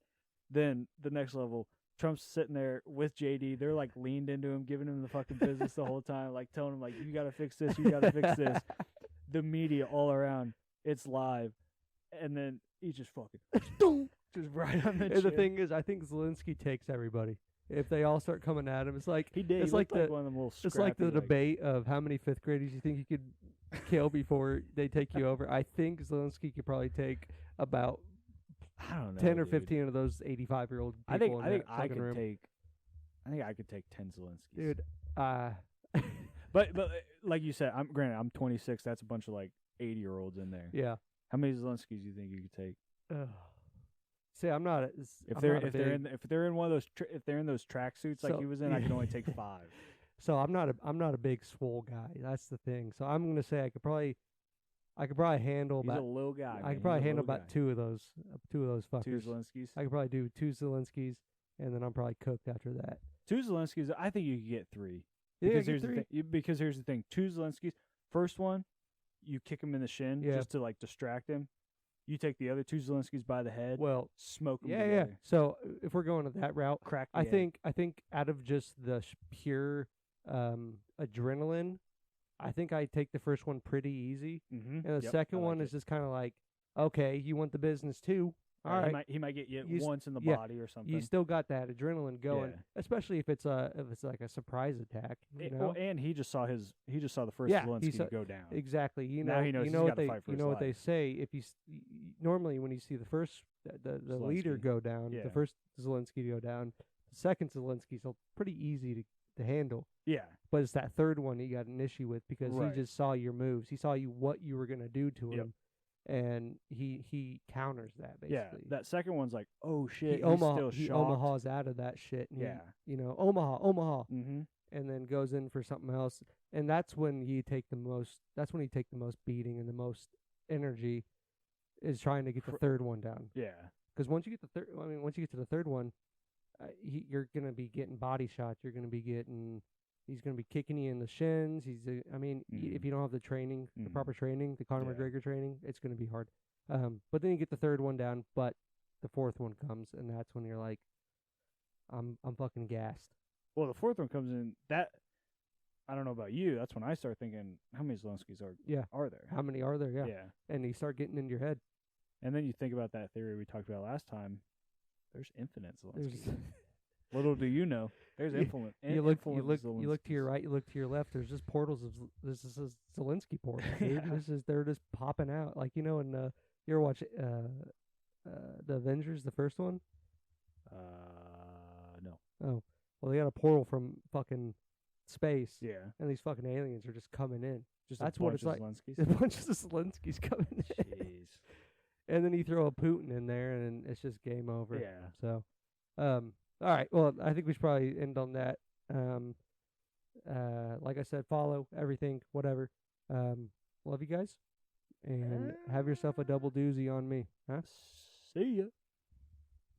Speaker 2: Then the next level, Trump's sitting there with JD. They're like leaned into him, giving him the fucking business the whole time, like telling him like, you got to fix this, you got to fix this. The media all around, it's live, and then he just fucking just right on the chin.
Speaker 3: And the thing is, I think Zelensky takes everybody. If they all start coming at him, it's like
Speaker 2: he did.
Speaker 3: It's
Speaker 2: he
Speaker 3: like
Speaker 2: one of them little
Speaker 3: it's like the
Speaker 2: scrappy,
Speaker 3: debate of how many fifth graders you think you could kill before they take you over. I think Zelensky could probably take about
Speaker 2: I don't know,
Speaker 3: 10 or
Speaker 2: dude.
Speaker 3: 15 of those 85-year-old people.
Speaker 2: I think
Speaker 3: in that
Speaker 2: I
Speaker 3: fucking
Speaker 2: could
Speaker 3: room.
Speaker 2: take. I think I could take 10 Zelenskys.
Speaker 3: Dude,
Speaker 2: But like you said, I'm 26. That's a bunch of like 80-year-olds in there.
Speaker 3: yeah.
Speaker 2: How many Zelenskys do you think you could take?
Speaker 3: See, I'm not.
Speaker 2: If they're in one of those if they're in those tracksuits like he was in, I can only take 5.
Speaker 3: So I'm not a big swole guy. That's the thing. So I'm gonna say I could probably handle
Speaker 2: He's
Speaker 3: about
Speaker 2: a little guy.
Speaker 3: I could probably handle about two of those fuckers.
Speaker 2: 2 Zelenskys.
Speaker 3: I could probably do 2 Zelenskys, and then I'm probably cooked after that.
Speaker 2: 2 Zelenskys. I think you could get 3.
Speaker 3: Yeah,
Speaker 2: Because
Speaker 3: get
Speaker 2: here's
Speaker 3: 3.
Speaker 2: the thing. Because here's the thing. 2 Zelenskys. First one, you kick him in the shin just to like distract him. You take the other 2 Zelenskys by the head.
Speaker 3: Well,
Speaker 2: smoke them
Speaker 3: yeah.
Speaker 2: together.
Speaker 3: So if we're going to that route,
Speaker 2: Crack.
Speaker 3: I think out of just the pure adrenaline, I think I take the first one pretty easy, and the second one is just kind of like, okay, you want the business too. All right,
Speaker 2: he might get you
Speaker 3: You
Speaker 2: once in the body or something.
Speaker 3: You still got that adrenaline going,
Speaker 2: Yeah.
Speaker 3: especially if it's like a surprise attack. You know?
Speaker 2: Well, and he just saw the first Zelensky go down.
Speaker 3: Exactly. You
Speaker 2: Now
Speaker 3: know,
Speaker 2: he knows
Speaker 3: you
Speaker 2: he's
Speaker 3: know what
Speaker 2: gotta
Speaker 3: they
Speaker 2: fight for
Speaker 3: you
Speaker 2: his
Speaker 3: know what they
Speaker 2: life.
Speaker 3: say. If you normally when you see the first the leader
Speaker 2: Zelensky.
Speaker 3: go down,
Speaker 2: Yeah.
Speaker 3: the first Zelensky go down, the second Zelensky's pretty easy to handle.
Speaker 2: Yeah.
Speaker 3: But it's that third one he got an issue with because
Speaker 2: Right.
Speaker 3: he just saw your moves. He saw what you were gonna do to
Speaker 2: Yep.
Speaker 3: him, and he counters that basically.
Speaker 2: Yeah. That second one's like, oh shit,
Speaker 3: He
Speaker 2: he's still shocked.
Speaker 3: Omaha's out of that shit. And
Speaker 2: Yeah.
Speaker 3: Omaha,
Speaker 2: Mm-hmm.
Speaker 3: and then goes in for something else, and that's when you take the most. That's when you take the most beating and the most energy, is trying to get the third one down.
Speaker 2: Yeah.
Speaker 3: Because once you get once you get to the third one, you're gonna be getting body shots. You're gonna be getting. He's gonna be kicking you in the shins. If you don't have the training, the proper training, the Conor McGregor training, it's gonna be hard. But then you get the third one down, but the fourth one comes, and that's when you're like, I'm fucking gassed.
Speaker 2: Well, the fourth one comes in. That I don't know about you. That's when I start thinking, how many Zelenskys are there?
Speaker 3: How many are there? Yeah.
Speaker 2: Yeah.
Speaker 3: And you start getting into your head.
Speaker 2: And then you think about that theory we talked about last time. There's infinite Zelenskys.
Speaker 3: There's
Speaker 2: Little do you know, there's infinite.
Speaker 3: You look to your right, you look to your left. There's just portals of this is a Zelensky portal, dude. They're just popping out. Like you ever watch the Avengers, the first one?
Speaker 2: No.
Speaker 3: Oh, well, they got a portal from fucking space.
Speaker 2: Yeah.
Speaker 3: And these fucking aliens are just coming in.
Speaker 2: Just
Speaker 3: That's
Speaker 2: a
Speaker 3: what
Speaker 2: bunch
Speaker 3: it's like.
Speaker 2: of Zelenskys?
Speaker 3: A bunch of Zelenskys coming in.
Speaker 2: Jeez.
Speaker 3: And then you throw a Putin in there, and it's just game over.
Speaker 2: Yeah.
Speaker 3: So, all right. Well, I think we should probably end on that. Like I said, follow everything, whatever. Love you guys, and have yourself a double doozy on me. Huh?
Speaker 2: See ya.